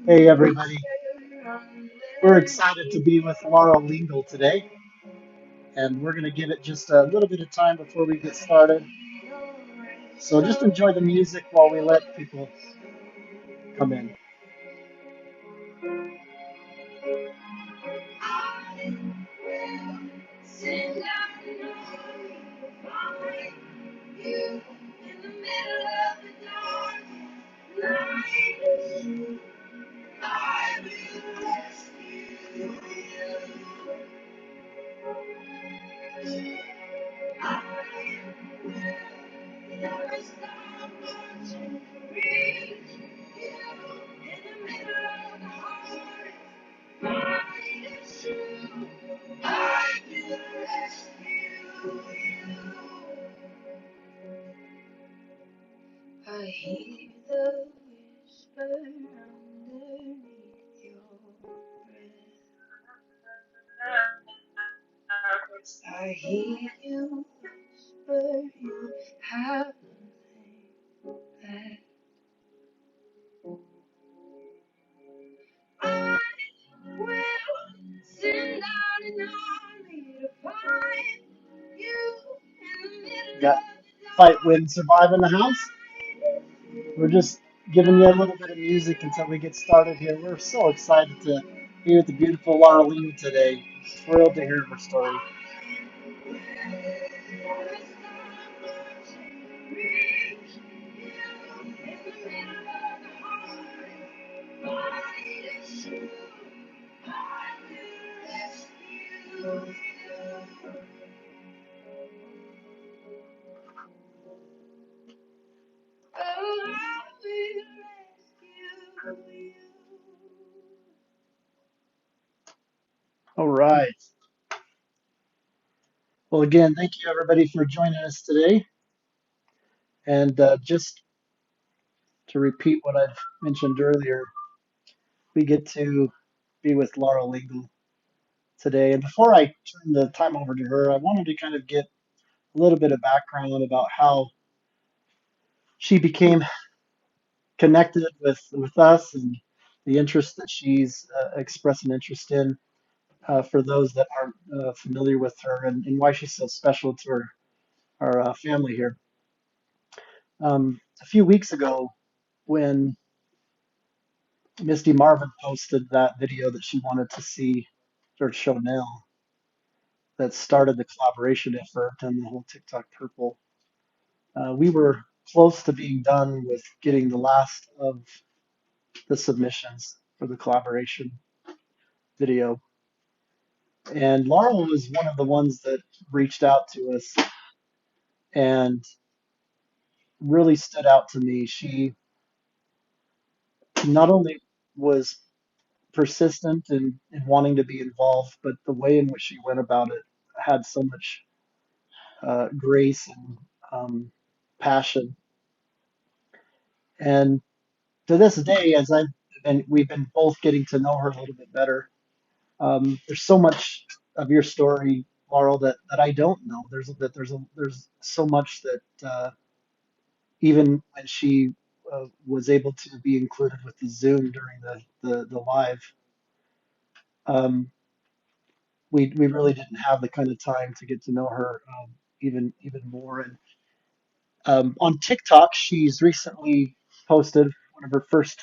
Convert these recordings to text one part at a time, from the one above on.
Hey everybody, we're excited to be with Laurel today, and we're going to give it just a little bit of time before we get started. So just enjoy the music while we let people come in. Got Fight, Win, Survive in the house. We're just giving you a little bit of music until we get started here. We're so excited to be with the beautiful Laurel today. Thrilled to hear her story. All right. Well, again, thank you everybody for joining us today. And just to repeat what I've mentioned earlier, we get to be with Laurel today. And before I turn the time over to her, I wanted to kind of get a little bit of background about how she became connected with us and the interest that she's expressed an interest in for those that aren't familiar with her and why she's so special to our family here. A few weeks ago, when Misty Marvin posted that video that she wanted to see or show now, that started the collaboration effort and the whole TikTok Purple. We were close to being done with getting the last of the submissions for the collaboration video. And Laurel was one of the ones that reached out to us and really stood out to me. She not only was persistent in wanting to be involved, but the way in which she went about it had so much grace and passion. And to this day, as we've been both getting to know her a little bit better, there's so much of your story, Laurel, that I don't know. There's so much that even when she was able to be included with the Zoom during the live, um, we really didn't have the kind of time to get to know her even more. And on TikTok, she's recently posted one of her first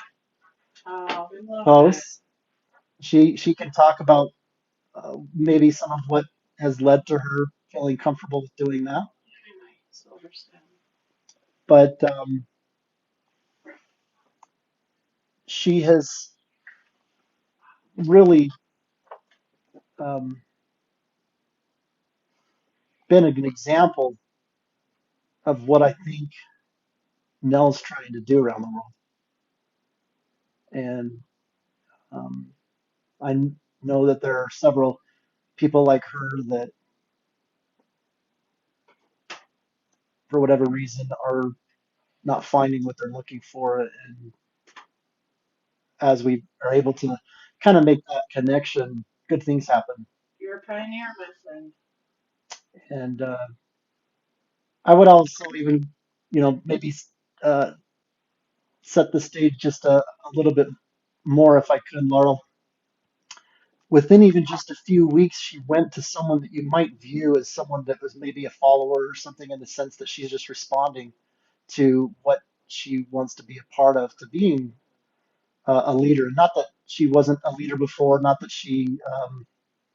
posts. She can talk about maybe some of what has led to her feeling comfortable with doing that. But she has really um, been an example of what I think Nell's trying to do around the world. And um, I know that there are several people like her that, for whatever reason, are not finding what they're looking for. And as we are able to kind of make that connection, good things happen. You're a pioneer, my friend. And I would also even, maybe uh, set the stage just a little bit more if I could, Laurel. Within even just a few weeks, she went to someone that you might view as someone that was maybe a follower or something, in the sense that she's just responding to what she wants to be a part of, to being a leader. Not that she wasn't a leader before, not that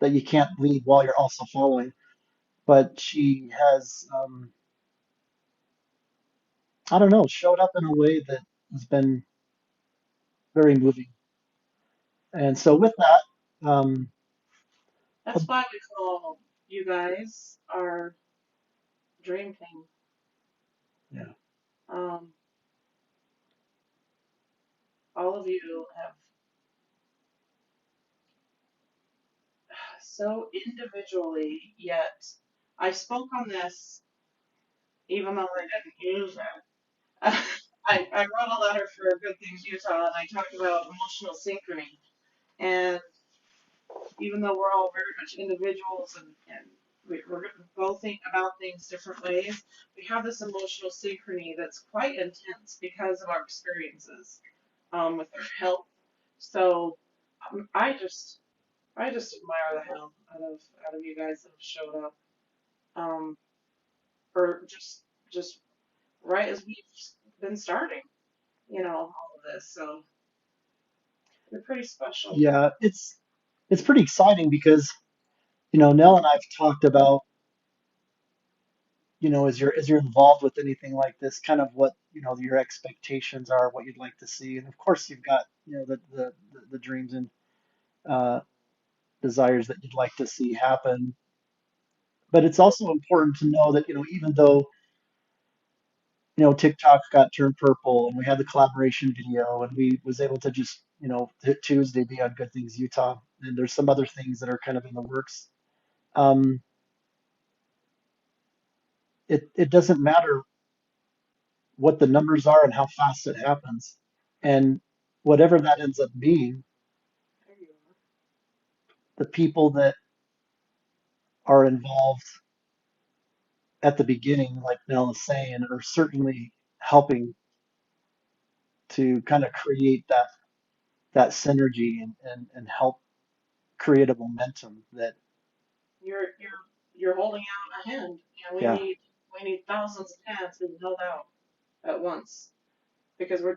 that you can't lead while you're also following, but she has, I don't know, showed up in a way that has been very moving. And so with that, That's why we call you guys our dream team. yeah, Um, all of you have so individually, yet I spoke on this even though I didn't use it. I wrote a letter for Good Things Utah and I talked about emotional synchrony. And even though we're all very much individuals and we're both think about things different ways, we have this emotional synchrony that's quite intense because of our experiences with our health. So I just admire the hell out of you guys that have showed up um, for just right as we've been starting, all of this. So you're pretty special. yeah, it's pretty exciting because Nell and I've talked about, as you're involved with anything like this, kind of what your expectations are, what you'd like to see, and of course you've got the dreams and uh, desires that you'd like to see happen. But it's also important to know that even though TikTok got turned purple and we had the collaboration video and we was able to just Tuesday be on Good Things Utah, and there's some other things that are kind of in the works. Um, it doesn't matter what the numbers are and how fast it happens. And whatever that ends up being, There you the people that are involved at the beginning, like Nell is saying, are certainly helping to kind of create that synergy and help create a momentum that, you're holding out a hand. yeah, We need thousands of hands being held out at once because we're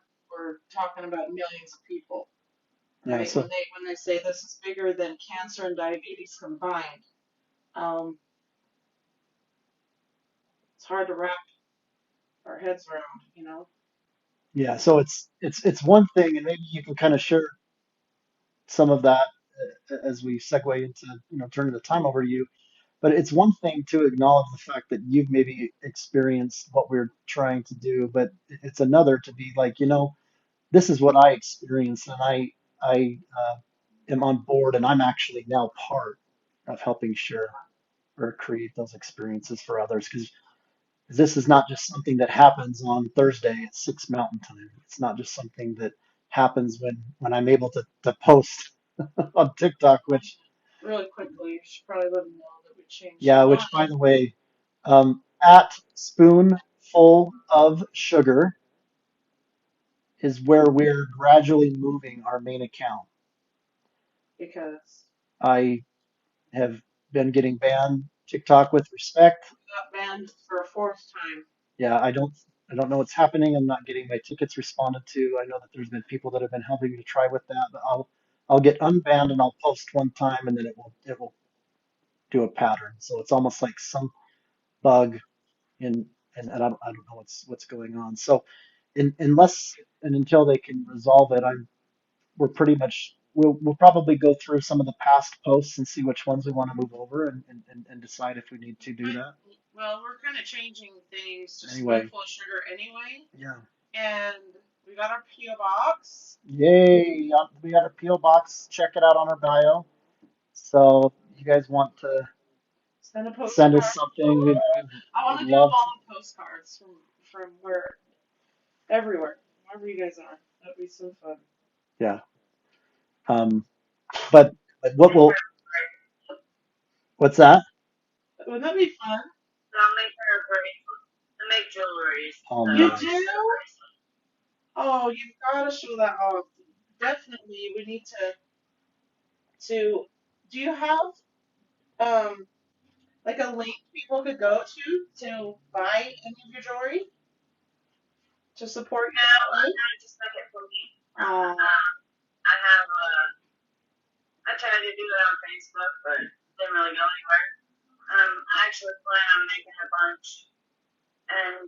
talking about millions of people, yeah. right? So When they say this is bigger than cancer and diabetes combined, um, it's hard to wrap our heads around. yeah, so it's one thing, and maybe you can kind of share some of that as we segue into turning the time over to you. But it's one thing to acknowledge the fact that you've maybe experienced what we're trying to do, but it's another to be like, this is what I experienced, and I am on board, and I'm actually now part of helping share or create those experiences for others. Because this is not just something that happens on Thursday at 6 Mountain Time. It's not just something that happens when I'm able to post on TikTok, which, Really quickly, you should probably let them know that we changed yeah, the which by line the way, at spoonful of sugar is where we're gradually moving our main account. because I have been getting banned TikTok with respect. we got banned for a fourth time. Yeah, I don't know what's happening. I'm not getting my tickets responded to. I know that there's been people that have been helping me to try with that, but I'll get unbanned and I'll post one time and then it will do a pattern. So it's almost like some bug in and I don't know what's going on. So unless and until they can resolve it, we're pretty much we'll probably go through some of the past posts and see which ones we want to move over and decide if we need to do that. Well, we're kind of changing things to Anyway, spoonful of sugar anyway, yeah. and we got our PO box. Yay! We got a PO box. Check it out on our bio. So if you guys want to Send a send us postcard. something, I we'd want to do love all to. the postcards from where everywhere, wherever you guys are. That'd be so fun. Yeah. Um, but what will what's that? Wouldn't that be fun? I'll make her a bracelet. I make jewelry. Oh, You nice. do? Oh, you've got to show that off. definitely we need to. Do you have um like a link people could go to buy any of your jewelry to support No, your family? no, just make it for me. Oh, I have, I tried to do it on Facebook, but it didn't really go anywhere. I actually plan on making a bunch and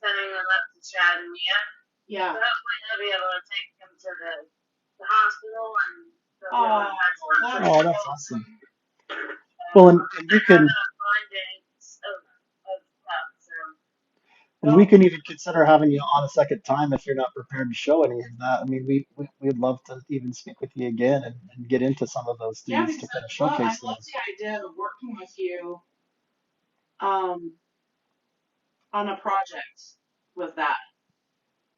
sending them up to Chad and Mia. yeah. So hopefully they'll be able to take them to the hospital and they'll be able Oh, to pass them on. that's Oh, So that's awesome. awesome. Well, and we they're can having a fun days of stuff. So and we can Well, even consider having you on a second time if you're not prepared to show any of that. I mean, we'd love to even speak with you again and get into some of those yeah, things to because kind of I showcase love those. the idea of working with you um on a project with that.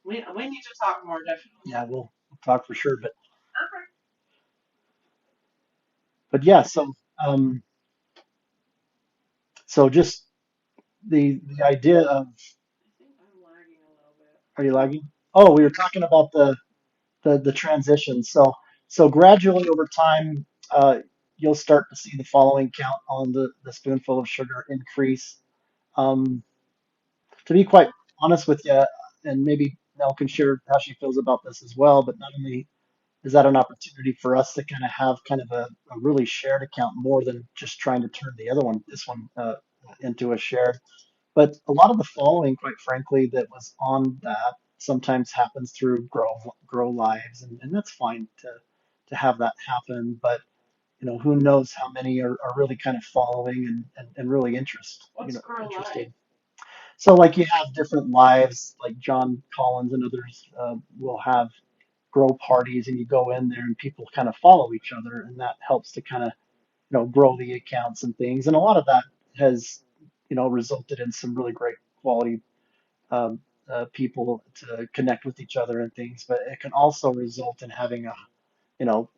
We need to talk more definitely. Yeah, we'll talk for sure. okay. But yeah, um, so just the idea of I think I'm lagging a little bit. are you lagging? Oh, we were talking about the transition. So gradually over time, you'll start to see the following count on the spoonful of sugar increase. Um, to be quite honest with you, and maybe Nell can share how she feels about this as well, but not only is that an opportunity for us to kind of have kind of a really shared account more than just trying to turn this one into a shared. But a lot of the following, quite frankly, that was on that sometimes happens through grow lives, and that's fine to have that happen. But who knows how many are really kind of following and really What's Grow Live? interested. So like you have different lives, like John Collins and others will have grow parties, and you go in there and people kind of follow each other, and that helps to kind of grow the accounts and things. And a lot of that has resulted in some really great quality um, people to connect with each other and things. But it can also result in having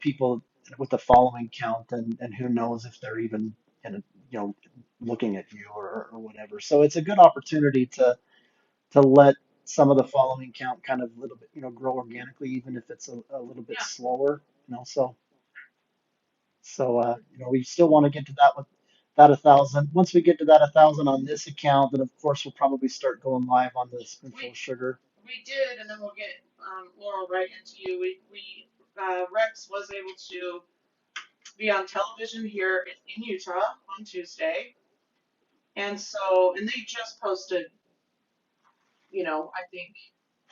people with a following count, and who knows if they're even in a, you know looking at you or whatever. So it's a good opportunity to let some of the following count kind of a little bit grow organically, even if it's a little bit Yeah. slower. We still want to get to that 1,000. Once we get to that 1,000 on this account, then of course we'll probably start going live on the spoonful of sugar. We did, and then we'll get Laurel right into you. Rex was able to be on television here in Utah on Tuesday, and they just posted. I think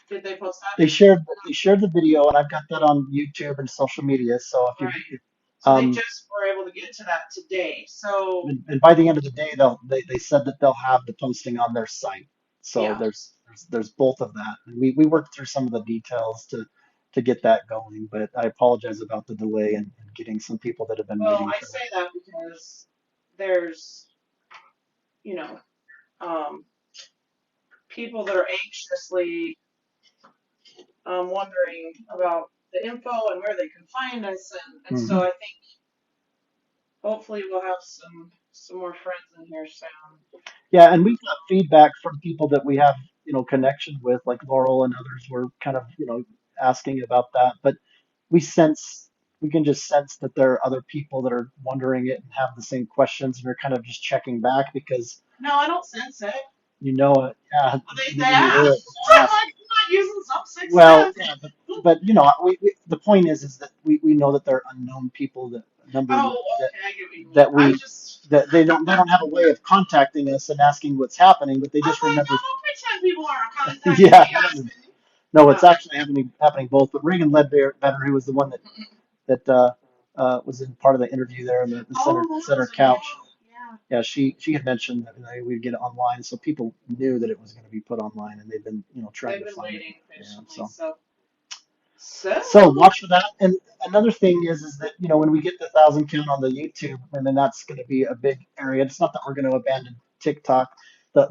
did they post that? They shared the video, and I've got that on YouTube and social media. So if you Right. So they um, just were able to get to that today. So and by the end of the day, they said that they'll have the posting on their site. So yeah. there's both of that. And we worked through some of the details to get that going, but I apologize about the delay in getting some people that have been Well, waiting I for say that because there's you know um, people that are anxiously wondering about the info and where they can find us, and that. so I think hopefully we'll have some more friends in here soon. Yeah, and we've got feedback from people that we have, connection with, like Laurel and others were kind of, asking about that. But we sense, we can just sense that there are other people that are wondering it and have the same questions, and are kind of just checking back because No, I don't sense it. you know it. Yeah, They you hear it. asked. I'm like, I'm not using some sixth Well, sense. yeah, but the point is that we know that there are unknown people, that a number Oh, that okay, I get what you mean. that I we just, that they don't have a way of contacting us and asking what's happening, but they I'm just like, no, remember. don't pretend people aren't contacting Yeah, me no, asking. no, it's Yeah. actually happening both. But Reagan Ledbetter, who was the one that was in part of the interview there in the Oh, center Liz, yeah, couch. yeah. Yeah, she had mentioned that we'd get it online, so people knew that it was going to be put online, and they've been trying They've to been find it. waiting Yeah, patiently, so. so. So watch for that. And another thing is that when we get the 1,000 count on the YouTube, and then that's going to be a big area. It's not that we're going to abandon TikTok.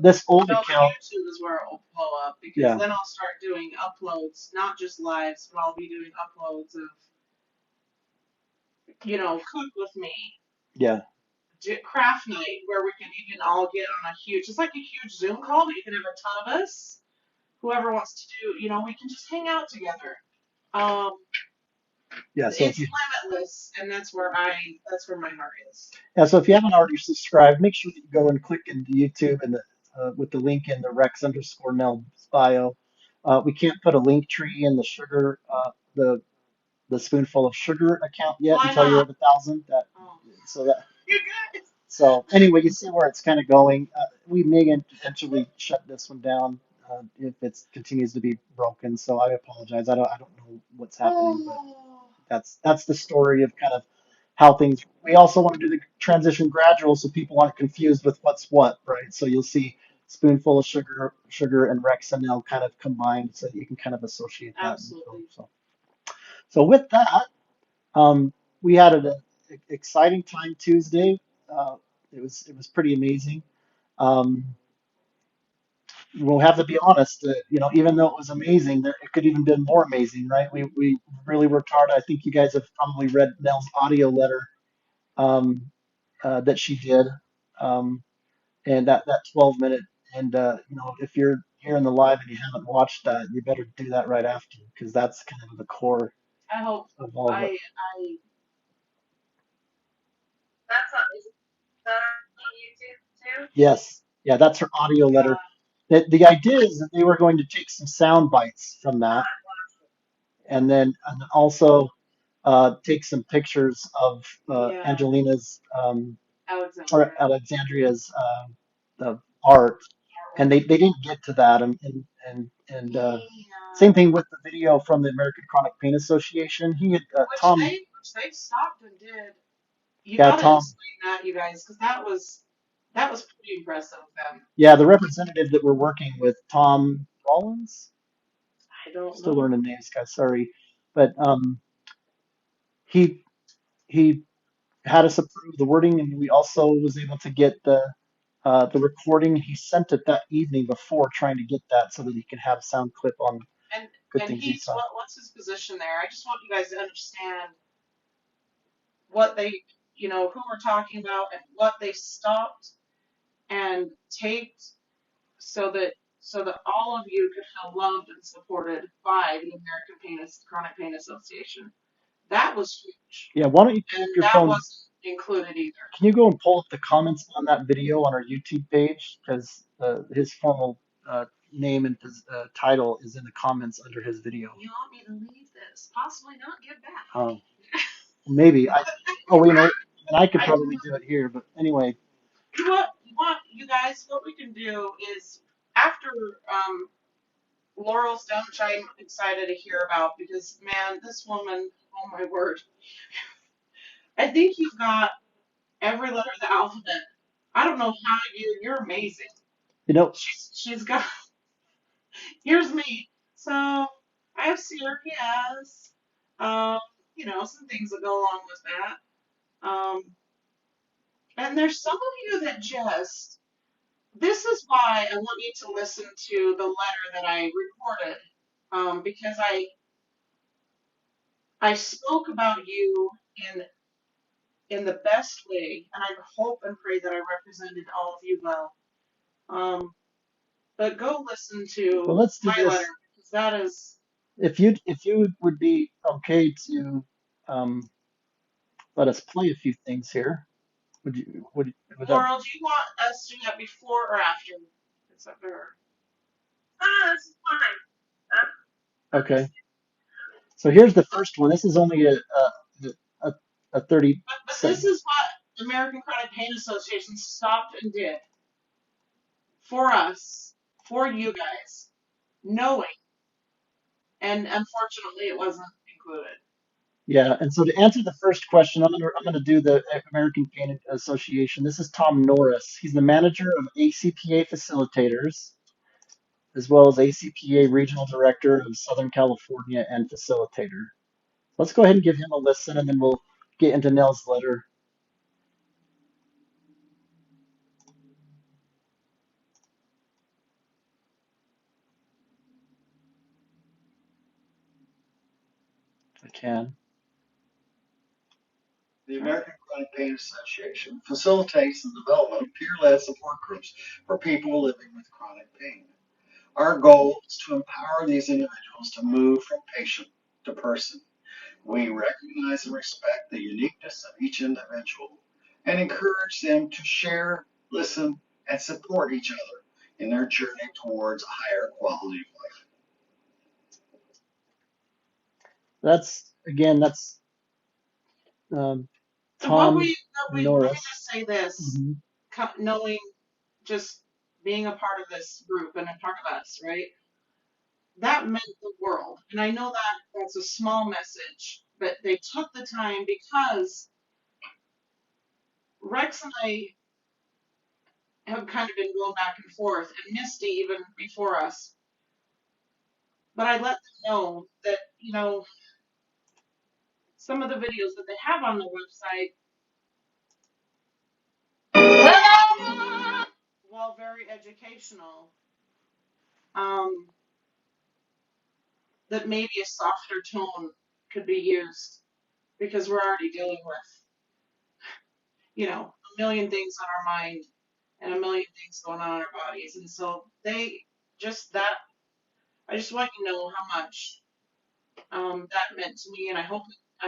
This old No, but account, YouTube is where it will blow up because yeah, then I'll start doing uploads, not just lives, but I'll be doing uploads of, cook with me, yeah, craft night, where we can even all get on a huge, it's like a huge Zoom call, but you can have a ton of us. Whoever wants to do, we can just hang out together. Um, Yeah, so if it's you limitless, and that's where my heart is. yeah, so if you haven't already subscribed, make sure that you go and click into YouTube and with the link in the Rex_Nell's bio. We can't put a link tree in the sugar the spoonful of sugar account yet Why until you're not? at 1,000. That Oh, so that you guys. so anyway, you see where it's kind of going. We may eventually shut this one down if it continues to be broken. So I apologize. I don't know what's happening, but Oh, that's the story of kind of how things. We also want to do the transition gradual so people aren't confused with what's what, right? So you'll see spoonful of sugar and Rexanel kind of combined, so that you can kind of associate that. absolutely. So with that, um, we had an exciting time Tuesday. Uh, it was pretty amazing. Um, we'll have to be honest. Even though it was amazing, it could even been more amazing, right? We really worked hard. I think you guys have probably read Nell's audio letter um, that she did, um, and that 12 minute. And if you're here in the live and you haven't watched that, you better do that right after because that's kind of the core I hope of all of it. I That's on, is that on YouTube too? Yes, yeah, that's her audio yeah letter. The idea is that they were going to take some sound bites from that, and also take some pictures of yeah Angelina's or Alexandria Alexandria's art, and they artwork. didn't get to that, and same Yeah. thing with the video from the American Chronic Pain Association. He had Tom, Which they stopped and did. You yeah, got to Tom, explain that, you guys, because that was pretty impressive of them. yeah, the representative that we're working with, Tom Rollins. I don't Still know. learning names, guys. Sorry, but he he had us approve the wording, and we also was able to get the recording. He sent it that evening before, trying to get that so that he could have sound clip on And Good and Things he's Utah. what's his position there? I just want you guys to understand what they, who we're talking about and what they stopped and taped so that all of you could feel loved and supported by the American Chronic Pain Association. That was huge, Yeah, why don't you pull up and your that phone? wasn't included either. Can you go and pull up the comments on that video on our YouTube page? Because his formal name and title is in the comments under his video. You want me to leave this? Possibly not get back. Maybe I. Oh, and I could I probably do it here, but anyway. you guys, what we can do is after Laurel's done, which I'm excited to hear about because man, this woman, oh my word. I think you've got every letter of the alphabet. I don't know how you're amazing. You know, She's got here's me. So I have CRPS. Um, some things that go along with that. And there's some of you that just this is why I want you to listen to the letter that I recorded. Because I spoke about you in in the best way, and I hope and pray that I represented all of you well. Um, but go listen well, to let's do my letter this. because that is If you would be okay to let us play a few things here, would that? Laurel. Do you want us to do that before or after? It's up to her. Oh, this is fine. I'm Okay. just, So here's the first one. This is only a, a 30 But this second. is what American Chronic Pain Association stopped and did for us, for you guys, knowing, and unfortunately it wasn't included. Yeah, and so to answer the first question, I'm gonna do the American Pain Association. This is Tom Norris. He's the manager of ACPA facilitators, as well as ACPA regional director of Southern California and facilitator. Let's go ahead and give him a listen, and then we'll get into Nell's letter. If I can. The American Chronic Pain Association facilitates the development of peer-led support groups for people living with chronic pain. Our goal is to empower these individuals to move from patient to person. We recognize and respect the uniqueness of each individual and encourage them to share, listen, and support each other in their journey towards a higher quality of life. That's um, So what Tom we, let me Norris. just say this, Hmm. knowing, just being a part of this group and a part of us, right? That meant the world. And I know that that's a small message, but they took the time because Rex and I have kind of been going back and forth, and Misty even before us. But I let them know that, some of the videos that they have on the website, while very educational, um, that maybe a softer tone could be used because we're already dealing with, a million things on our mind and a million things going on in our bodies. And so they just that, I just want you to know how much that meant to me. And I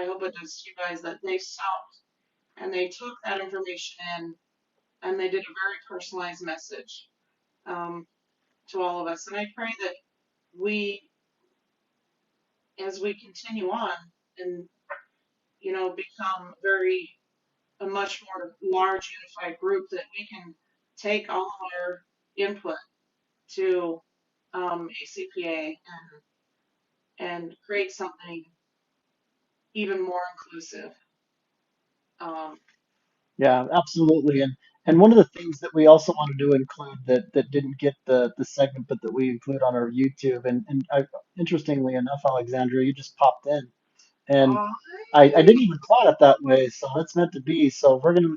hope it does to you guys that they stopped and they took that information in and they did a very personalized message um, to all of us. And I pray that we, as we continue on and, become a much more large unified group, that we can take all of our input to ACPA and create something even more inclusive. Um, Yeah, absolutely. And one of the things that we also wanted to include that didn't get the segment, but that we include on our YouTube, interestingly enough, Alexandra, you just popped in, and uh, I didn't even plot it that way, so it's meant to be. So we're gonna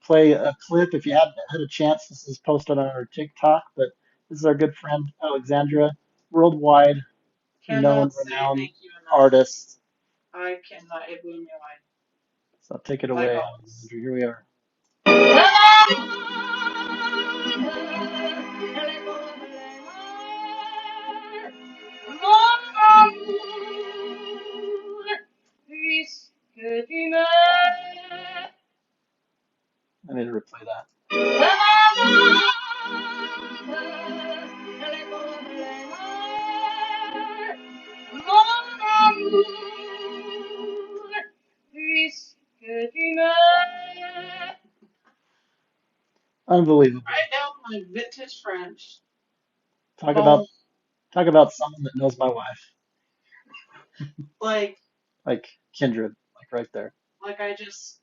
play a clip. If you hadn't had a chance, this is posted on our TikTok, but this is our good friend Alexandra, worldwide known, cannot say renowned thank you enough. artist. I cannot. It blew me away. So take it Like away, always. Alexandra. Here we are. I need to replay that. Unbelievable. Right now, my vintage French. Talk Boom. about talk about someone that knows my wife, Like, like kindred, like right there. like I just,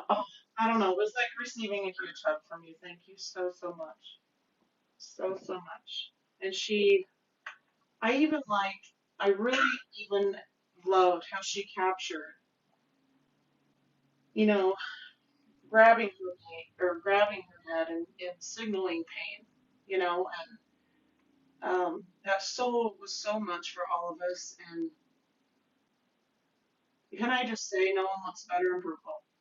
oh, I don't know. It was like receiving a huge hug from you. Thank you so, so much. So, so much. And I even I really even loved how she captured, you know, grabbing her pain or grabbing her head and signaling pain, and that was so much for all of us. And can I just say, no one looks better in purple.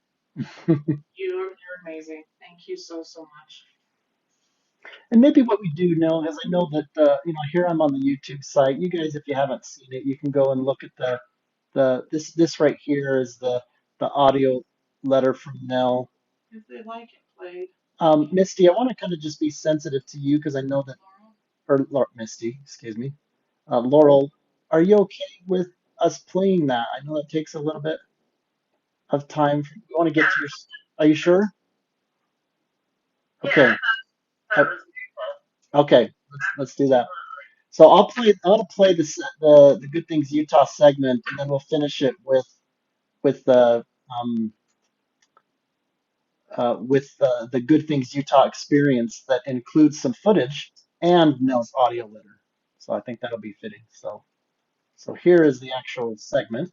You're amazing. Thank you so, so much. And maybe what we do know is I know that here I'm on the YouTube site. You guys, if you haven't seen it, you can go and look at this right here is the audio letter from Nell. If they like it played. Misty, I want to kind of just be sensitive to you because I know that, Misty, excuse me, Laurel, are you okay with us playing that? I know that takes a little bit of time. We want to get Yeah, to your. Are you sure? yeah, Okay. that Uh, was beautiful. okay. Let's do that. Absolutely. So I'm gonna play the Good Things Utah segment, and then we'll finish it with the the Good Things Utah experience that includes some footage and Nell's audio letter. So I think that'll be fitting. So here is the actual segment.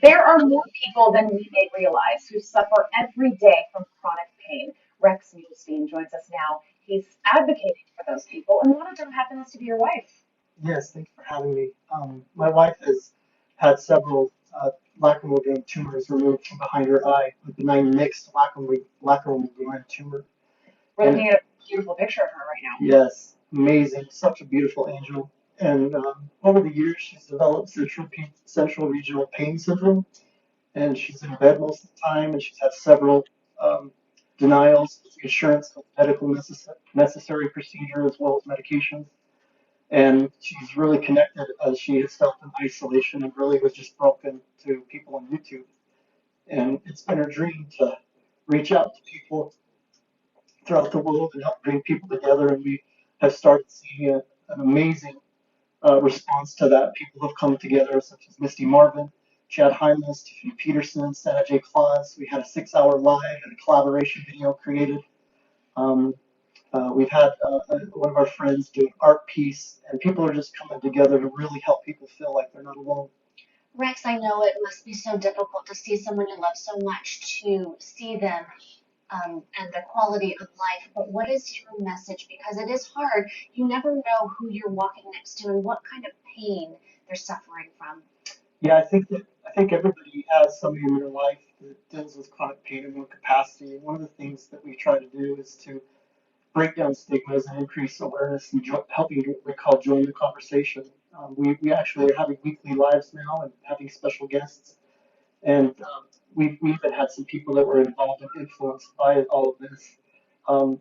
There are more people than we may realize who suffer every day from chronic pain. Rex Muhlstein joins us now. He's advocating for those people. And what does it happens to be your wife? Yes, thanks for having me. My wife has had several lacrimal gland tumors removed from behind her eye, a benign mixed lacrimal gland tumor. We're looking at beautiful picture of her right now. Yes, amazing, such a beautiful angel. And over the years, she's developed central regional pain syndrome, and she's in bed most of the time, and she's had several um, denials of insurance of medical necessary procedure as well as medications. And she's really connected as she has felt in isolation and really was just broken to people on YouTube. And it's been her dream to reach out to people throughout the world and help bring people together. And we have started seeing an amazing response to that. People have come together, such as Misty Marvin, Chad Hymas, Tiffany Peterson, Santa J. Claus. We had a 6-hour live and a collaboration video created. Um, we've had one of our friends do an art piece, and people are just coming together to really help people feel like they're not alone. Rex, I know it must be so difficult to see someone you love so much, to see them and the quality of life, but what is your message? Because it is hard. You never know who you're walking next to and what kind of pain they're suffering from. Yeah, I think everybody has somebody in their life that deals with chronic pain in one capacity. And one of the things that we try to do is to break down stigmas and increase awareness and helping what we call join the conversation. We actually are having weekly lives now and having special guests. And we even had some people that were involved and influenced by all of this,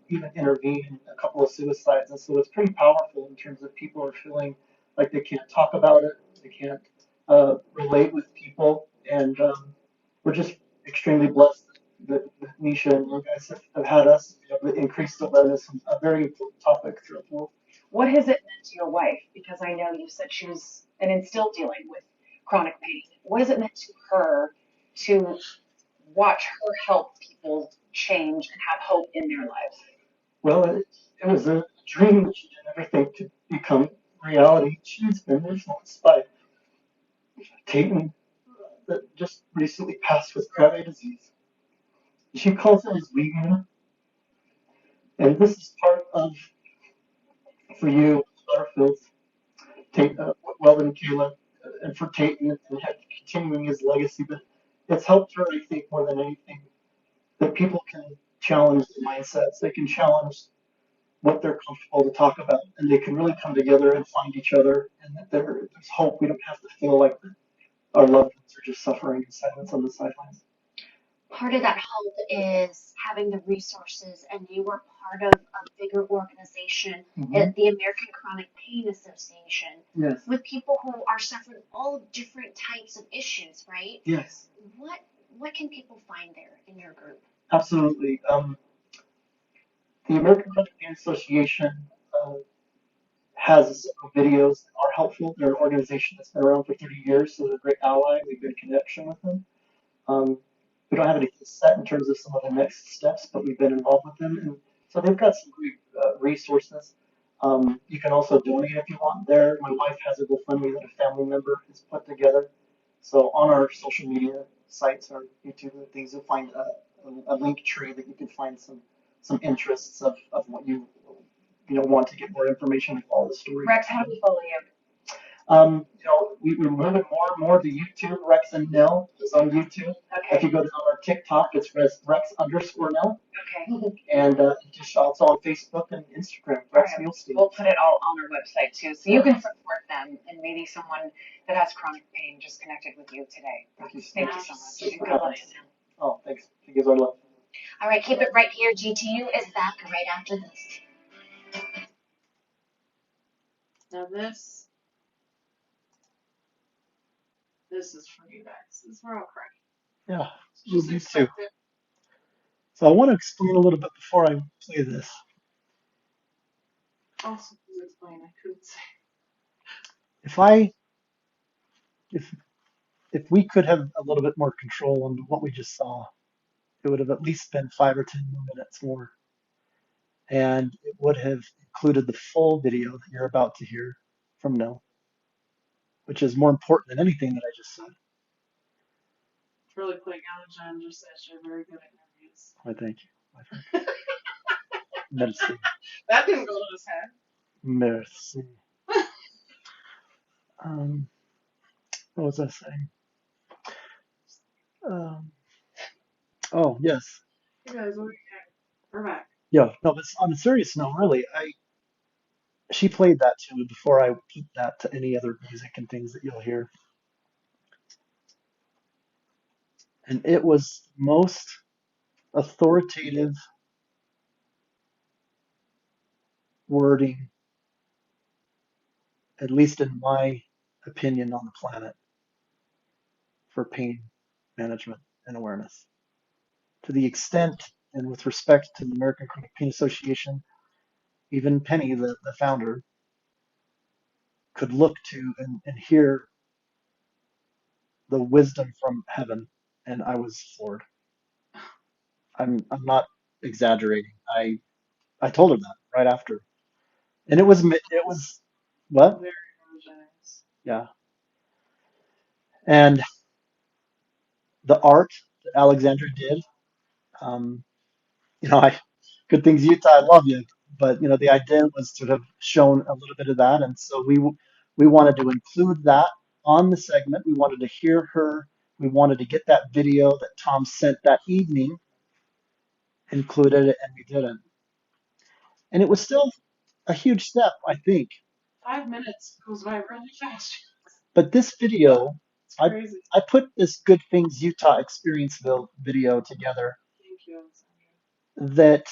even intervene in a couple of suicides. And so it's pretty powerful in terms of people are feeling like they can't talk about it, they can't relate with people. And we're just extremely blessed that Nisha and you guys have had us increase awareness on a very important topic throughout the world. What has it meant to your wife? Because I know you said she was and is still dealing with chronic pain. What has it meant to her to watch her help people change and have hope in their lives? Well, it was a dream that she did everything to become reality. She's been influenced by Tayton that just recently passed with Krabbe disease. She calls it his vegan, and this is part of, for you, Butterfield, Weldon and Kayla, and for Tayton and continuing his legacy. But it's helped her, I think, more than anything, that people can challenge their mindsets. They can challenge what they're comfortable to talk about, and they can really come together and find each other, and that there's hope. We don't have to feel like our loved ones are just suffering in silence on the sidelines. Part of that hope is having the resources, and you were part of a bigger organization, the American Chronic Pain Association, Yes. with people who are suffering all different types of issues, right? Yes. What can people find there in your group? Absolutely. The American Chronic Pain Association has several videos that are helpful. They're an organization that's been around for 30 years, so they're a great ally. We've been in connection with them. We don't have anything set in terms of some of the next steps, but we've been involved with them. And so they've got some great resources. You can also donate if you want there. My wife has a GoFundMe that a family member has put together. So on our social media sites, our YouTube and things, you'll find a link tree that you can find some interests of what you want to get more information and follow the story. Rex, how do we follow you? We're moving more and more to YouTube. Rex and Nell is on YouTube. Okay. If you go to our TikTok, it's Rex_Nell. Okay. And just also on Facebook and Instagram, Rex All right. Mulestein. We'll put it all on our website too, so you can support them and maybe someone that has chronic pain just connected with you today. Thank you Thank you so much. Thanks And for good having luck us. to them. Oh, thanks. He gives our love. All right, keep it right here. GTU is back right after this. Now this is for you guys. This is where I'll cry. Yeah, you too. So I want to explain a little bit before I play this. Also, please explain. I couldn't say. If we could have a little bit more control on what we just saw, it would have at least been 5 or 10 minutes more, and it would have included the full video that you're about to hear from Nell, which is more important than anything that I just said. Really quick, John just says you're very good at interviews. I thank you. My friend. Merci. That didn't go to his head. Merci. What was I saying? Oh, yes. Hey guys, we're back. Yeah, no, but on a serious note, really, she played that to me before I put that to any other music and things that you'll hear, and it was most authoritative wording, at least in my opinion, on the planet for pain management and awareness. To the extent, and with respect to the American Chronic Pain Association, even Penny, the founder, could look to and hear the wisdom from heaven, and I was floored. I'm not exaggerating. I told her that right after, and it was what? Very apologize. Yeah, and the art that Alexandra did. Um, I good things Utah. I love you, but the idea was to have shown a little bit of that, and so we wanted to include that on the segment. We wanted to hear her. We wanted to get that video that Tom sent that evening, included it, and we didn't. And it was still a huge step, I think. 5 minutes goes by really fast. But this video, It's I crazy. I put this Good Things Utah Experienceville video together Thank you, Alexandra. that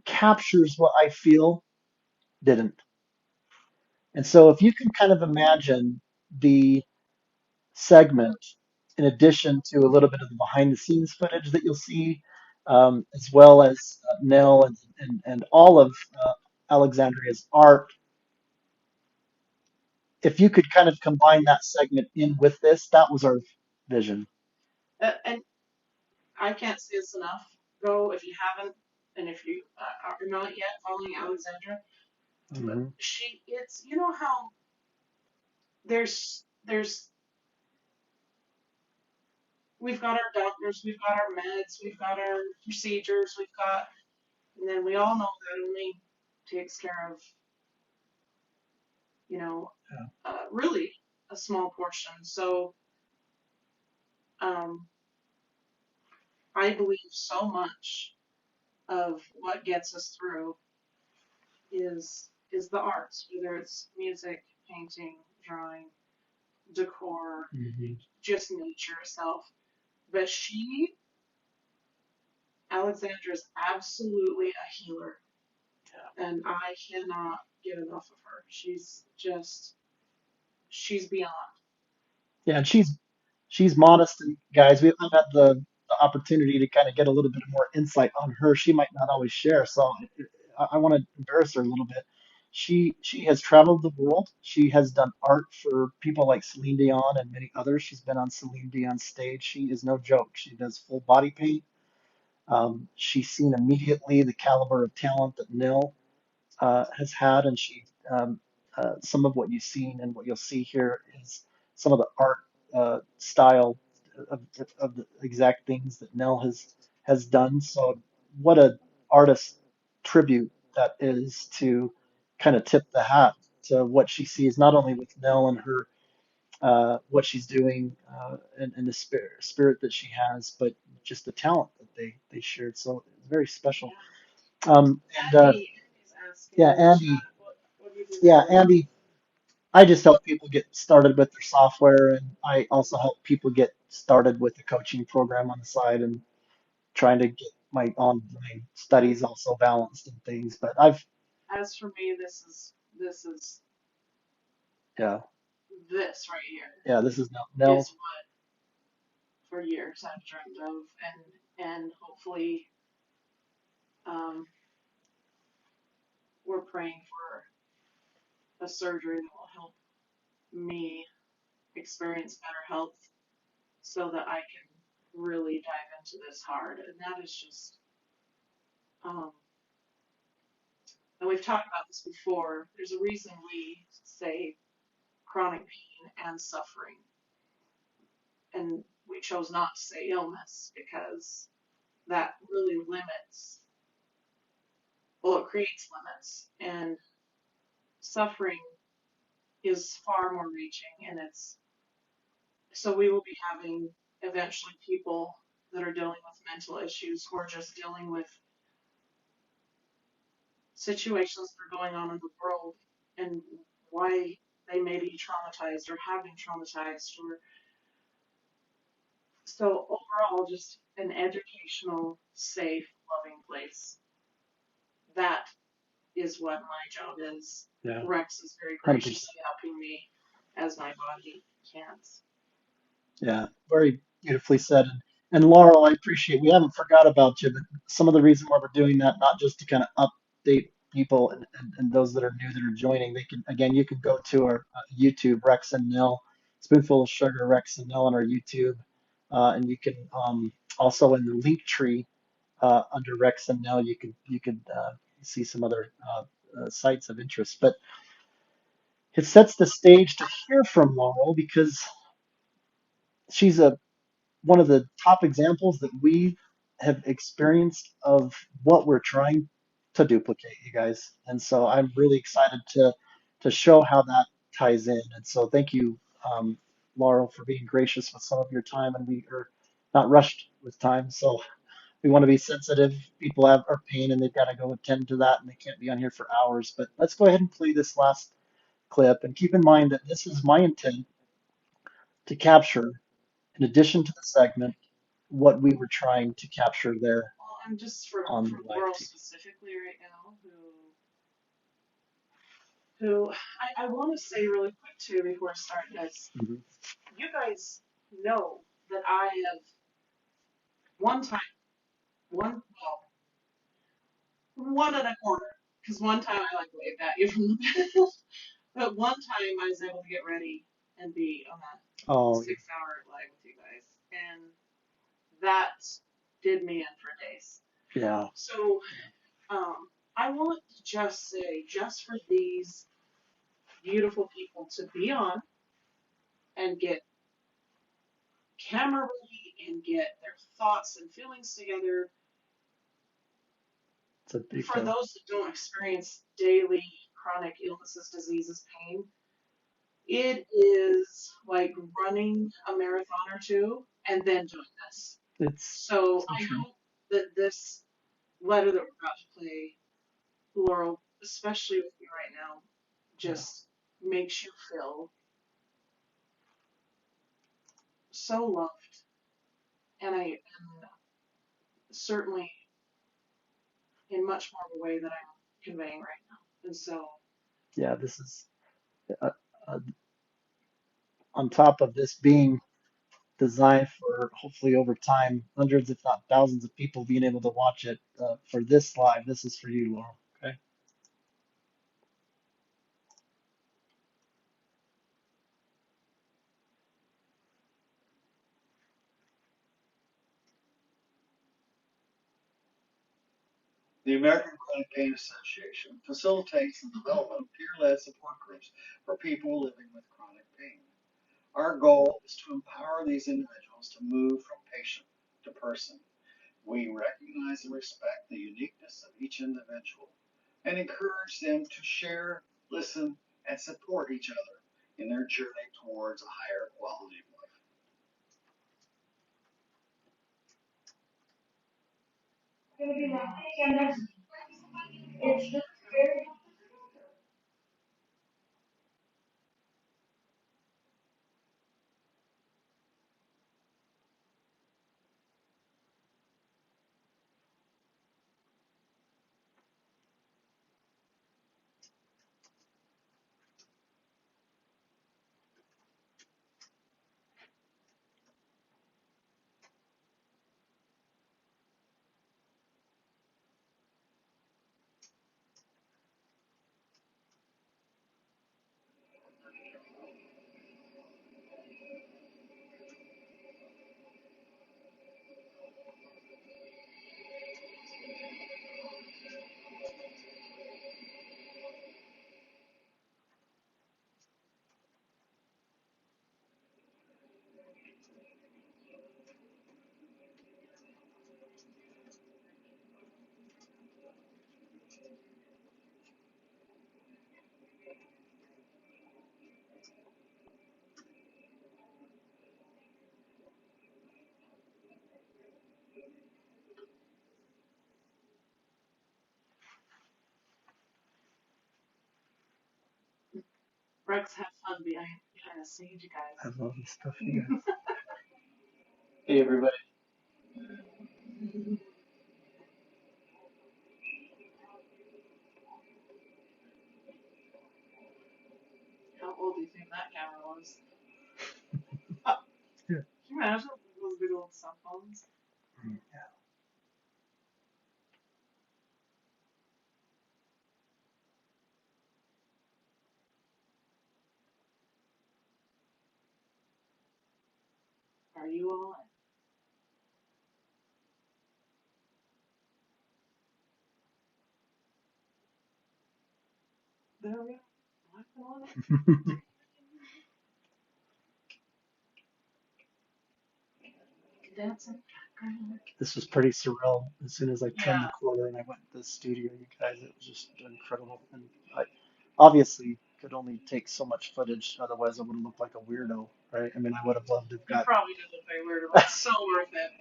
captures what I feel didn't. And so if you can kind of imagine the segment in addition to a little bit of the behind the scenes footage that you'll see, as well as Nell and all of Alexandria's art, if you could kind of combine that segment in with this, that was our vision. And I can't say this enough. Go if you haven't, and if you are not yet following Alexandra. Mm-hmm. It's how there's we've got our doctors, we've got our meds, we've got our procedures, and then we all know that only takes care of, you know, Yeah. really a small portion. So um, I believe so much of what gets us through is the arts, whether it's music, painting, drawing, decor, Mm-hmm. just nature itself. But Alexandra, is absolutely a healer, and I cannot get enough of her. She's beyond. Yeah, and she's modest, and guys, I've had the opportunity to kind of get a little bit more insight on her. She might not always share, so I want to embarrass her a little bit. She has traveled the world. She has done art for people like Celine Dion and many others. She's been on Celine Dion's stage. She is no joke. She does full body paint. She's seen immediately the caliber of talent that Nil has had, and some of what you've seen and what you'll see here is some of the art style of the exact things that Nell has done. So what a artist tribute that is to kind of tip the hat to what she sees, not only with Nell and her what she's doing and the spirit that she has, but just the talent that they shared. So it's very special. And Andy is asking yeah, in the Andy, chat, what do you do yeah, for Andy, I just help people get started with their software, and I also help people get started with the coaching program on the side and trying to get my online studies also balanced and things. But as for me, this is yeah, this right here yeah, this is Nell. is what for years I've dreamed of, and hopefully um, we're praying for a surgery that will help me experience better health so that I can really dive into this hard. And that is just, um, and we've talked about this before. There's a reason we say chronic pain and suffering, and we chose not to say illness because that really limits, well, it creates limits, and suffering is far more reaching, and it's so we will be having eventually people that are dealing with mental issues or just dealing with situations that are going on in the world and why they may be traumatized or have been traumatized. Or so overall, just an educational, safe, loving place. That is what my job is. Yeah, Rex is very 100%. graciously helping me as my body can't. Yeah, very beautifully said. And Laurel, I appreciate we haven't forgot about you, but some of the reason why we're doing that, not just to kind of update people and those that are new that are joining, they can, again, you can go to our YouTube, Rex and Nil, Spoonful of Sugar, Rex and Nil on our YouTube. And you can also in the link tree under Rex and Nil, you could see some other sites of interest. But it sets the stage to hear from Laurel because she's a one of the top examples that we have experienced of what we're trying to duplicate, you guys. And so I'm really excited to show how that ties in. And so thank you, Laurel, for being gracious with some of your time. And we are not rushed with time, so we want to be sensitive. People have are pain, and they've got to go attend to that, and they can't be on here for hours. But let's go ahead and play this last clip, and keep in mind that this is my intent to capture, in addition to the segment, what we were trying to capture there Well, and just for on the live Laurel team. specifically right now, who I want to say really quick too before I start this, Mhm. you guys know that I have one time, one and a quarter, because one time I like waved at you from the back, but one time I was able to get ready and be on that Oh, 6 hour live with you guys, and that did me in for days. yeah, So I want to just say, just for these beautiful people to be on and get camera ready and get their thoughts and feelings together, it's a big for deal. those that don't experience daily chronic illnesses, diseases, pain, it is like running a marathon or two and then doing this. It's So so I true. hope that this letter that we're about to play, Laurel, especially with you right now, Yeah, just makes you feel so loved. And I am certainly in much more of a way that I'm conveying right now. And so, yeah. This is uh, uh, on top of this being designed for hopefully over time, hundreds, if not thousands, of people being able to watch it for this live. This is for you, Laurel. Okay. The American Chronic Pain Association facilitates the development of peer-led support groups for people living with chronic pain. Our goal is to empower these individuals to move from patient to person. We recognize and respect the uniqueness of each individual and encourage them to share, listen, and support each other in their journey towards a higher quality of life. Rex, have fun behind the scenes, you guys. I love this stuff, you guys. Hey, everybody. How old do you think that camera was? Yeah. Can you imagine those big old cell phones? Yeah. Are you all in? There we go. Dancing. This was pretty surreal. As soon as I turned the Yeah. corner and I went to the studio, you guys, it was just incredible. And I obviously could only take so much footage, otherwise I would have looked like a weirdo, right? I mean, I would have loved to have You got. probably did look like weird, but it's so worth it.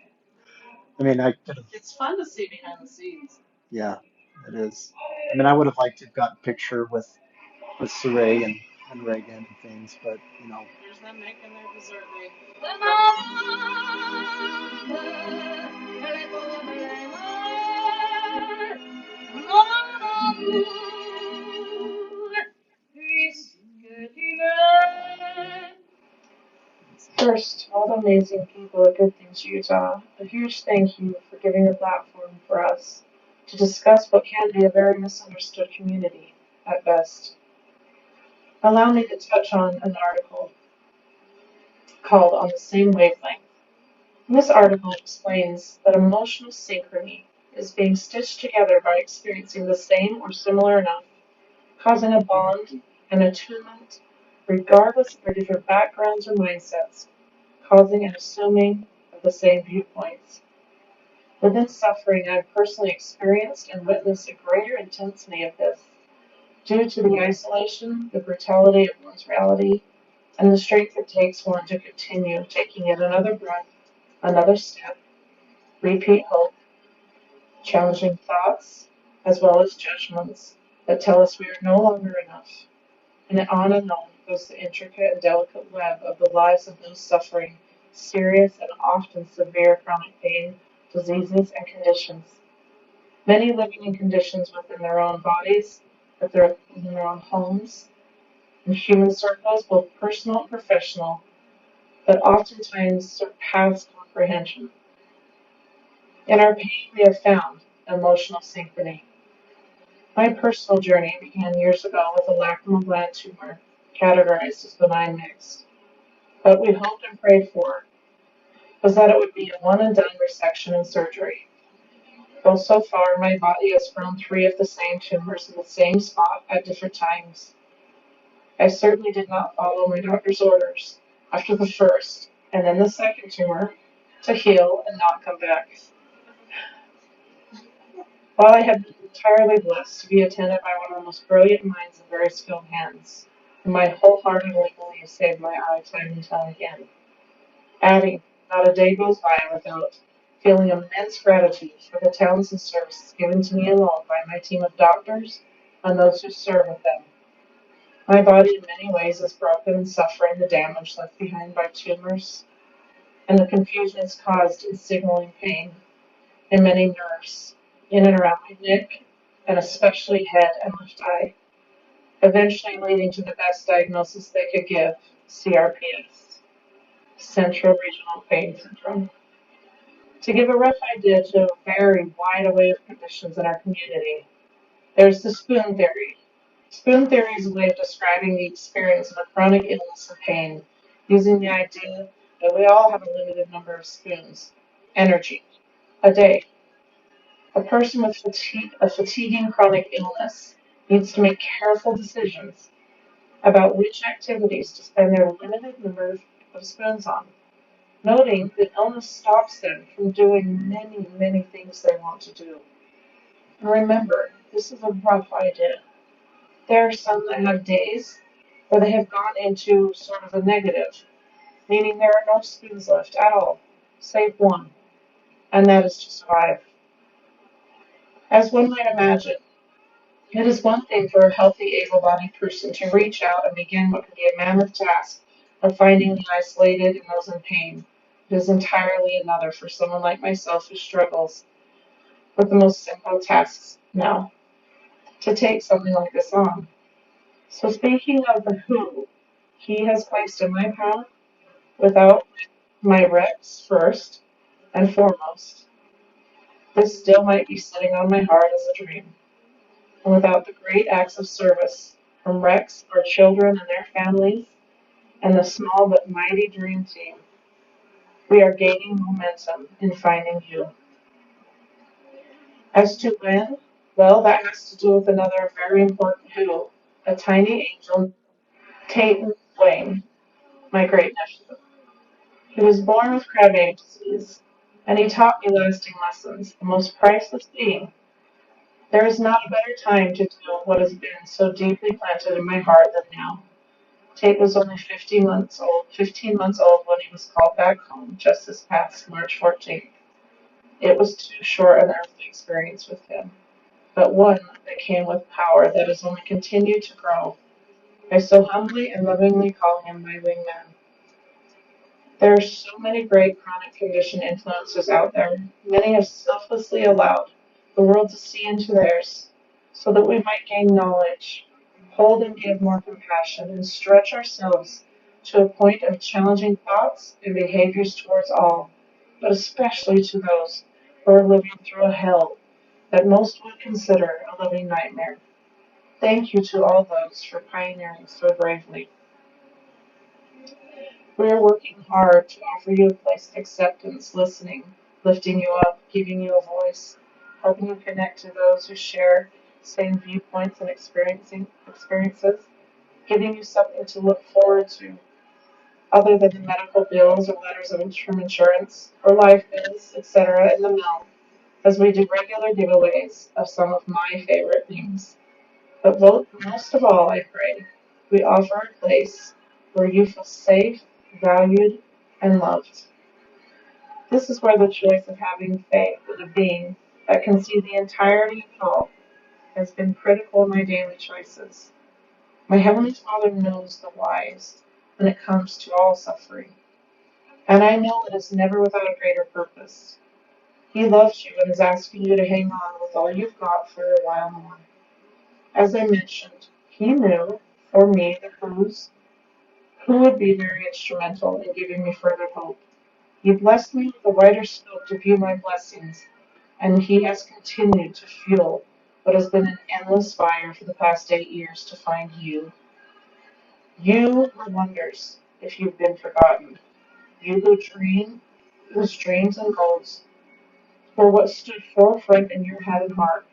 I mean, I could have. It's fun to see behind the scenes. Yeah, it is. I mean, I would have liked to have got a picture with Saray and Reagan and things, but you know. Here's them making their dessert day. First, all the amazing people at Good Things Utah, a huge thank you for giving a platform for us to discuss what can be a very misunderstood community at best. Allow me to touch on an article called On the Same Wavelength. This article explains that emotional synchrony is being stitched together by experiencing the same or similar enough, causing a bond and attunement regardless of their different backgrounds or mindsets, causing and assuming of the same viewpoints. Within suffering, I've personally experienced and witnessed a greater intensity of this due to the isolation, the brutality of one's reality, and the strength it takes one to continue taking yet another breath, another step, repeat hope, challenging thoughts, as well as judgments that tell us we are no longer enough. And on goes the intricate and delicate web of the lives of those suffering serious and often severe chronic pain, diseases, and conditions. Many living in conditions within their own bodies, in their own homes, in human circles, both personal and professional, that oftentimes surpass comprehension. In our pain, we have found emotional synchrony. My personal journey began years ago with a lacrimal gland tumor categorized as benign mixed. What we hoped and prayed for was that it would be a one and done resection and surgery. Though so far my body has grown 3 of the same tumors in the same spot at different times. I certainly did not follow my doctor's orders after the first and then the second tumor to heal and not come back. While I have been entirely blessed to be attended by one of the most brilliant minds and very skilled hands, whom I wholeheartedly believe saved my eye time and time again. Adding, not a day goes by without feeling immense gratitude for the talents and services given to me alone by my team of doctors and those who serve with them. My body in many ways is broken and suffering the damage left behind by tumors and the confusion it's caused in signaling pain in many nerves in and around my neck and especially head and left eye, eventually leading to the best diagnosis they could give, CRPS, Central Regional Pain Syndrome. To give a rough idea to a very wide array of conditions in our community, there's the spoon theory. Spoon theory is a way of describing the experience of a chronic illness or pain, using the idea that we all have a limited number of spoons, energy, a day. A person with a fatiguing chronic illness needs to make careful decisions about which activities to spend their limited number of spoons on, noting that illness stops them from doing many, many things they want to do. And remember, this is a rough idea. There are some that have days where they have gone into sort of a negative, meaning there are no spoons left at all, save one, and that is to survive. As one might imagine, It is one thing for a healthy, able-bodied person to reach out and begin what can be a mammoth task of finding the isolated and those in pain. It is entirely another for someone like myself who struggles with the most simple tasks now to take something like this on. So speaking of the who he has placed in my path, without my reps first and foremost, this still might be sitting on my heart as a dream. And without the great acts of service from Rex, our children and their families, and the small but mighty dream team, we are gaining momentum in finding you. As to when, well, that has to do with another very important who, a tiny angel, Tate Wayne, my great nephew. He was born with Krabbe disease, and he taught me lasting lessons, the most priceless being. There is not a better time to do what has been so deeply planted in my heart than now. Tate was only 15 months old when he was called back home just this past March 14th. It was too short an earthly experience with him, but one that came with power that has only continued to grow. I so humbly and lovingly call him my wingman. There are so many great chronic condition influences out there. Many have selflessly allowed the world to see into theirs so that we might gain knowledge, hold and give more compassion, and stretch ourselves to a point of challenging thoughts and behaviors towards all, but especially to those who are living through a hell that most would consider a living nightmare. Thank you to all those for pioneering so bravely. We are working hard to offer you a place of acceptance, listening, lifting you up, giving you a voice, helping you connect to those who share same viewpoints and experiences, giving you something to look forward to other than the medical bills or letters from insurance or life bills, etc. in the mail, as we do regular giveaways of some of my favorite things. But most of all, I pray, we offer a place where you feel safe, valued, and loved. This is where the choice of having faith in a being that can see the entirety of it all has been critical in my daily choices. My Heavenly Father knows the whys when it comes to all suffering, and I know it is never without a greater purpose. He loves you and is asking you to hang on with all you've got for a while more. As I mentioned, he knew, for me, the clues, who would be very instrumental in giving me further hope. He blessed me with a wider scope to view my blessings, and he has continued to fuel what has been an endless fire for the past 8 years to find you. You who wonders if you've been forgotten. You who dream, whose dreams and goals were what stood forefront in your head and heart,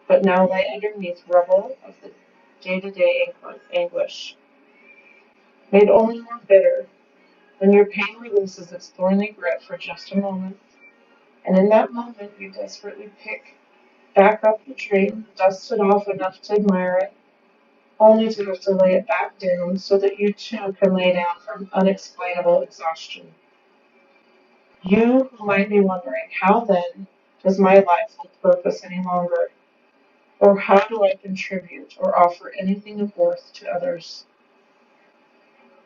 but now lay underneath rubble of the day-to-day anguish, made only more bitter when your pain releases its thorny grip for just a moment, and in that moment you desperately pick back up the dream, dust it off enough to admire it, only to have to lay it back down so that you too can lay down from unexplainable exhaustion. You who might be wondering, how then does my life hold purpose any longer? Or how do I contribute or offer anything of worth to others?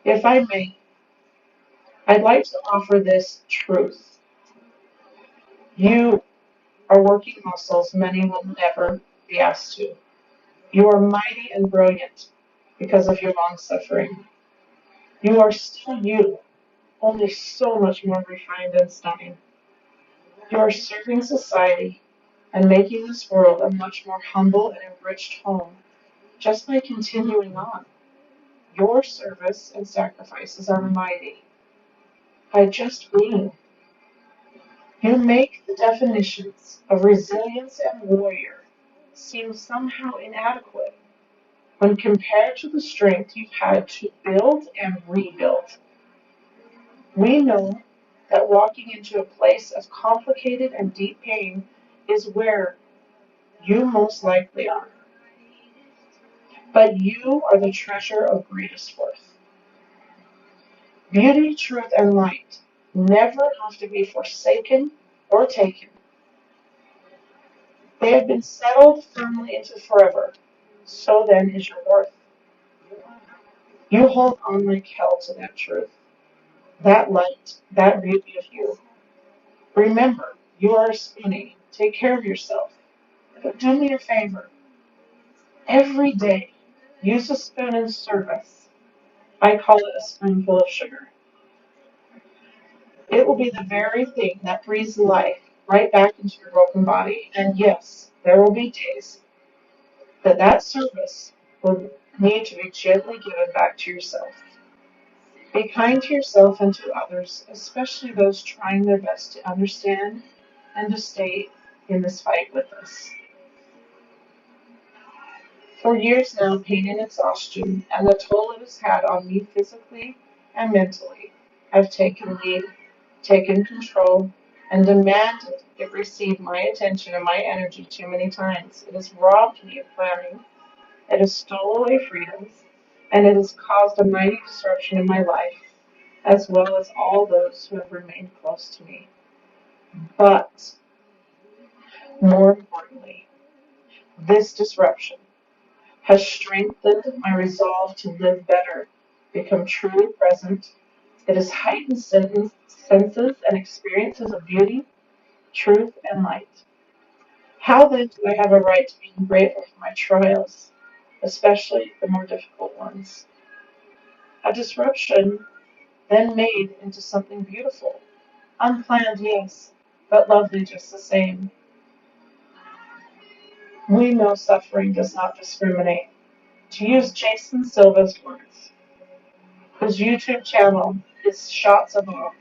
If I may, I'd like to offer this truth. You are working muscles many will never be asked to. You are mighty and brilliant because of your long suffering. You are still you, only so much more refined and stunning. You are serving society and making this world a much more humble and enriched home just by continuing on. Your service and sacrifices are mighty. By just being, you make the definitions of resilience and warrior seem somehow inadequate when compared to the strength you've had to build and rebuild. We know that walking into a place of complicated and deep pain is where you most likely are. But you are the treasure of greatest worth. Beauty, truth, and light never have to be forsaken or taken. They have been settled firmly into forever. then is your worth? You hold on like hell to that truth, that light, that beauty of you. Remember, you are a spoony. Take care of yourself. But do me a favor. Every day, use a spoon in service. I call it a spoonful of sugar. It will be the very thing that breathes life right back into your broken body. And yes, there will be days that service will need to be gently given back to yourself. Be kind to yourself and to others, especially those trying their best to understand and to stay in this fight with us. For years now, pain and exhaustion and the toll it has had on me physically and mentally, I've taken lead, taken control, and demanded it receive my attention and my energy too many times. It has robbed me of planning, it has stolen away freedoms, and it has caused a mighty disruption in my life, as well as all those who have remained close to me. But more importantly, this disruption has strengthened my resolve to live better, become truly present. It has heightened senses and experiences of beauty, truth, and light. How then do I have a right to be grateful for my trials, especially the more difficult ones? A disruption then made into something beautiful. Unplanned, yes, but lovely just the same. We know suffering does not discriminate. To use Jason Silva's words, whose YouTube channel is Shots of Awe,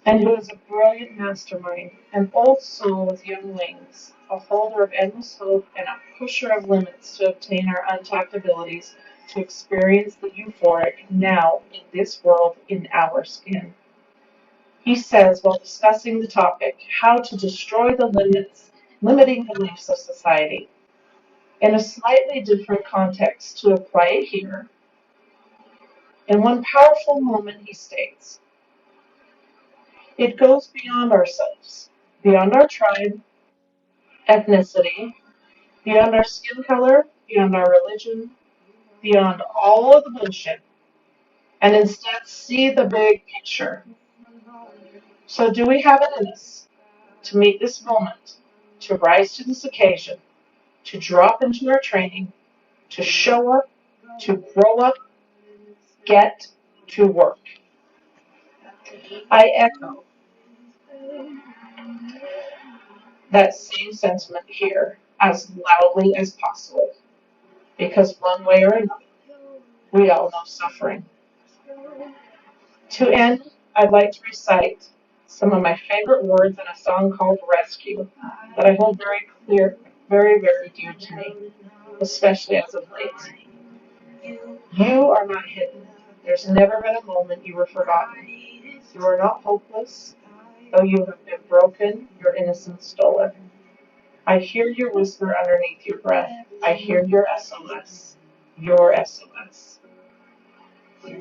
and who is a brilliant mastermind, an old soul with young wings, a holder of endless hope, and a pusher of limits to obtain our untapped abilities to experience the euphoric now in this world in our skin. He says, while discussing the topic, how to destroy the limiting beliefs of society, in a slightly different context to apply it here. In one powerful moment, he states, it goes beyond ourselves, beyond our tribe, ethnicity, beyond our skin color, beyond our religion, beyond all of the bullshit, and instead see the big picture. So, do we have it in us to meet this moment, to rise to this occasion, to drop into our training, to show up, to grow up, get to work? I echo that same sentiment here as loudly as possible, because one way or another, we all know suffering. To end, I'd like to recite some of my favorite words in a song called Rescue that I hold very clear, very, very dear to me, especially as of late. You are not hidden. There's never been a moment you were forgotten. You are not hopeless, though you have been broken, your innocence stolen. I hear your whisper underneath your breath. I hear your SOS. Your SOS.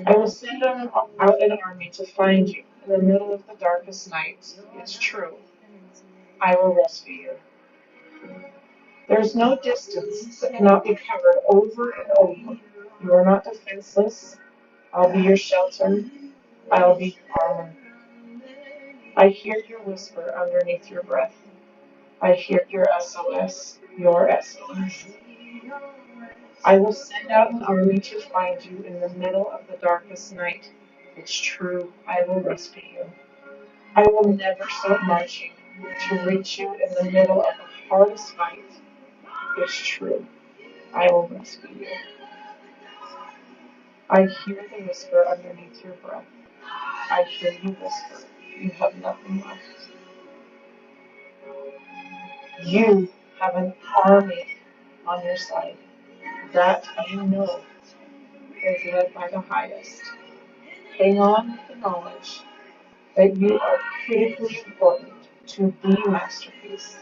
I will send out an army to find you in the middle of the darkest night. It's true. I will rescue you. There is no distance that cannot be covered over and over. You are not defenseless. I'll be your shelter. I'll be your armor. I hear your whisper underneath your breath. I hear your SOS. Your SOS. I will send out an army to find you in the middle of the darkest night. It's true. I will rescue you. I will never stop marching to reach you in the middle of the hardest fight. It's true. I will rescue you. I hear the whisper underneath your breath. I hear you whisper. You have nothing left. You have an army on your side. That you know is led by the highest. Hang on with the knowledge that you are critically important to the masterpiece.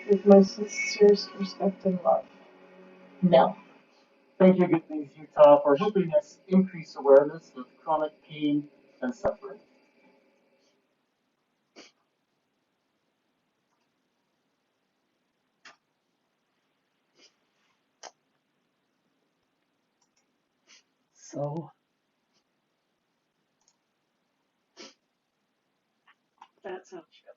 With my sincerest respect and love, Mel. Thank you, Good Things Utah, for helping us increase awareness of chronic pain and suffering. So That sounds good.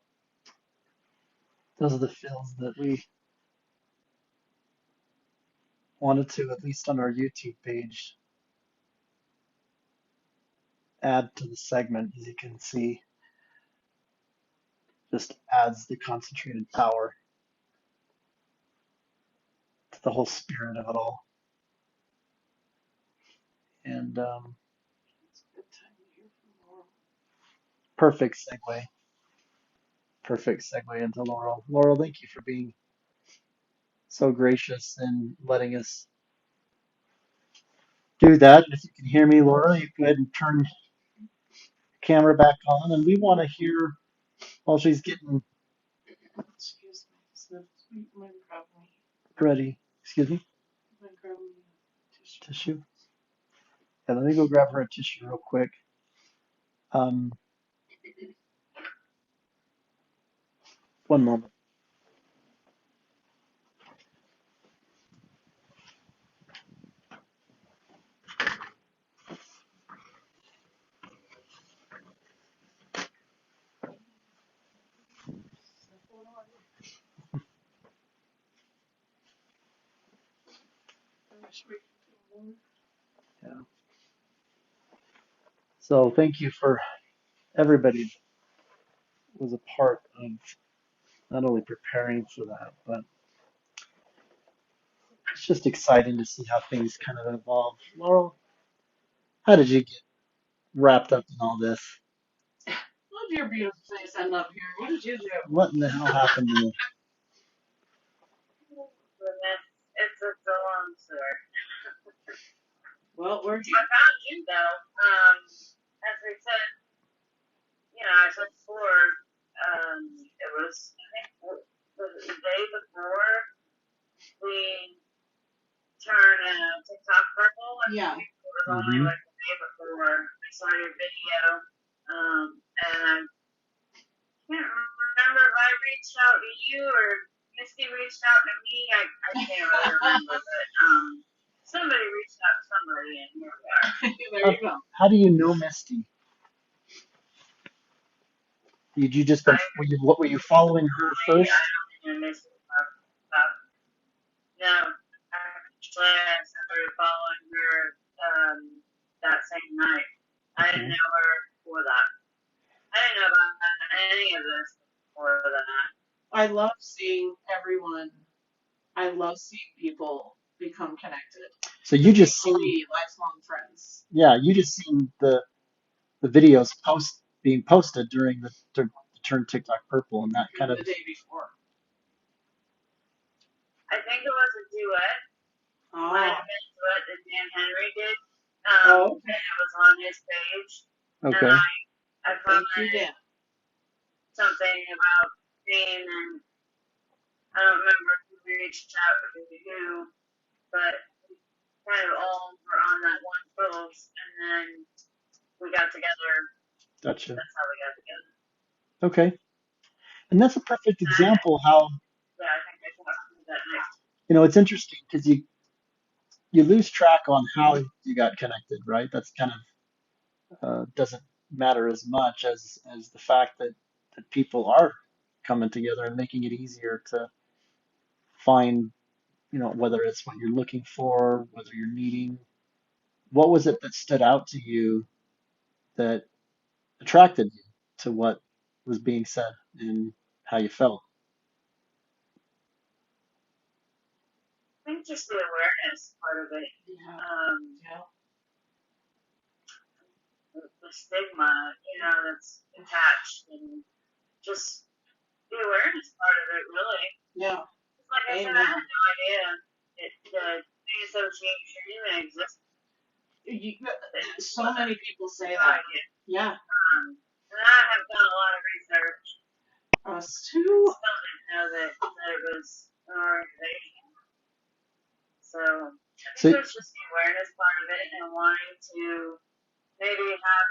those are the fills that we wanted to, at least on our YouTube page, add to the segment. As you can see, just adds the concentrated power to the whole spirit of it all. And It's a good time to hear from Laurel. perfect segue. Perfect segue into Laurel. Laurel, thank you for being so gracious and letting us do that. And if you can hear me, Laura, you go ahead and turn the camera back on. And we want to hear while she's getting Excuse me. So, you mind grabbing me? ready. Excuse me, You mind grabbing me a tissue? tissue. Yeah, let me go grab her a tissue real quick. One moment. I wish we could do more. Yeah. So thank you for everybody that was a part of not only preparing for that, but it's just exciting to see how things kind of evolve. Laurel, how did you get wrapped up in all this? Love your beautiful face end up here. What did you do? What in the hell happened to you? It's a long story. Well, we're I found you though. As we said, I said before, it was I think the day before we turned TikTok purple. Yeah. It was only like the day before I saw your video, and I can't remember if I reached out to you or Misty reached out to me. I can't really remember, but somebody reached out to somebody, and here we are. There you go. How do you know Misty? Did you just were you following her first? I don't think I missed stuff. No, actually, I started following her that same night. I didn't know her before that. I didn't know about any of this before that. I love seeing everyone. I love seeing people become connected. So you just seen lifelong friends. Yeah, you just seen the videos being posted during the turn TikTok purple and that kind of the day before. I think it was a duet. Might have been a duet that Dan Henry did. Okay. And it was on his page. Okay. And I commented something about Dean, and I don't remember who reached out to who, but we kind of all were on that one post, and then we got together. Gotcha. That's how we got together. Okay. And that's a perfect example how Yeah, I think I talked that next. it's interesting because you lose track on how you got connected, right? That's kind of doesn't matter as much as the fact that people are coming together and making it easier to find, whether it's what you're looking for, whether you're needing. What was it that stood out to you that attracted you to what was being said and how you felt? I think just the awareness part of it. Yeah. The stigma, that's attached, and just the awareness part of it, really. Yeah. Like I said, I had no idea the association even existed. So many people say that. Yeah. And I have done a lot of research. Us too. Still didn't know that it was an organization. So I think it was just the awareness part of it and wanting to maybe have,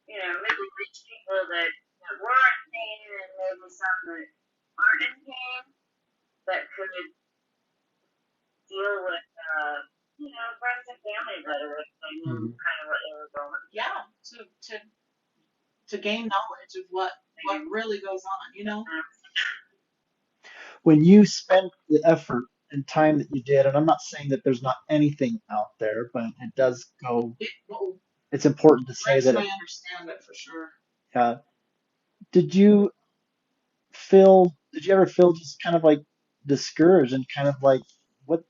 maybe reach people that were in pain and maybe some that aren't in pain that could deal with, friends and family funny that they knew kind of what they were going. Yeah, to gain knowledge of what really goes on, you know. When you spent the effort and time that you did, and I'm not saying that there's not anything out there, but it does go. Well, It's important to say Rex that and I understand it for sure. did you did you ever feel just kind of like discouraged and kind of like what,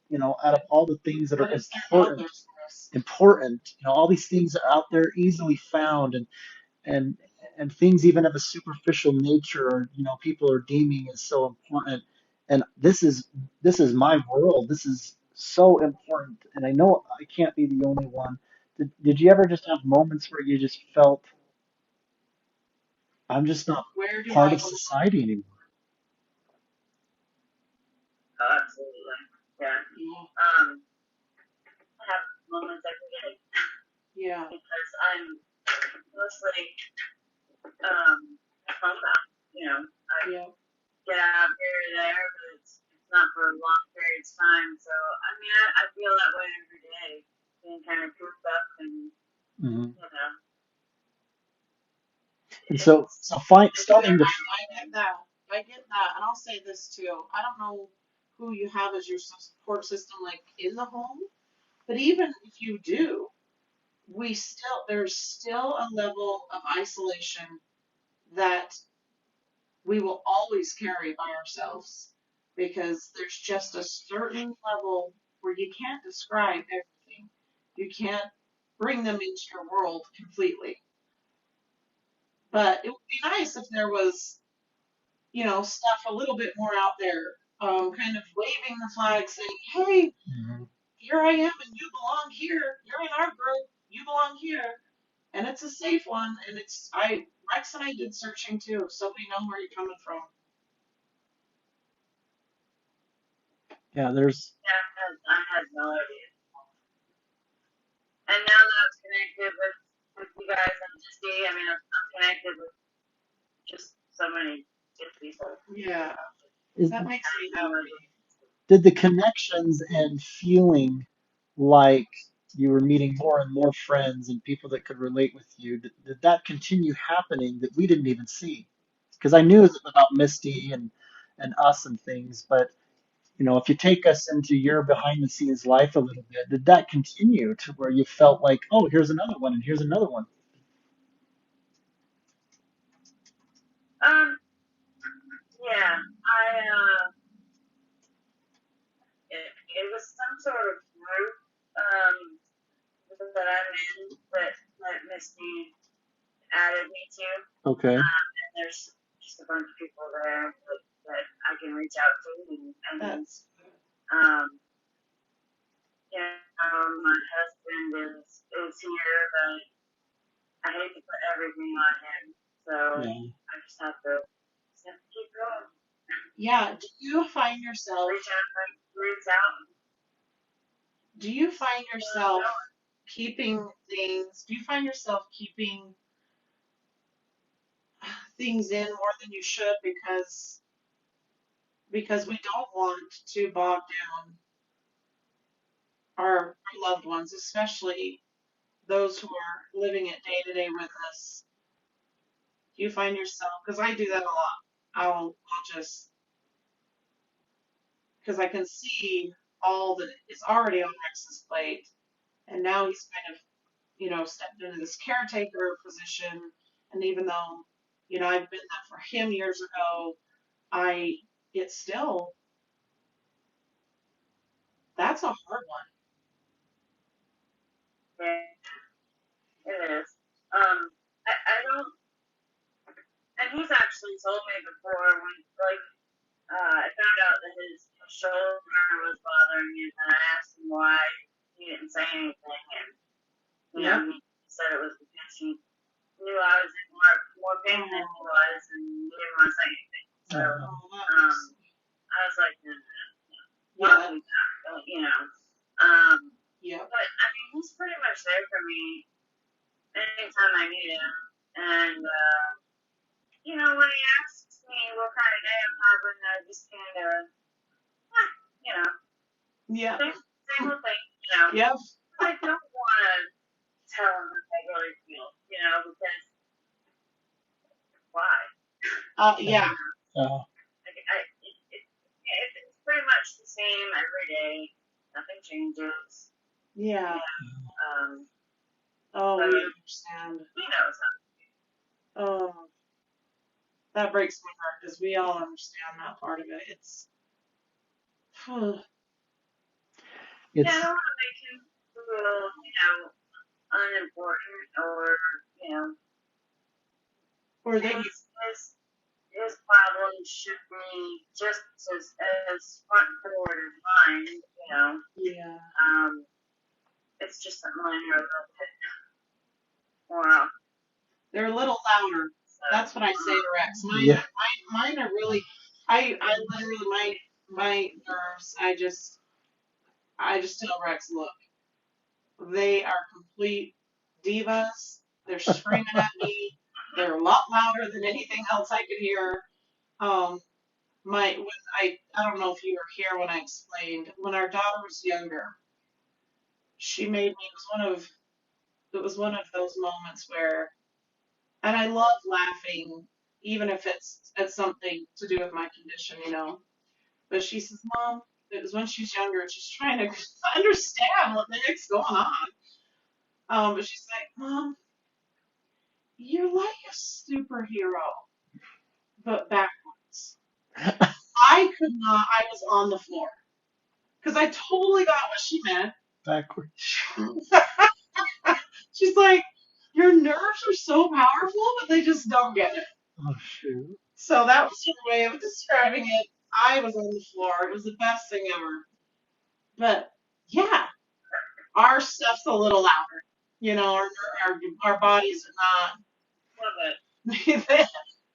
out of all the things that are What is there out there for us? important, all these things are out there easily found and and things even of a superficial nature or, people are deeming as so important. And this is my world. This is so important. And I know I can't be the only one. Did you ever just have moments where you just felt I'm just not Where do part I of belong? society anymore? Oh, absolutely. Yeah. Yeah. I have moments every day. Yeah. Because I'm mostly homebound. I get out here or there, but it's not for long periods of time. So I mean, I feel that way every day, being kind of cooped up and And so starting to I get that. I get that, and I'll say this too. I don't know who you have as your support system, like in the home, but even if you do, there's still a level of isolation that we will always carry by ourselves because there's just a certain level where you can't describe everything. You can't bring them into your world completely. But it would be nice if there was, stuff a little bit more out there, kind of waving the flag saying, hey, here I am and you belong here. You're in our group. You belong here. And it's a safe one. And Rex and I did searching too, so we know where you're coming from. yeah, there's I had no idea. And now that I'm connected with you guys on Disney, I mean, I'm connected with just so many good people. Yeah, that makes me happy. Did the connections and feeling like you were meeting more and more friends and people that could relate with you, did that continue happening that we didn't even see? Because I knew about Misty and us and things, but if you take us into your behind the scenes life a little bit, did that continue to where you felt like, oh, here's another one and here's another one? Yeah, it was some sort of group that I'm in that Misty added me to. Okay. And there's just a bunch of people there that I can reach out to, and my husband is here, but I hate to put everything on him, so I just have to keep going. Yeah. Do you find yourself keeping things? Do you find yourself keeping things in more than you should because we don't want to bog down our loved ones, especially those who are living it day to day with us? Do you find yourself, because I do that a lot. I'll just, because I can see all that is already on Rex's plate, and now he's kind of, stepped into this caretaker position. And even though, I've been that for him years ago, it's still, that's a hard one. Yeah, it is. I don't, and he's actually told me before when, I found out that his shoulder was bothering him, and I asked him why he didn't say anything, and he said it was because he knew I was in more pain than he was, and he didn't want to say anything. So I was like, but I mean, he's pretty much there for me anytime I need him, and when he asks me what kind of day I'm having, I just kind of, same old thing, Yep. I don't tell them what they really feel, because why? Yeah. It's pretty much the same every day. Nothing changes. Yeah. Oh, we understand. He knows that. Oh, that breaks my heart because we all understand that part of it. It's. I don't want to make him feel, unimportant or they. His problems should be just as front forward as mine. Yeah. It's just something minor, a little bit. Wow. They're a little louder. So, that's what I say to Rex. Mine are really. I literally my nerves. I just tell Rex, look, they are complete divas. They're screaming at me. They're a lot louder than anything else I could hear. I don't know if you were here when I explained when our daughter was younger. She made me. It was one of those moments where, and I love laughing, even if it's something to do with my condition, But she says, Mom, it was when she's younger and she's trying to understand what the heck's going on. But she's like, Mom, you're like a superhero, but backwards. I could not, I was on the floor. Because I totally got what she meant. Backwards. She's like, your nerves are so powerful, but they just don't get it. Oh, shoot. So that was her way of describing it. I was on the floor. It was the best thing ever. But yeah, our stuff's a little louder. Our bodies are not.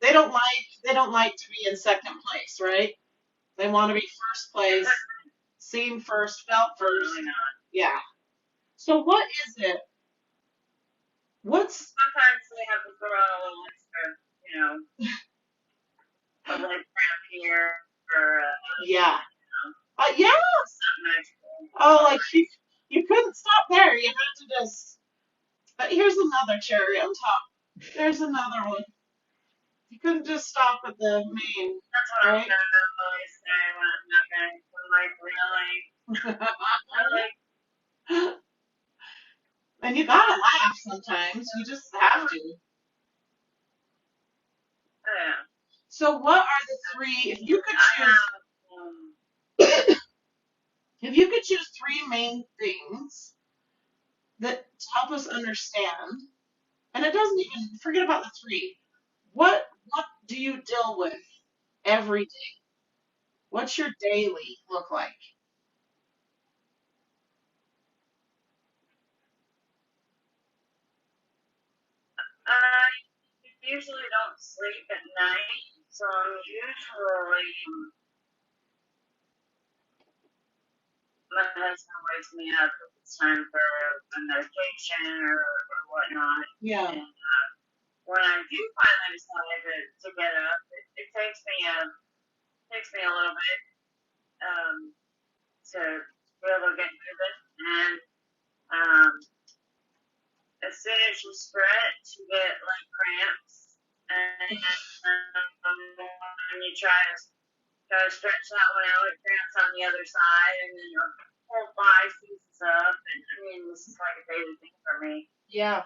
They don't like to be in second place, right? They want to be first place, seen first, felt first. Yeah. So what is it? Sometimes they have to throw a little extra, a leg cramp here or yeah. Yeah. Something extra. Oh, like you couldn't stop there. You had to just. But here's another cherry on top. There's another one. You couldn't just stop at the main. That's what right? I'm always say when I'm not going. I'm like, really? And you gotta laugh sometimes. You just have to. Yeah. So what are the three? If you could choose, if you could choose three main things that help us understand, and it doesn't even forget about the three. What do you deal with every day? What's your daily look like? I usually don't sleep at night, so I'm usually my husband wakes me up if it's time for a medication or whatnot. Yeah. And when I do finally decide to get up, it takes me a little bit to be able to get moving. And as soon as you stretch, you get like cramps, and when you try to stretch that one out, it cramps on the other side, and then your whole thigh seizes up. And I mean, this is like a daily thing for me. Yeah.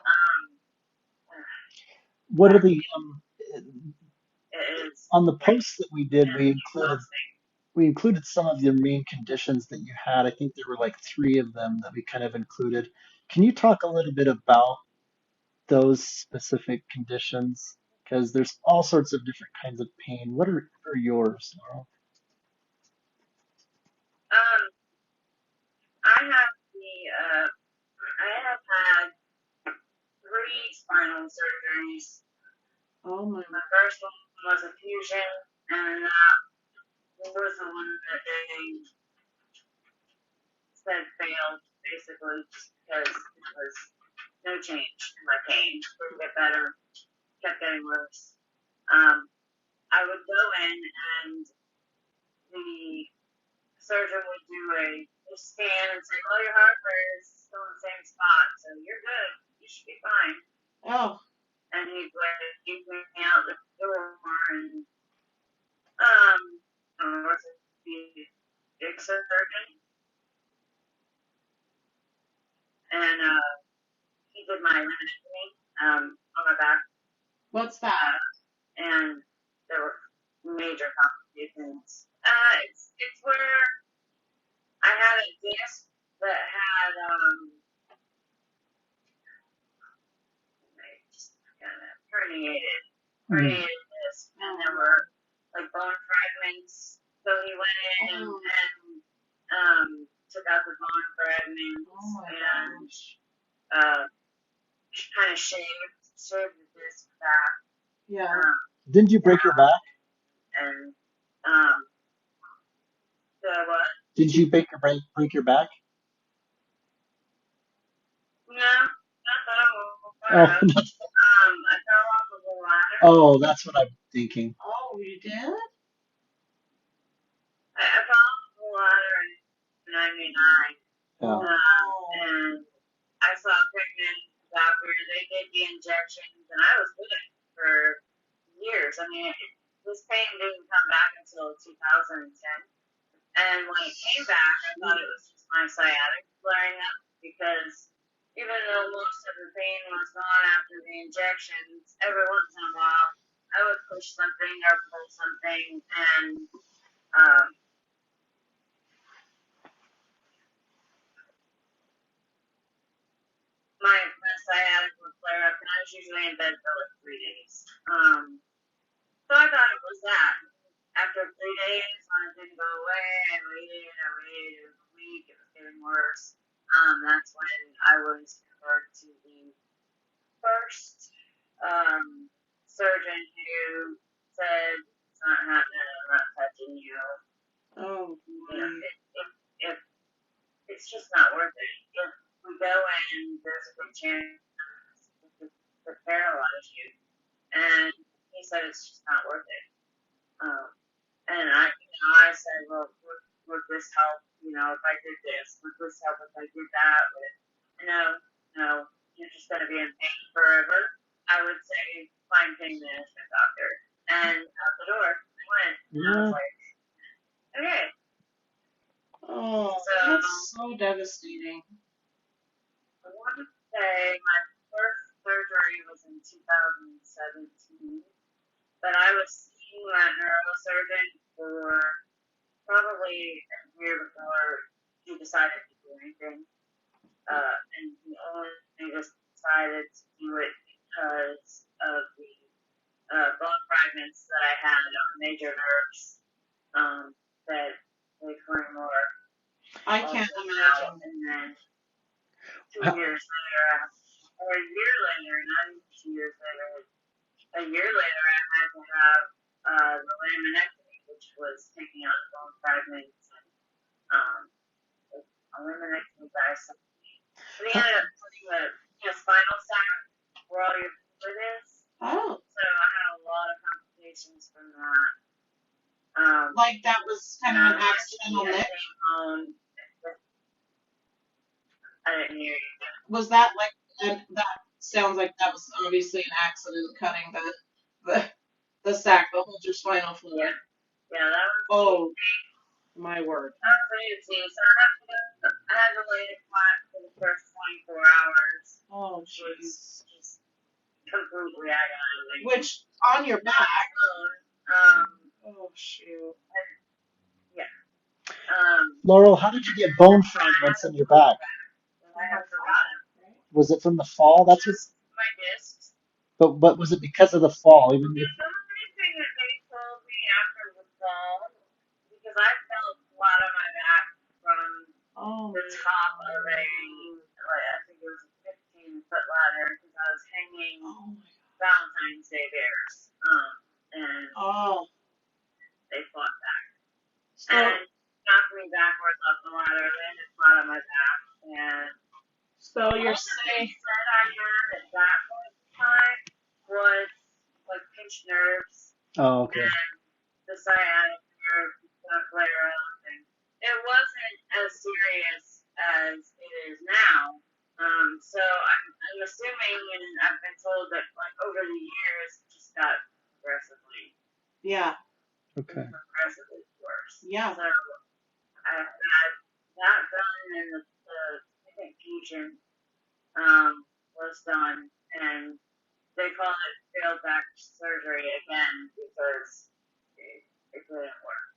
What are the it is on the posts that we did? We included some of your main conditions that you had. I think there were like 3 of them that we kind of included. Can you talk a little bit about those specific conditions? Because there's all sorts of different kinds of pain. What are yours, Laurel? I have had 3 spinal surgeries. Oh my. My first one was a fusion, and that was the one that they said failed, basically, just because there was no change in my pain. Didn't get better, kept getting worse. I would go in, and the surgeon would do a scan and say, "Well, your heart rate is still in the same spot, so you're good. You should be fine. Oh. And he'd like keep me out the door and orthopedic surgeon. And he did my laminectomy on my back. What's that? And there were major complications. It's where I had a disc that had just kind of herniated disc, and there were like bone fragments. So he went in and took out the bone fragments and kind of shaved the disc back. Yeah. Didn't you break your back? And the what? Did you break your back? No, not that I'm Oh, aware of. I fell off of a ladder. oh, that's what I'm thinking. Oh, you did? I fell off of a ladder in '99. Yeah. And I saw a pregnant doctor. They did the injections, and I was with it for years. I mean, this pain didn't come back until 2010. And when it came back, I thought it was just my sciatic flaring up because even though most of the pain was gone after the injections, every once in a while I would push something or pull something, and my sciatic would flare up, and I was usually in bed for like 3 days. So I thought it was that. After 3 days, when it didn't go away, I waited. It was a week. It was getting worse. That's when I was referred to the first surgeon who said, "It's not happening. I'm not touching you. Oh, If it's just not worth it. If we go in, there's a good chance to paralyze you." And he said it's just not worth it. And I said, well, would this help? If I did this, would this help if I did that? But no, you're just going to be in pain forever. I would say find pain management doctor. And out the door I went. And I was like, okay. Oh, that's so devastating. I want to say my first surgery was in 2017, but I was seeing that neurosurgeon for probably a year before he decided to do anything. And he only just decided to do it because of the bone fragments that I had on major nerves that they grew more. I can't imagine. And then 2 years later, or a year later, not even 2 years later, a year later, I had to have the laminectomy, which was taking out the bone fragments and laminectomy dissecting. But he ended up putting the spinal sac where all your fluid is. Oh. So I had a lot of complications from that. Like that was kind of an accidental nick? I didn't hear you. Was that like, that sounds like that was obviously an accident cutting the sac that holds your spinal fluid. Yeah, that was. Oh, my word. That was easy. So I had to lay it flat for the first 24 hours. Oh, jeez. Just completely agonizing. Which, on your back. Oh, shoot. Yeah. Laurel, how did you get bone fragments in your back? I have forgotten. Was it from the fall? That's what. My discs. But was it because of the fall? Even if. The only thing that they told me after the fall, because I felt flat on my back from the top of I think it was a 15-foot ladder, because I was hanging Valentine's Day bears. And they fought back. And knocked me backwards off the ladder, landed flat on my back, and so you're saying that I had at that point in time was like pinched nerves. Oh, okay. And the sciatic nerve flare up, and it wasn't as serious as it is now. So I I'm assuming, and I've been told that like over the years, it just got progressively Okay. worse. Yeah. So I had that done, and the second fusion was done, and they call it failed back surgery again because it didn't work.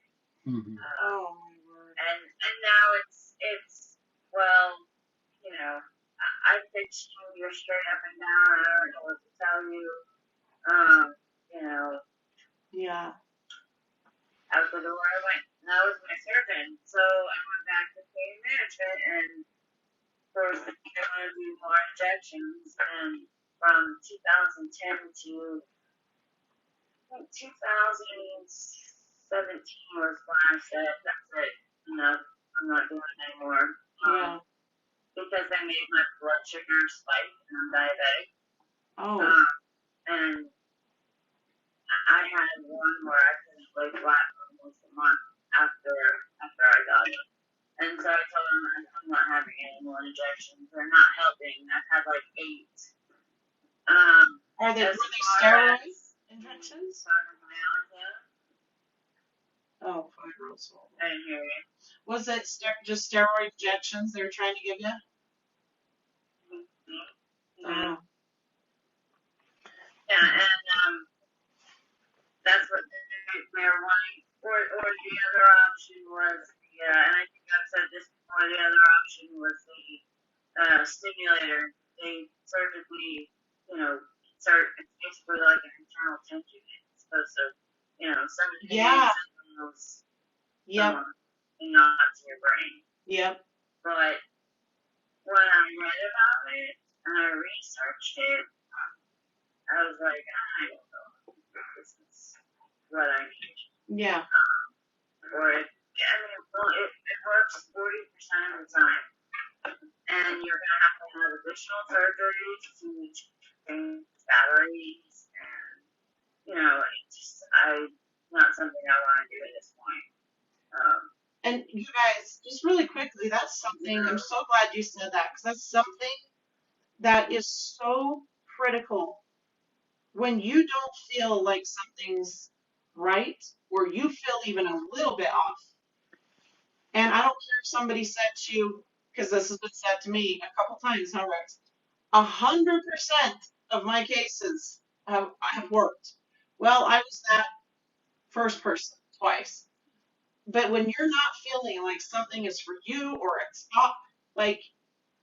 Mm-hmm. Oh my word. And now it's well, you know, I fixed you. You're straight up and down. I don't know what to tell you. You know, Yeah. out the door I went. And that was my surgeon. So I went back to pain management, and first they want to do more injections. And from 2010 to I think 2017 was when I said, that's it. Enough. I'm not doing it anymore. Yeah. Because they made my blood sugar spike, and I'm diabetic. Oh. And I had one where I couldn't lay flat for almost a month after I got it. And so I told them I'm not having any more injections. They're not helping. I've had like 8. Were they steroid injections? Fibromyalgia. Oh, fibromyalgia. I didn't hear you. Was it just steroid injections they were trying to give you? Mm-hmm. Yeah, and that's what they were wanting. Or the other option was and I think I've said this before, the other option was the stimulator. They surgically, insert, it's basically like an internal tension. It's supposed to, send the signals and not to your brain. Yep. But when I read about it and I researched it, I was like, I don't know if this is what I need. Yeah. It works 40% of the time. And you're going to have additional surgeries to change batteries. And, it's not something I want to do at this point. And you guys, just really quickly, that's something, I'm so glad you said that, because that's something that is so critical. When you don't feel like something's right, or you feel even a little bit off, and I don't care if somebody said to you, because this has been said to me a couple times, huh, Rex? 100% of my cases have worked. Well, I was that first person twice. But when you're not feeling like something is for you or it's not, like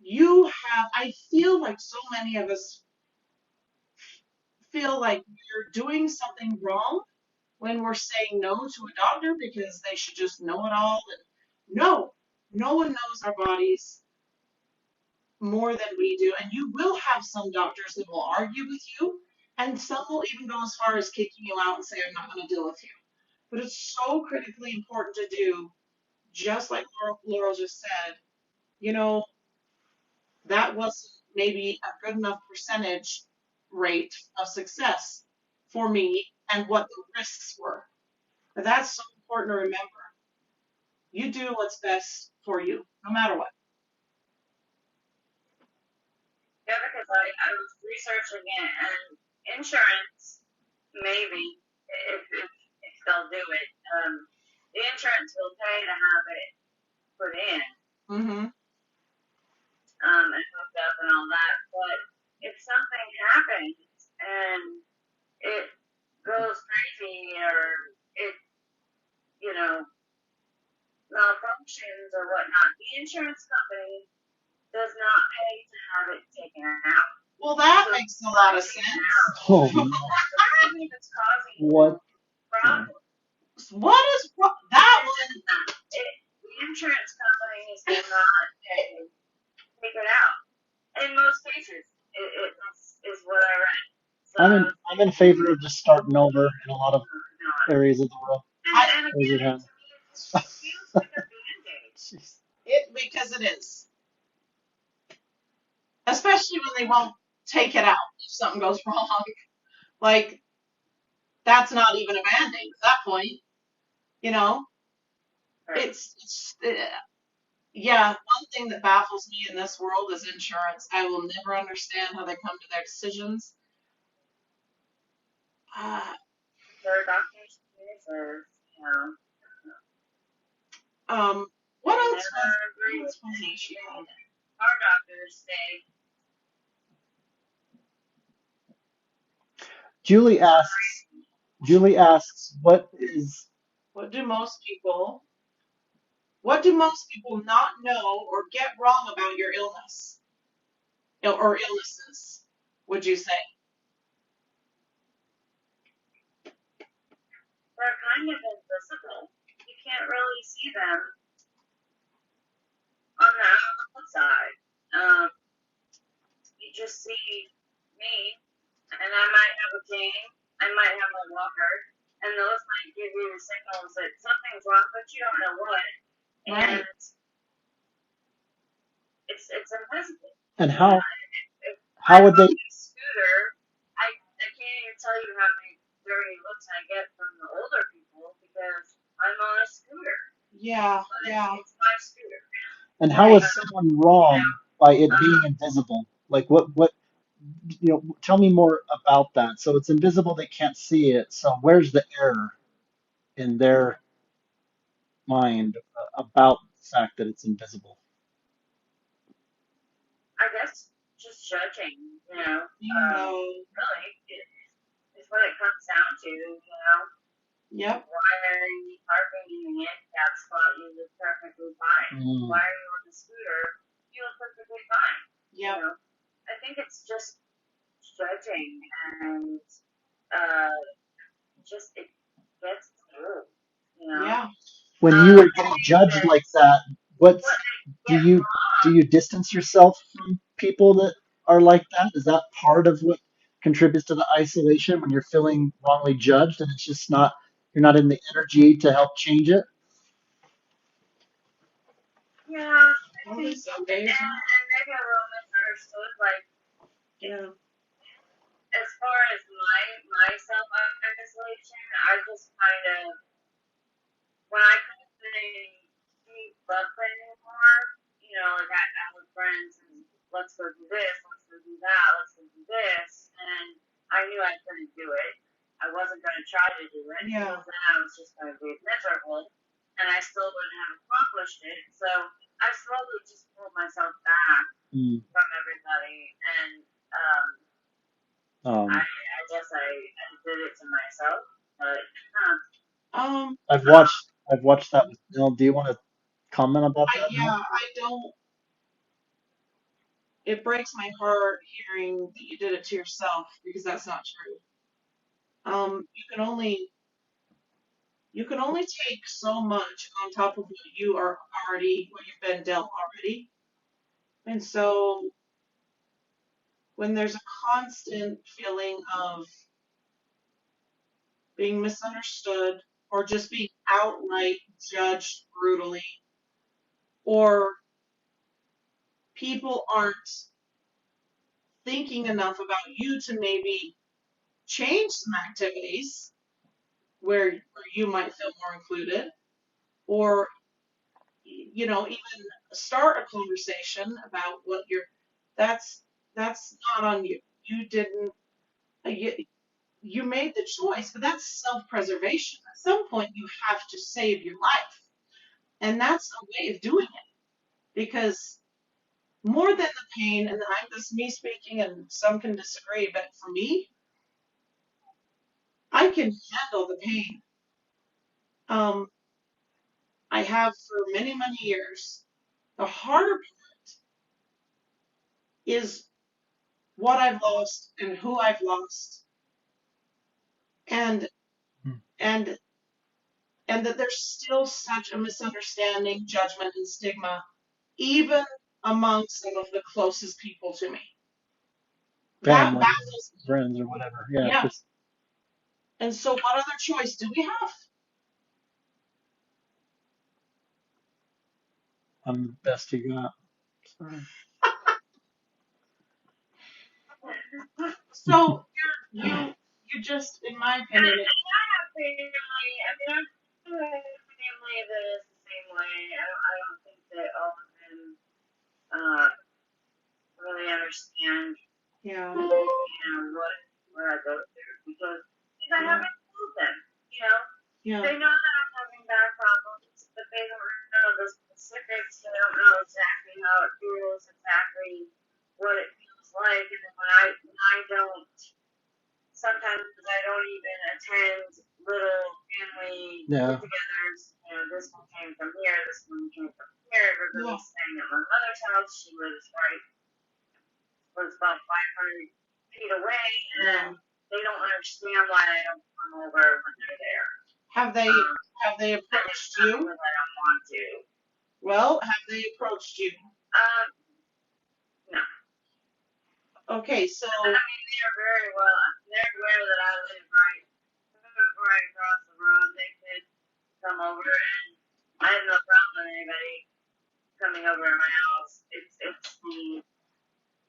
I feel like so many of us feel like we're doing something wrong when we're saying no to a doctor because they should just know it all. And no one knows our bodies more than we do. And you will have some doctors that will argue with you, and some will even go as far as kicking you out and say, I'm not going to deal with you. But it's so critically important to do, just like Laurel just said, that wasn't maybe a good enough percentage rate of success for me and what the risks were. But that's so important to remember. You do what's best for you, no matter what. Yeah, because I was researching it, and insurance, maybe, if they'll do it, the insurance will pay to have it put in. Mm-hmm. And hooked up and all that. But if something happens and it goes crazy or it, malfunctions or whatnot, the insurance company does not pay to have it taken out. Well, that makes a lot of sense. Oh, It's causing what? problems. What is that one? The insurance companies do not pay to take it out. In most cases, it is what I read. So, I'm in favor of just starting over in a lot of areas of the world. And again, to me, it feels like a band-aid. Because it is. Especially when they won't take it out if something goes wrong. Like, that's not even a band-aid at that point. Right. It's Yeah, one thing that baffles me in this world is insurance. I will never understand how they come to their decisions. Uh, There are doctors' cases, you know. what They else never was agree what else with was it she anything had? our doctors say. Julie It's asks, crazy. Julie asks, What do most people what do most people not know or get wrong about your illness or illnesses, would you say? They're kind of invisible. You can't really see them on the outside. You just see me, and I might have a cane, I might have a walker, and those might give you signals that something's wrong, but you don't know what. Right. And it's invisible. and You know, how if how I'm would on they? a scooter, I can't even tell you how many dirty looks I get from the older people because I'm on a scooter. Yeah, But yeah. it's my scooter. And how Right. is someone You wrong know, by it being um, invisible? Like what tell me more about that. So it's invisible, they can't see it. So where's the error in their mind about the fact that it's invisible? I guess just judging, Bingo. really, is what it comes down to, Yep. Why are you parking in the handicap spot? You look perfectly fine. Mm. Why are you on the scooter? You look perfectly fine. Yep. I think it's just judging and just it gets through, Yeah. When you are I getting think judged that like that, what what's they do get you do wrong, you distance yourself from people that are like that? Is that part of what contributes to the isolation when you're feeling wrongly judged and it's just not you're not in the energy to help change it? I Probably think, some days. and maybe a little misunderstood, like, Yeah. as far as my self isolation, I just kind of when I couldn't see love anymore, like I was friends and let's go do this, let's go do that, let's go do this, and I knew I couldn't do it. I wasn't going to try to do it Yeah. because then I was just going to be miserable, and I still wouldn't have accomplished it. So I slowly just pulled myself back Mm. from everybody, and I guess I did it to myself, but I've watched that with Neil. Do you want to comment about that, Neil? I don't. It breaks my heart hearing that you did it to yourself because that's not true. You can only take so much on top of what you've been dealt already. And so when there's a constant feeling of being misunderstood or just being outright judged brutally, or people aren't thinking enough about you to maybe change some activities where you might feel more included, or even start a conversation about what you're that's not on you. You didn't you, you made the choice, but that's self-preservation. At some point you have to save your life, and that's a way of doing it, because more than the pain, and this is me speaking and some can disagree, but for me, I can handle the pain. um, I have for many, many years. The harder part is what I've lost and who I've lost, and Mm. and and that there's still such a misunderstanding, judgment, and stigma, even among some of the closest people to me. That Family, baffles me. friends, or whatever. Yeah, Yeah. just And so, what other choice do we have? I'm the best you got. Sorry. So you just, in my opinion, and I have family. I mean, I have family that is the same way. I don't think that all the understand, Yeah. what I go through because I haven't told them, Yeah. They know that I'm having back problems, but they don't know the specifics. They don't know exactly how it feels, exactly what it feels like, and then when I don't, sometimes I don't even attend little family Yeah. get-togethers. This one came from here, this one came from here. Everybody's staying at my mother's house. She was about 500 feet away, and they don't understand why I don't come over when they're there. Have they approached you? Because I don't want to. Well, have they approached you? No. Okay, so they're very well. They're aware that I live right across the road. They could come over, and I have no problem with anybody coming over to my house. It's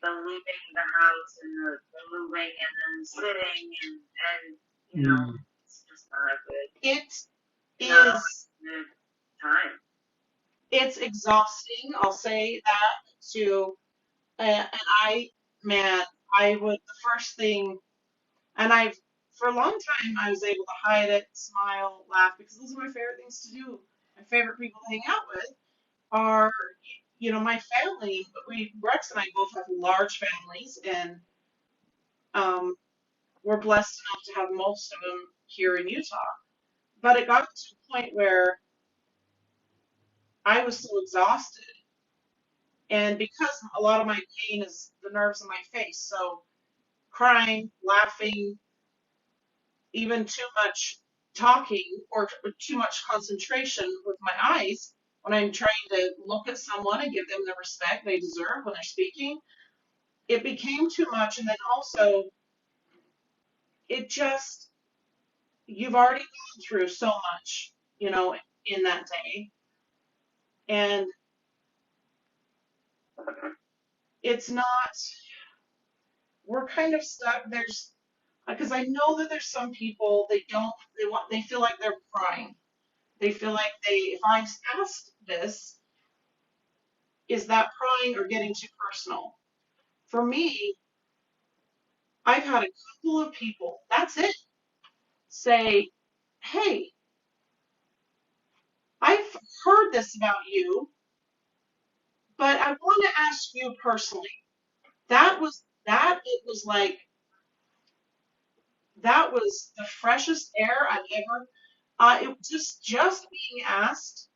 the leaving the house and the moving and then sitting and it's just not good. It Not is good time. it's exhausting. I'll say that too. And I would the first thing, and for a long time I was able to hide it, smile, laugh because those are my favorite things to do. My favorite people to hang out with are my family. Rex and I both have large families, and we're blessed enough to have most of them here in Utah. But it got to a point where I was so exhausted, and because a lot of my pain is the nerves in my face, so crying, laughing, even too much talking or too much concentration with my eyes when I'm trying to look at someone and give them the respect they deserve when they're speaking, it became too much. And then also, it just, you've already gone through so much, in that day. And it's not, we're kind of stuck. Because I know that there's some people, they feel like they're crying. They feel like if I'm asked this, is that prying or getting too personal? For me, I've had a couple of people, that's it, say, hey, I've heard this about you, but I want to ask you personally. It was like, that was the freshest air I've ever, it just being asked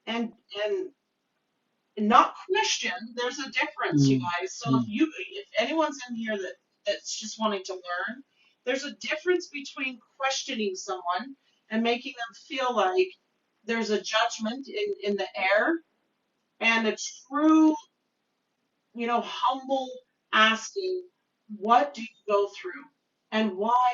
and not questioned. There's a difference, you guys. So if anyone's in here that's just wanting to learn, there's a difference between questioning someone and making them feel like there's a judgment in the air, and a true, humble asking, what do you go through and why,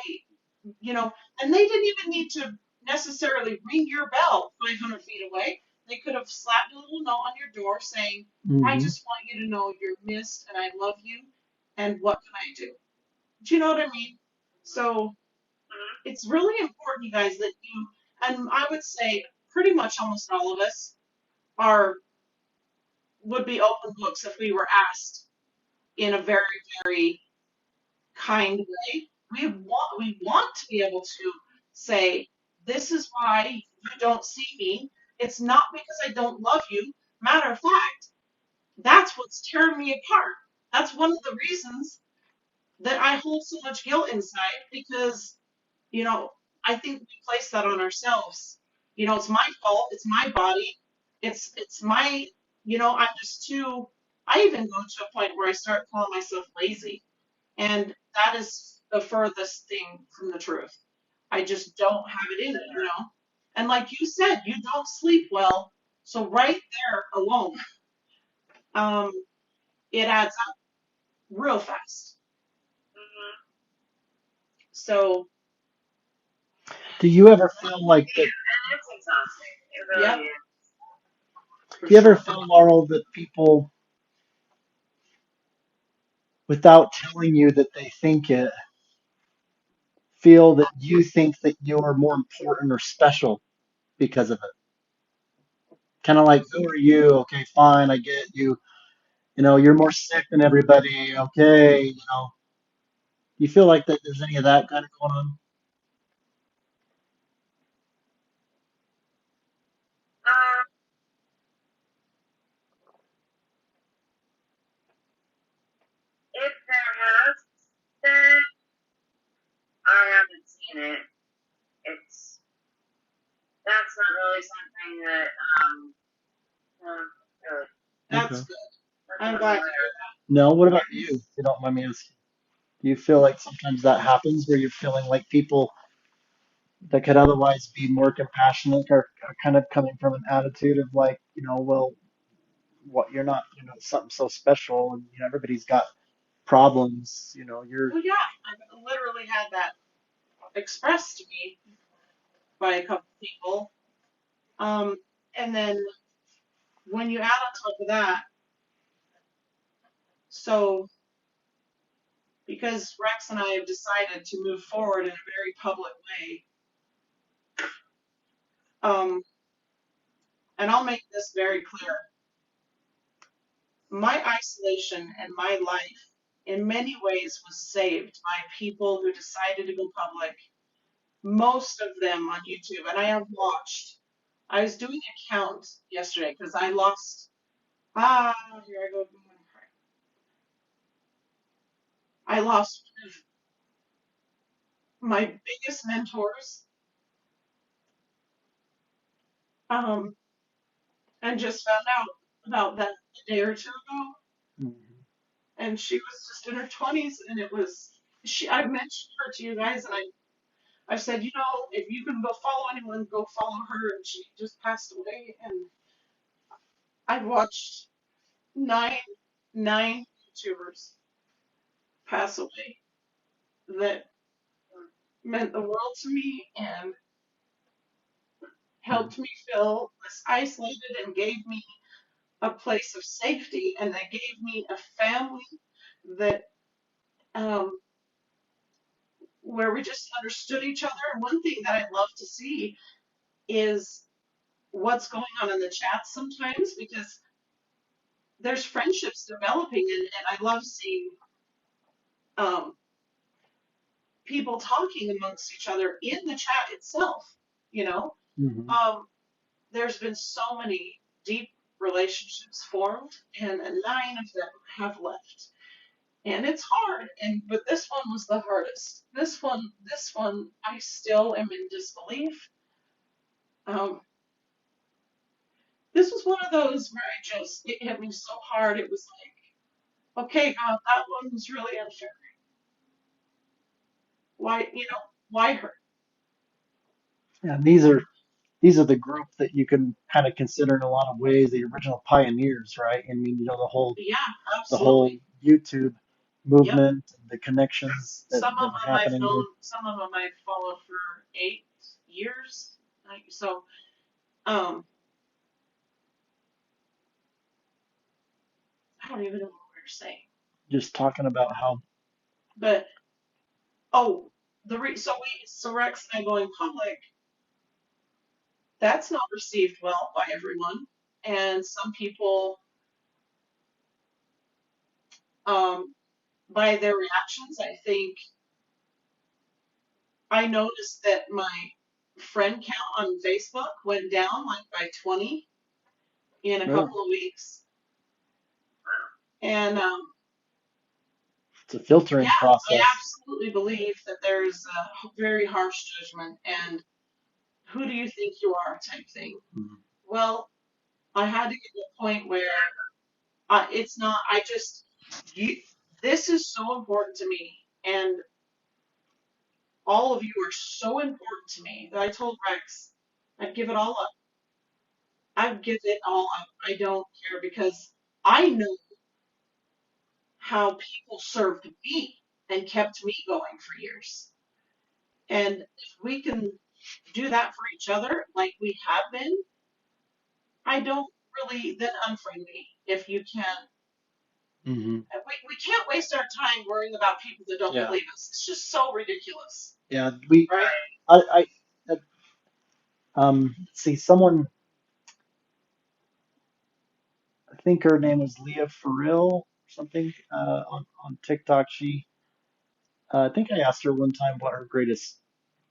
and they didn't even need to necessarily ring your bell 500 feet away. They could have slapped a little note on your door saying, I just want you to know you're missed and I love you, and what can I do? Do you know what I mean? So it's really important, you guys, that and I would say pretty much almost all of us would be open books if we were asked in a very, very kind way. We want to be able to say, this is why you don't see me. It's not because I don't love you. Matter of fact, that's what's tearing me apart. That's one of the reasons that I hold so much guilt inside, because, I think we place that on ourselves. It's my fault. It's my body. It's my, I'm just too, I even go to a point where I start calling myself lazy. And that is the furthest thing from the truth. I just don't have it in it. And like you said, you don't sleep well. So right there alone, it adds up real fast. So, do you ever feel like that? And it's exhausting. It really is. Do you ever feel, Laurel, that people, without telling you that they think it, feel that you think that you're more important or special because of it? Kind of like, who are you? Okay, fine, I get you. you're more sick than everybody. Okay, you feel like that there's any of that kind of going on? Um, if there has been, I haven't seen it. It's that's not really something that really, That's Okay. good. that's I'm not glad to really. hear No, what about you? If you don't mind me asking. Do you feel like sometimes that happens where you're feeling like people that could otherwise be more compassionate are kind of coming from an attitude of like, well, what you're not, something so special, and everybody's got problems, you're. that. Well, yeah, I've literally had that expressed to me by a couple people. Um, and then when you add on top of that, so because Rex and I have decided to move forward in a very public way, um, and I'll make this very clear. My isolation and my life in many ways was saved by people who decided to go public, most of them on YouTube. And I have watched, I was doing a count yesterday because I lost, here I go. I lost one of my biggest mentors, um, and just found out about that a day or two ago. Mhm. And she was just in her 20s, and it was, I mentioned her to you guys, and I said, if you can go follow anyone, go follow her. And she just passed away. And I've watched nine YouTubers pass away that meant the world to me and helped me feel less isolated and gave me a place of safety. And they gave me a family that, um, where we just understood each other. And one thing that I love to see is what's going on in the chat sometimes, because there's friendships developing, and I love seeing um, people talking amongst each other in the chat itself. You know, Mhm. um, there's been so many deep relationships formed, and 9 of them have left, and it's hard. And but this one was the hardest. This one, I still am in disbelief. Um, this was one of those where it hit me so hard. It was like, okay, God, that one was really unfair. Why, why her? And these are the group that you can kind of consider in a lot of ways the original pioneers, right? I mean, Yeah, the whole absolutely. YouTube Yep. movement, the connections that, Some that of were them I've happening there. known, some of them I've followed for 8 years. So, um, I don't even know what we were saying. Just talking about how. But oh, so Rex and I going public, that's not received well by everyone, and some people, um, by their reactions, I think I noticed that my friend count on Facebook went down like by 20 in a Oh, couple of weeks. And it's a yeah, filtering I process. absolutely believe that there's a very harsh judgment and who do you think you are type thing. Mhm. Well, I had to get to a point where it's not, you, this is so important to me. And all of you are so important to me that I told Rex I'd give it all up. I'd give it all up. I don't care because I know how people served me and kept me going for years. And if we can do that for each other like we have been, I don't really then unfriend me if you can. Mhm. We can't waste our time worrying about people that don't Yeah, believe us. It's just so ridiculous, yeah. We, right? I see someone. think her name was Leah Farrell or something, on TikTok. I think I asked her one time what her greatest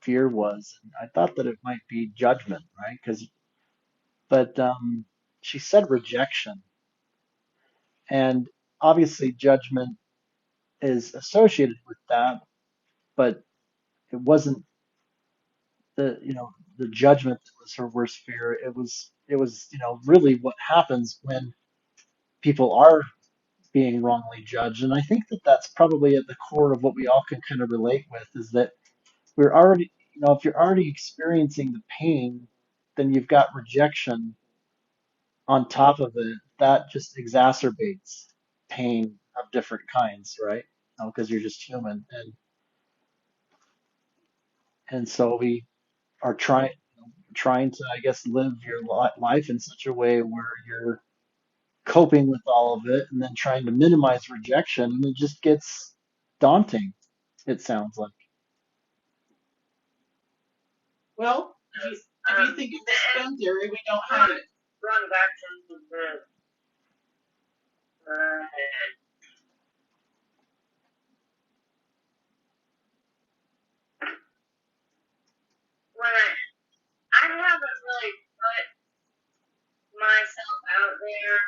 fear was, and I thought that it might be judgment, right? But she said rejection, and obviously judgment is associated with that, but it wasn't the judgment that was her worst fear. It was really what happens when people are being wrongly judged. And I think that that's probably at the core of what we all can kind of relate with, is that we're already, if you're already experiencing the pain, then you've got rejection on top of it. That just exacerbates pain of different kinds, right? Because you're just human. And so we are trying to, I guess, live your life in such a way where you're coping with all of it and then trying to minimize rejection, and it just gets daunting, it sounds like. Well, if you think of the spin theory, we don't have it. Going back to uh, when I haven't really put myself out there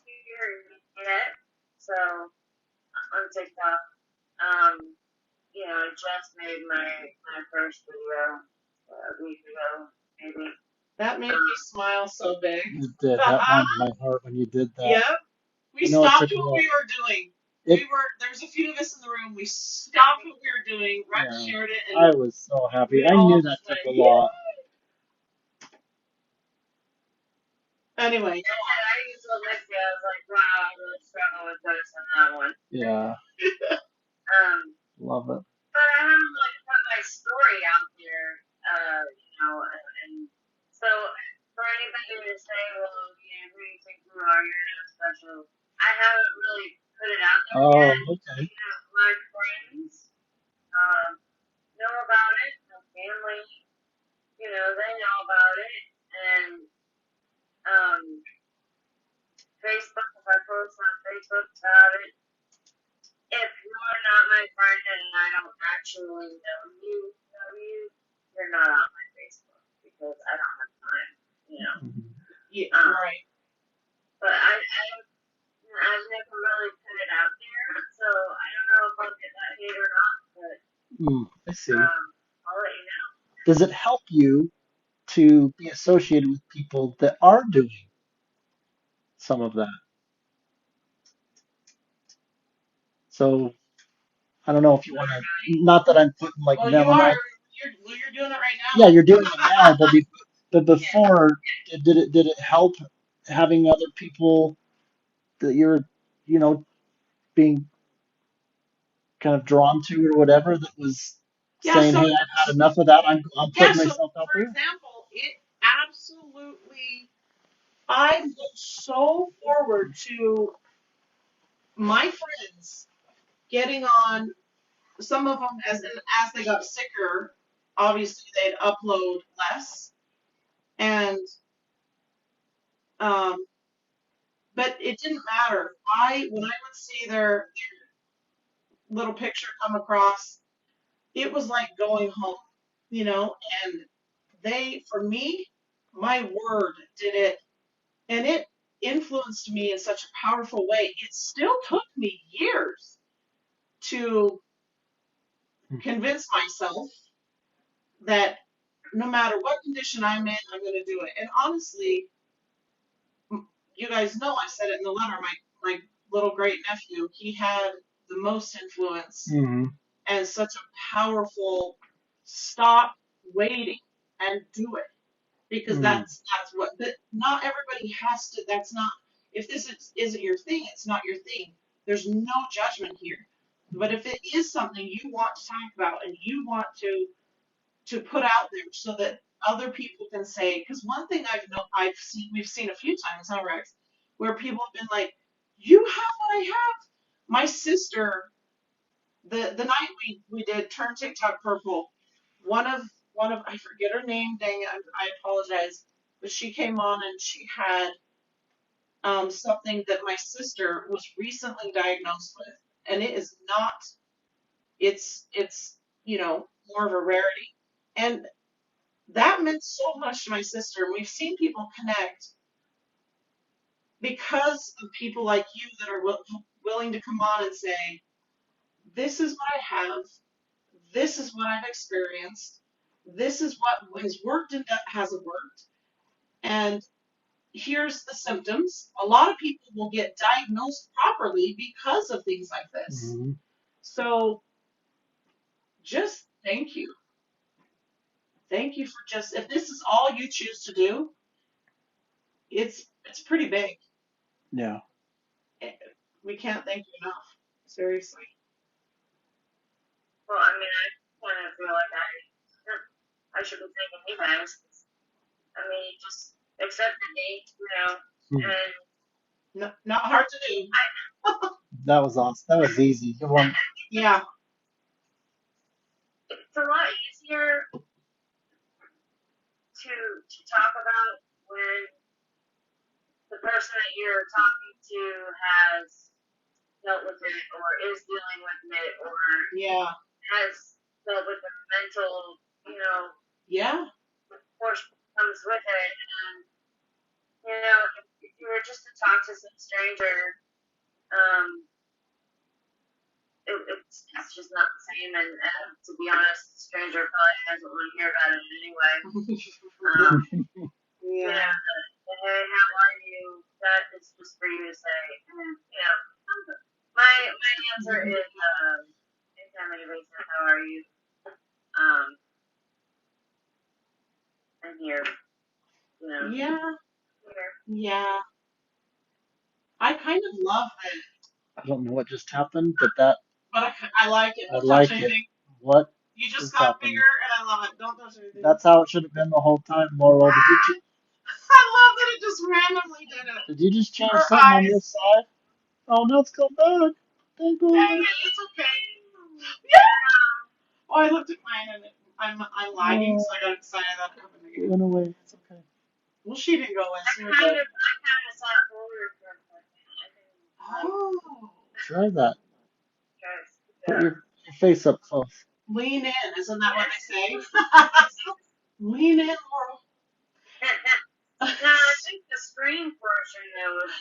here yet. So on TikTok, I just made my first video a week ago, maybe. That made me smile so big. It did. That warmed my heart when you did that. Yep. We stopped what we were doing. There's a few of us in the room. We stopped what we were doing. Rex shared it. And I was so happy. I knew that took a lot. Anyway. I used to look at it, I was like, wow, I really struggle with this and that one. Yeah. Love it. But I haven't put my story out there, and so for anybody to say, well, who do you think you are? You're not special. I haven't really put it out there yet. Okay. My friends know about it. My family, they know about it, and Facebook, if I post on Facebook about it, if you're not my friend and I don't actually know you, you're not on my Facebook because I don't have time, Yeah, right. But I've never really put it out there, so I don't know if I'll get that hate or not, but I see. I'll let you know. Does it help you to be associated with people that are doing some of that? So I don't know if you want to. Not that I'm putting them you on. are. You're doing it right now. Yeah, you're doing it now. But before, did it help having other people that you're being kind of drawn to or whatever, that was saying, hey, I've had enough of that. I'm putting myself out there. For example, it absolutely. I look so forward to my friends getting on. Some of them, as they got sicker, obviously they'd upload less, and but it didn't matter. When I would see their little picture come across, it was like going home, and for me, my word did it, and it influenced me in such a powerful way. It still took me years to convince myself that no matter what condition I'm in, I'm going to do it. And honestly, you guys know, I said it in the letter, my little great nephew, he had the most influence and such a powerful stop waiting and do it. Because that's what, but not everybody has to, that's not, if this isn't your thing, it's not your thing. There's no judgment here. But if it is something you want to talk about and you want to put out there so that other people can say, because one thing we've seen a few times, huh, Rex, where people have been like, you have what I have. My sister, the night we did Turn TikTok Purple, one of I forget her name, dang it, I apologize, she came on and she had something that my sister was recently diagnosed with, and it is not. It's more of a rarity, and that meant so much to my sister. We've seen people connect because of people like you that are willing to come on and say, this is what I have, this is what I've experienced, this is what has worked and hasn't worked, and here's the symptoms. A lot of people will get diagnosed properly because of things like this. Mm-hmm. So just thank you. Thank you for just, if this is all you choose to do, it's pretty big. Yeah. We can't thank you enough. Seriously. Well, I mean, I kind of feel like I should be thanking you guys. I mean, you just accepted me, and Not hard to do. That was awesome. That was easy. You want? Yeah. it's a lot easier to talk about when the person that you're talking to has dealt with it or is dealing with it or Yeah. has dealt with the mental, Yeah. force comes with it. And, if you were just to talk to some stranger, it's just not the same. And to be honest, the stranger probably doesn't want to hear about it anyway. Yeah. Hey, how are you? That is just for you to say. My answer is, anytime anybody says, how are you? I'm here. Yeah. Here. Yeah. I kind of love it. I don't know what just happened, but I like it. I Don't like touch it. anything. What You just is got happening? bigger, and I love it. Don't touch anything. That's how it should have been the whole time, Laurel. I love that it just randomly did it. Did you just change Her something on eyes. this side? Oh, no, it's come back. Thank Dang God. it, it's okay. Yeah. Oh, I looked at mine and I'm lagging, so I got excited that happened It again. went away. It's okay. Well, she didn't go in. I So kind of saw it forward for a second. Oh. Try that. Put Yeah. your face up close. Lean in, isn't that what they say? Lean in, Laurel. No, I think the screen portion though was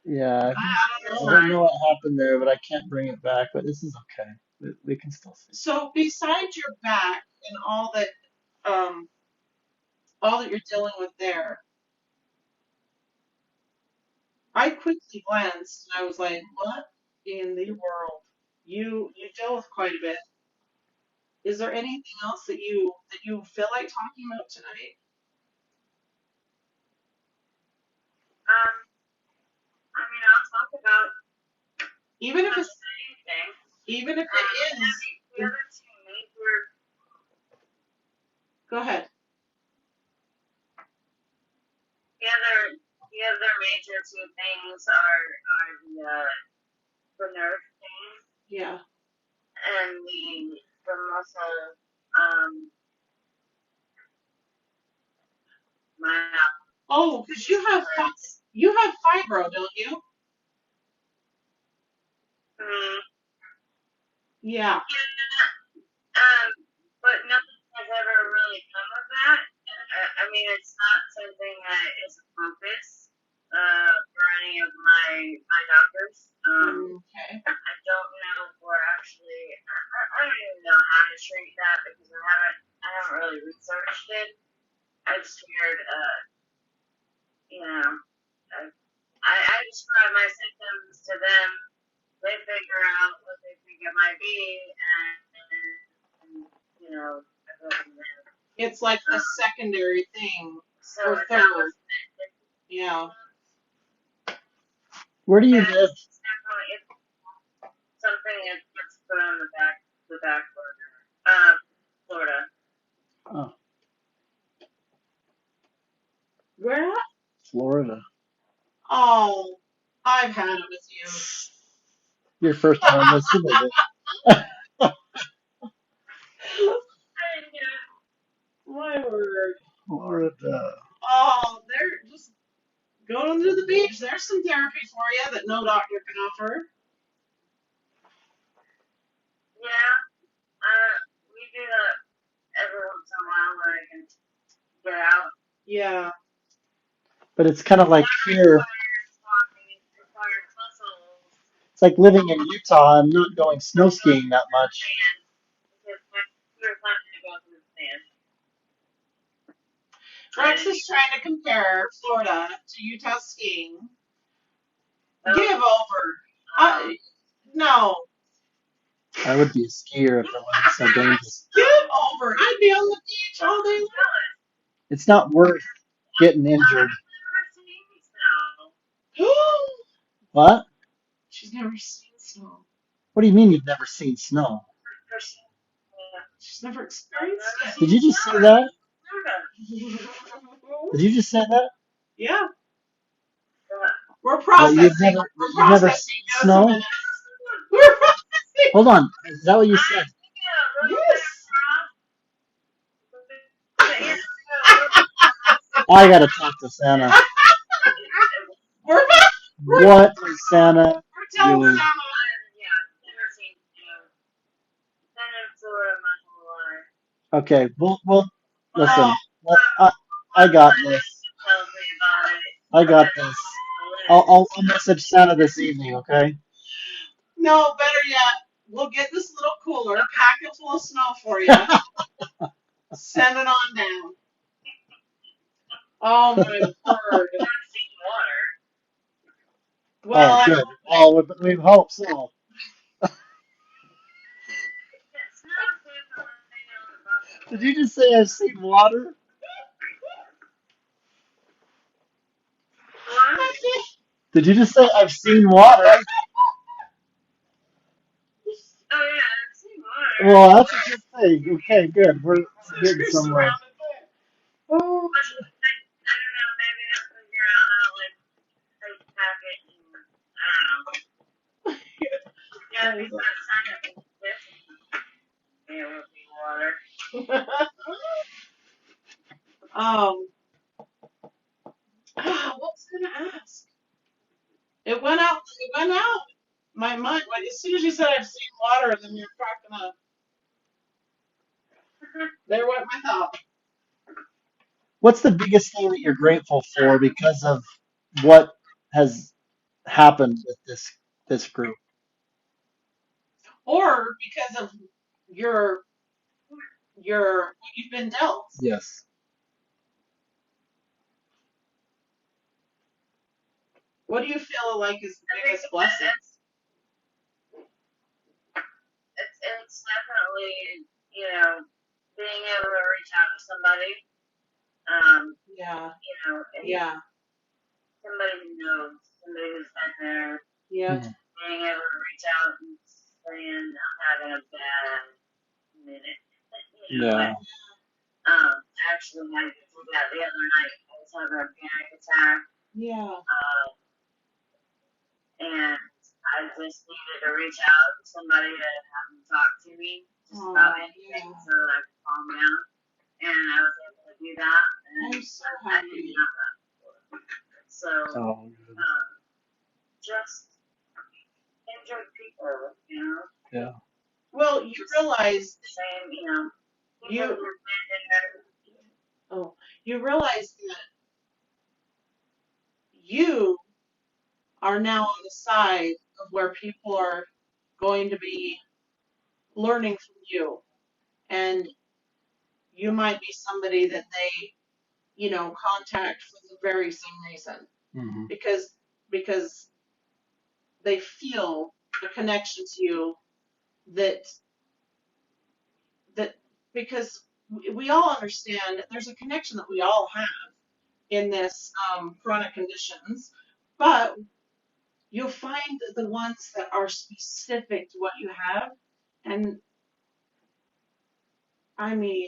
bigger. Yeah, I I don't know what happened there, but I can't bring it back. But this is okay. We can still see. So besides your back and all that you're dealing with there, I quickly glanced and I was like, what in the world? You deal with quite a bit. Is there anything else that you feel like talking about tonight? I mean, I'll talk about Even if it's anything. even if it is. The other two major. Go ahead. The other major two things are the nerve pain. Yeah. And the muscle myopathy. Oh, because you have fibro, don't you? Yeah. But nothing has ever really come of that. I mean, it's not something that is a focus for any of my doctors. Okay. I don't know if we're actually. I don't even know how to treat that because I haven't really researched it. I just figured, I describe my symptoms to them. They figure out what they think it might be, and I go from there. It's like the secondary thing or So third. Yeah. Where do you live? It's something that gets put on the back burner. Florida. Oh, Where at? Florida. Oh, I've had it with you. Your first time listening to it. My word. Florida. Oh, they're just going to the beach. There's some therapy for you that no doctor can offer. Yeah, we do that every once in a while when I can get out. Yeah. But it's kind of like here. Requires muscles. It's like living in Utah and not going snow skiing that much. Because we were planning to go through the sand. Rex is trying to compare Florida to Utah skiing. Give over. No. I would be a skier if it wasn't so dangerous. Give over. I'd be on the beach all day long. It's not worth getting injured. What? She's never seen snow. What do you mean you've never seen snow? She's never experienced it. Did you just say that? Did you just say that? Yeah. We're That processing. you've never seen snow? We're processing. Hold on. Is that what you said? Yes. I gotta talk to Santa. What is Santa doing? Okay, we'll listen. I got this. I got this. I'll message Santa this evening, okay? No, better yet, we'll get this little cooler, pack it full of snow for you. Send it on down. Oh my word. Well, Oh, good. Oh, we hope so. Did you just say I've seen water? Did you just say I've seen water? Oh yeah, I've seen water. Well, that's a good thing. Okay, good. We're getting somewhere. I don't know, maybe I'll figure out how to like pack it and I don't know. Yeah, because I have this it would be water. what was I gonna ask? It went out. It went out. My mind. As soon as you said I've seen water, then you're cracking up. There went my thought. What's the biggest thing that you're grateful for because of what has happened with this group? Or because of your what you've been dealt. Yes. What do you feel like is the biggest blessing? It's definitely, being able to reach out to somebody. Yeah. And Yeah. somebody who knows, somebody who's been there. Yeah. Being able to reach out and saying, I'm having a bad minute. Yeah. Actually, I did that the other night. I was having a panic attack. Yeah. And I just needed to reach out to somebody to have them talk to me just about anything so that I could calm down. And I was able to do that. And I'm so I happy. didn't have that before. So, just enjoy people, Yeah. Well, you realize same, you realize that you are now on the side of where people are going to be learning from you, and you might be somebody that they contact for the very same reason, Mm-hmm. because they feel the connection to you, that because we all understand there's a connection that we all have in this chronic conditions, but you'll find the ones that are specific to what you have, and I mean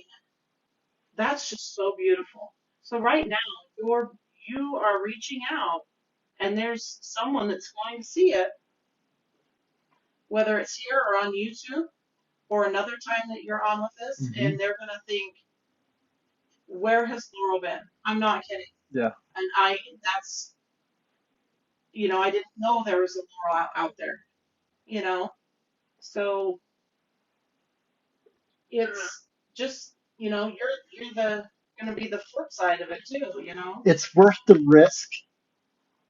that's just so beautiful. So right now you are reaching out, and there's someone that's going to see it, whether it's here or on YouTube or another time that you're on with us, Mm-hmm. and they're going to think, Where has Laurel been? I'm not kidding. Yeah. And that's, I didn't know there was a Laurel out there, you know? So it's just, you're gonna be the flip side of it too, It's worth the risk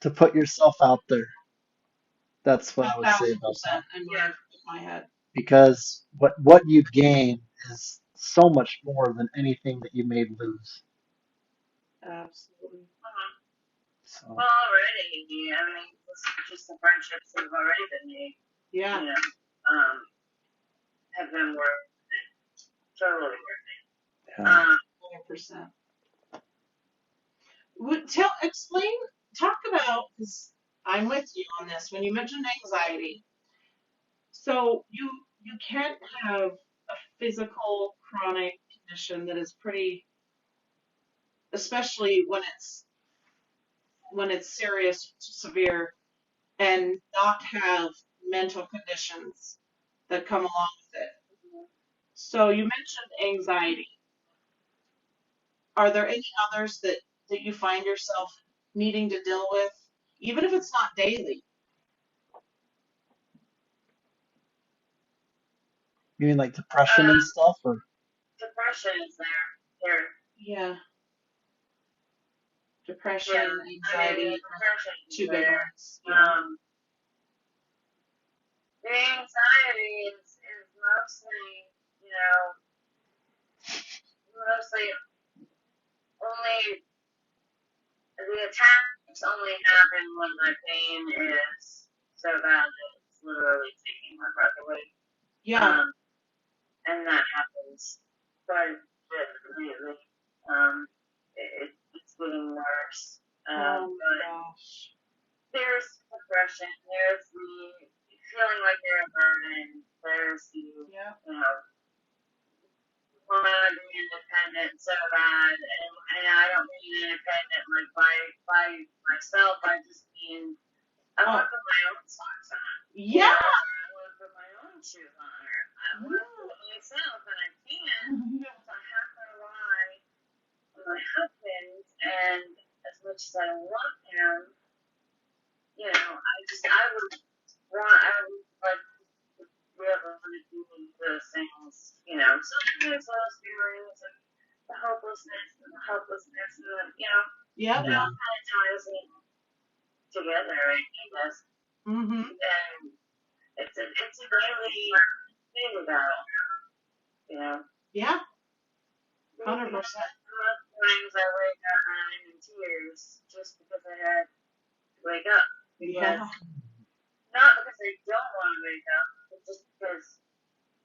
to put yourself out there. That's what I would say about that. 1,000% in my head. Because what you gain is so much more than anything that you may lose. Absolutely. So Well, already, I mean, just the friendships that have already been made, Yeah. have been worth totally worth it. yeah. 100%. Talk about, because I'm with you on this. When you mentioned anxiety, so you can't have a physical chronic condition that is pretty, especially when it's serious, severe, and not have mental conditions that come along with it. So you mentioned anxiety. Are there any others that you find yourself needing to deal with, even if it's not daily? You mean like depression and stuff, or Depression is there. Yeah, Yeah, depression, I mean, anxiety, depression is two big there. ones. Yeah. The anxiety is mostly, you know, mostly only the attacks only happen when my pain is so bad that it's literally taking my breath away. Yeah. And that happens quite a bit lately. It's getting worse. Oh my But gosh. there's depression. There's the feeling like you're a burden. There's the, Yeah. want to be independent so bad, and I don't mean independent like by myself. I just mean I want to put my own socks on. Yeah. I want to put my own shoes on. I want to do it myself, and I can't. So I have to rely on my husband, and as much as I want him, I would like to be able to do those things. Sometimes those feelings and the hopelessness and the helplessness, and Yeah. it all kind of ties in together, I guess. Mm-hmm. And it's a daily battle, Yeah. 100%. Most mornings I wake up and I'm in tears just because I had to wake up. Yeah. Not because I don't want to wake up, but just because,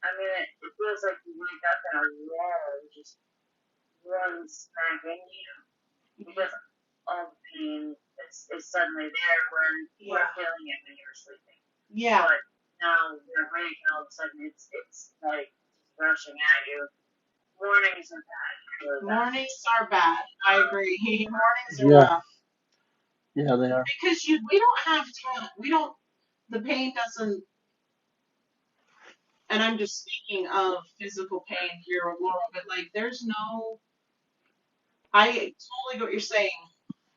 it feels like you wake up and a wall just runs smack into you. Because all the pain is suddenly there when you were feeling it when you were sleeping. Yeah. But now you're awake and all of a sudden it's like just rushing at you. Mornings are bad. Really bad. Mornings are bad. I agree. Mornings are Yeah. rough. Yeah, they are. Because we don't have time. The pain doesn't, and I'm just speaking of physical pain here with Laurel, but like I totally get what you're saying.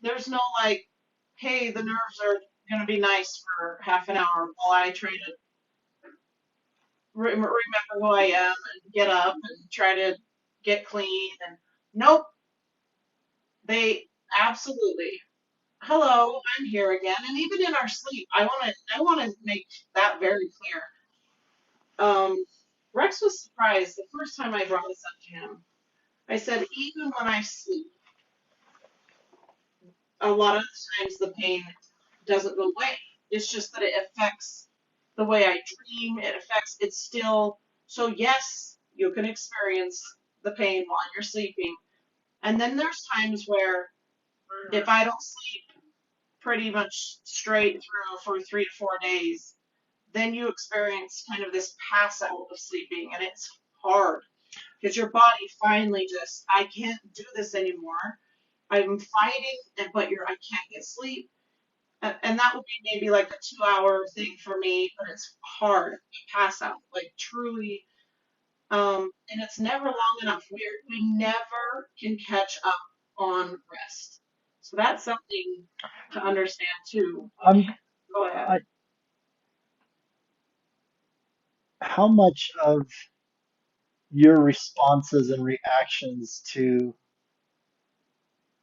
There's no like, hey, the nerves are going to be nice for half an hour while I try to remember who I am and get up and try to get clean. And nope, they absolutely. Hello, I'm here again. And even in our sleep, I want to make that very clear. Rex was surprised the first time I brought this up to him. I said, even when I sleep, a lot of times the pain doesn't go away. It's just that it affects the way I dream. It's still, so yes, you can experience the pain while you're sleeping. And then there's times where if I don't sleep pretty much straight through for 3 to 4 days, then you experience kind of this pass out of sleeping, and it's hard because your body finally just, I can't do this anymore. I'm fighting, but I can't get sleep. And that would be maybe like a 2 hour thing for me, but it's hard to pass out. Like truly, And it's never long enough. We never can catch up on rest. So that's something to understand too. I'm, Go ahead. how much of your responses and reactions to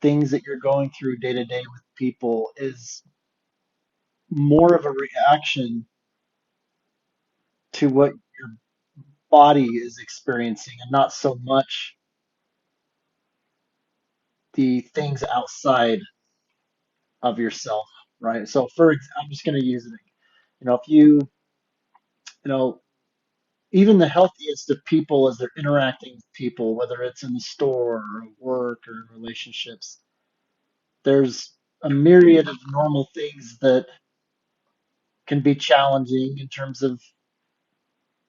things that you're going through day to day with people is more of a reaction to what your body is experiencing and not so much the things outside of yourself, right? So I'm just going to use it. If you know, even the healthiest of people as they're interacting with people, whether it's in the store or at work or in relationships, there's a myriad of normal things that can be challenging in terms of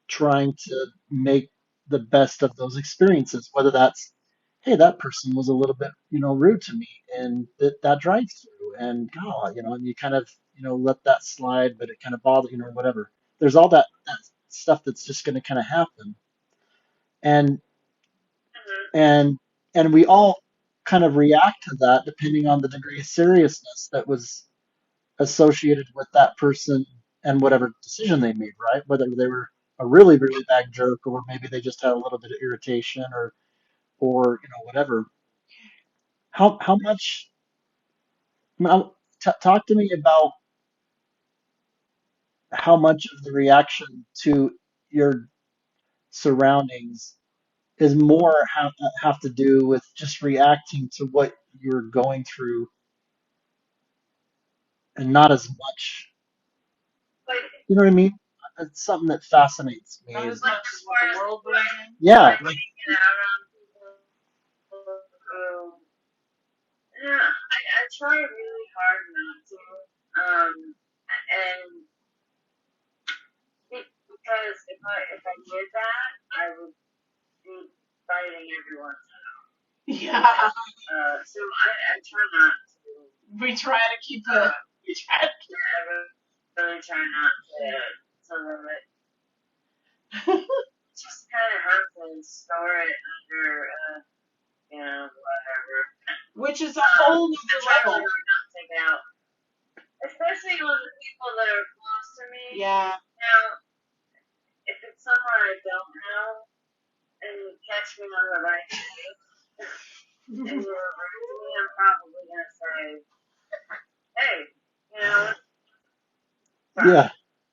trying to make the best of those experiences, whether that's, hey, that person was a little bit, rude to me and that drives through and God, and you kind of, let that slide, but it kind of bothers, whatever. There's all that stuff that's just going to kind of happen. And, and, and we all kind of react to that depending on the degree of seriousness that was associated with that person and whatever decision they made, right? Whether they were a really, really bad jerk or maybe they just had a little bit of irritation or whatever. How much, I mean, talk to me about how much of the reaction to your surroundings is more have to do with just reacting to what you're going through and not as much, you know what I mean? It's something that fascinates me. Not as Like much as as what far the as world like, brings in. Yeah, like like hanging out around people who, yeah, I try really hard not to. And because if I did that, I would be fighting everyone. Yeah. So I try not to. We try to keep the. We try to keep. I really try not to limit. Just kind of have to store it under, whatever. Which is a whole nother level. Not take it out. Especially with the people that are close to me. Yeah. Now, if it's someone I don't know and you catch me on the right day and you're rude to me, I'm probably going to say, hey, yeah,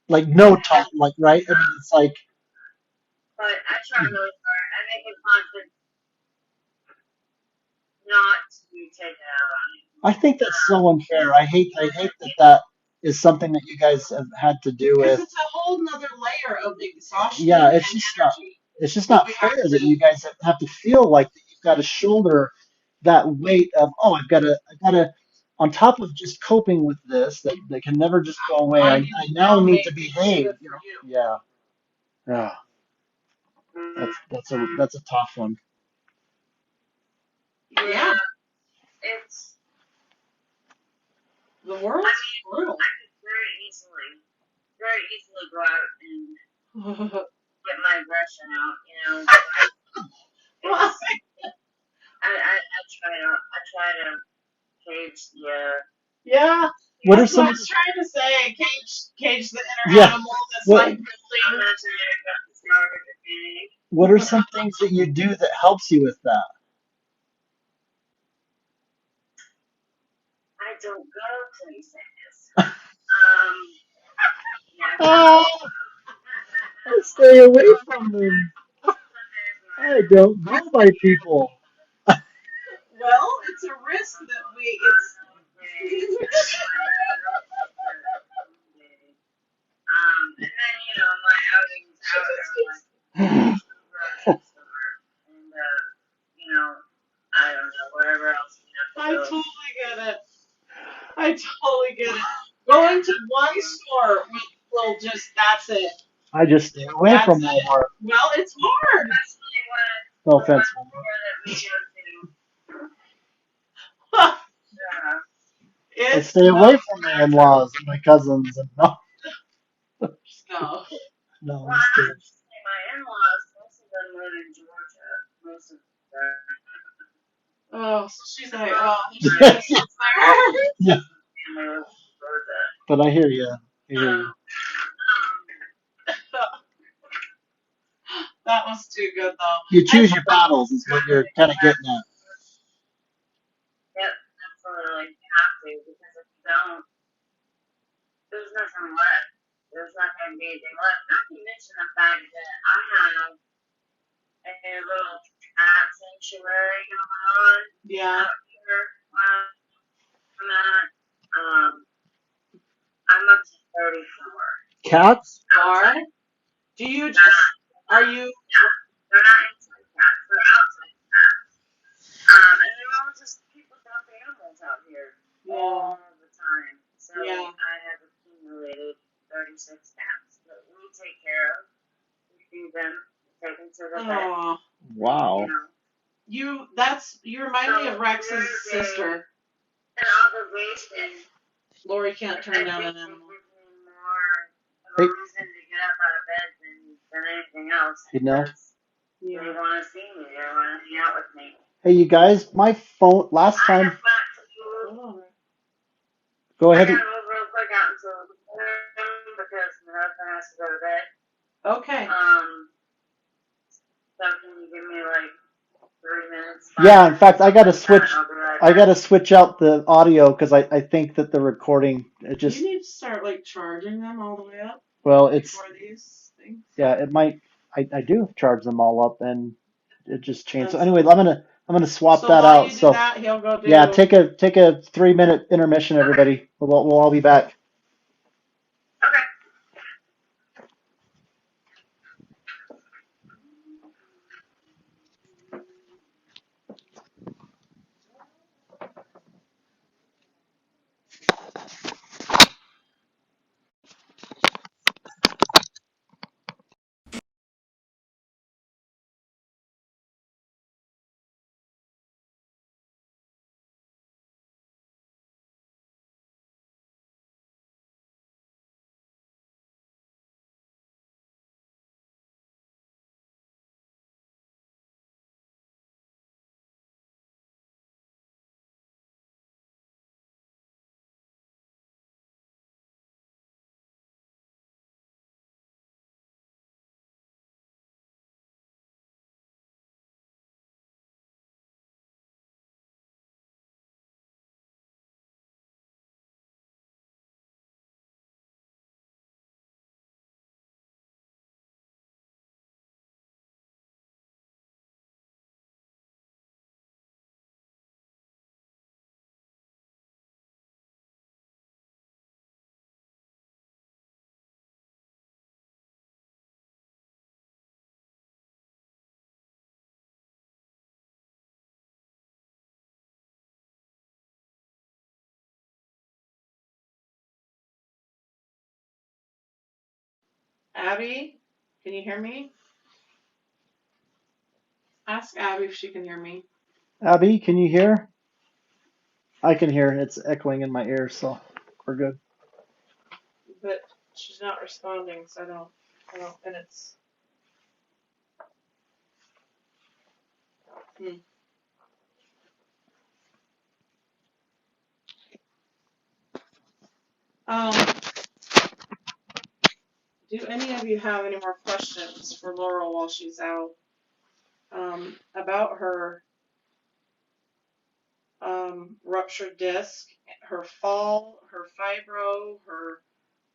like no talk, like right. I mean, it's like. But I try really hard. I make a conscious not to take it out on you. I think that's so unfair. I hate that is something that you guys have had to do Because with. it's a whole nother layer of exhaustion Yeah, and it's just not. energy. It's just not We fair have that to. you guys have to feel like that you've got to shoulder that weight of, oh, I've got to, on top of just coping with this that can never just go away. I now need to behave. Yeah, yeah. That's a tough one. Yeah. It's The world's brutal. I could very easily go out and get my aggression out. Well, I try to cage the. yeah. What are That's what some? I was trying to say. Cage the inner Yeah. animal that's What like building. What are some things that you do that helps you with that? I don't go places. Yeah. Oh, I stay away from them. I don't go by people. Well, it's a risk that it's. And then my outings out are like grocery store and I don't know whatever else we have to I go. totally get it. I totally get it. Going to one store will just, that's it. I just stay away That's from it. Walmart. Well, it's hard. Especially No the offense, one Walmart. store that we go to. I It's stay away from my in-laws and my cousins and no, no. no, Well, I'm just kidding. actually, my in-laws, most of them live in Georgia most of the time. Oh, so she's like, oh, she just sits there. Yeah, Family lives in Georgia. but I hear you. I hear you. That was too good, though. You choose your battles is what you're kind of getting at. Yep, absolutely. You have to, because if you don't, there's nothing left. There's not going to be anything left. Not to mention the fact that I have a little cat sanctuary going on Yeah. out here where I'm at. I'm up to 34. Cats? Are? Do you just, are you, They're not inside cats, they're outside cats. And they're all just people dump animals out here all the time. So Yeah. I have accumulated 36 cats that we take care of. We feed them, take them to the vet. oh, Wow. You know, you remind me of Rex's sister. an obligation. Lori can't turn down an It animal. gives me more of a reason to get up out of bed than anything else. You know? They Yeah. want to see me. They want to hang out with me. Hey, you guys, my phone, last I time, have got to move. go I ahead. gotta move real quick out into the room because my husband has to go to bed. Okay. So can you give me like 3 minutes? Yeah, in fact, I gotta Like that, switch. and I'll be right I back. gotta switch out the audio because I think that the recording it just You need to start like charging them all the way up well it's for these things. yeah it might I do charge them all up and it just changed. So That's anyway, I'm gonna swap So that while out. you do So that, he'll go do. yeah, take a 3-minute intermission, everybody. We'll all be back. Okay. Abby, can you hear me? Ask Abby if she can hear me. Abby, can you hear? I can hear. It's echoing in my ears, so we're good. But she's not responding, so I don't, and it's. Um, do any of you have any more questions for Laurel while she's out? About her ruptured disc, her fall, her fibro, her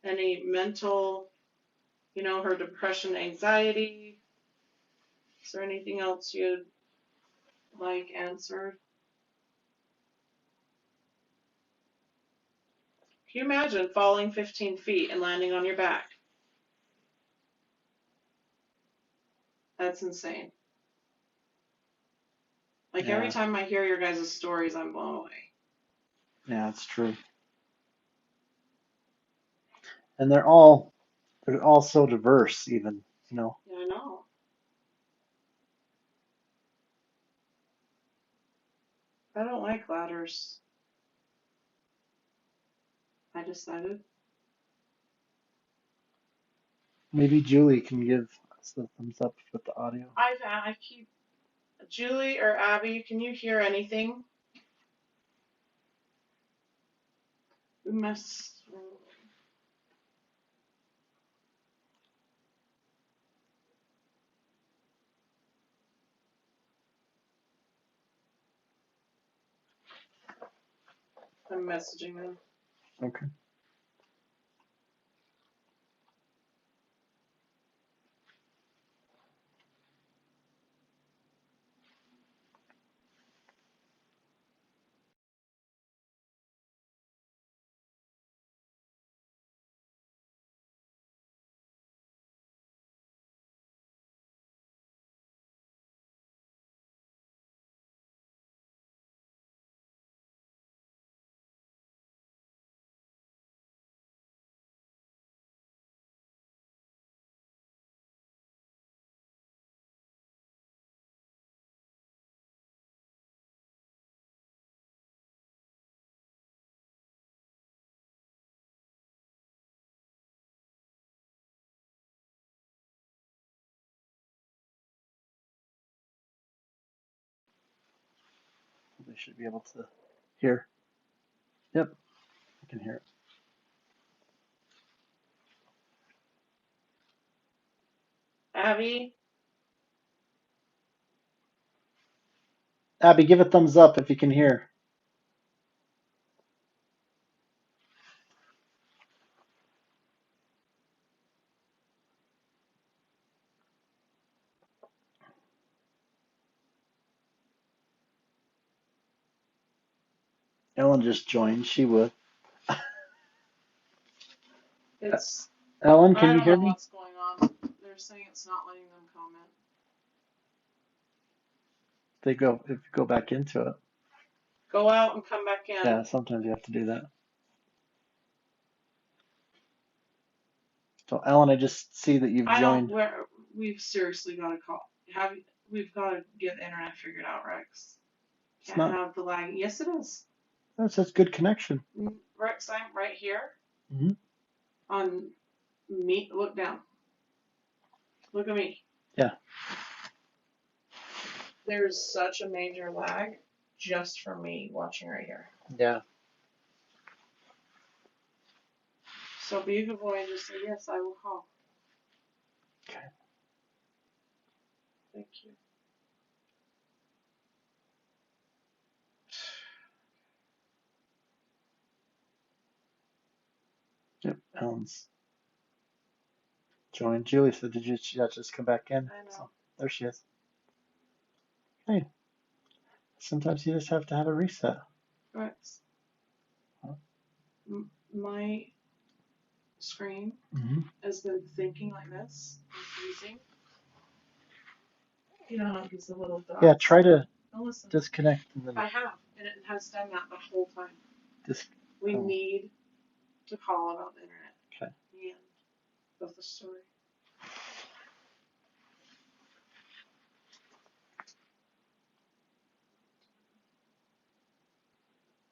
any mental, her depression, anxiety. Is there anything else you'd like answered? Can you imagine falling 15 feet and landing on your back? That's insane. Like every time I hear your guys' stories, I'm blown away. Yeah, it's true. And they're all so diverse, even. Yeah, I know. I don't like ladders. I decided. Maybe Julie can give What's the thumbs up with the audio? I keep Julie or Abby. Can you hear anything? We must. I'm messaging them. Okay. They should be able to hear. Yep, I can hear it. Abby, Abby, give a thumbs up if you can hear. Ellen just joined. She would. it's. Ellen, can I you don't hear know me? what's going on. They're saying it's not letting them comment. If you go back into it. Go out and come back in. Yeah, sometimes you have to do that. So Ellen, I just see that you've I don't. joined. We've seriously got to call. We've got to get the internet figured out, Rex. It's Can't not. have the lag. Yes, it is. That's good connection. Rex, I'm right here Mm-hmm. on me. Look down. Look at me. Yeah. There's such a major lag just from me watching right here. Yeah. So be a good boy and just say, yes, I will call. Okay. Thank you. Yep. Ellen's joined. Julie said, "Did you just come back in?" I know. So there she is. Hey. Sometimes you just have to have a reset. Rex. Huh? My screen has been thinking like this and freezing. You know how it gives the little dots? Yeah, try to listen. disconnect and then I have, and it has done that the whole time. We oh. need to call about the internet. Okay. The end of the story.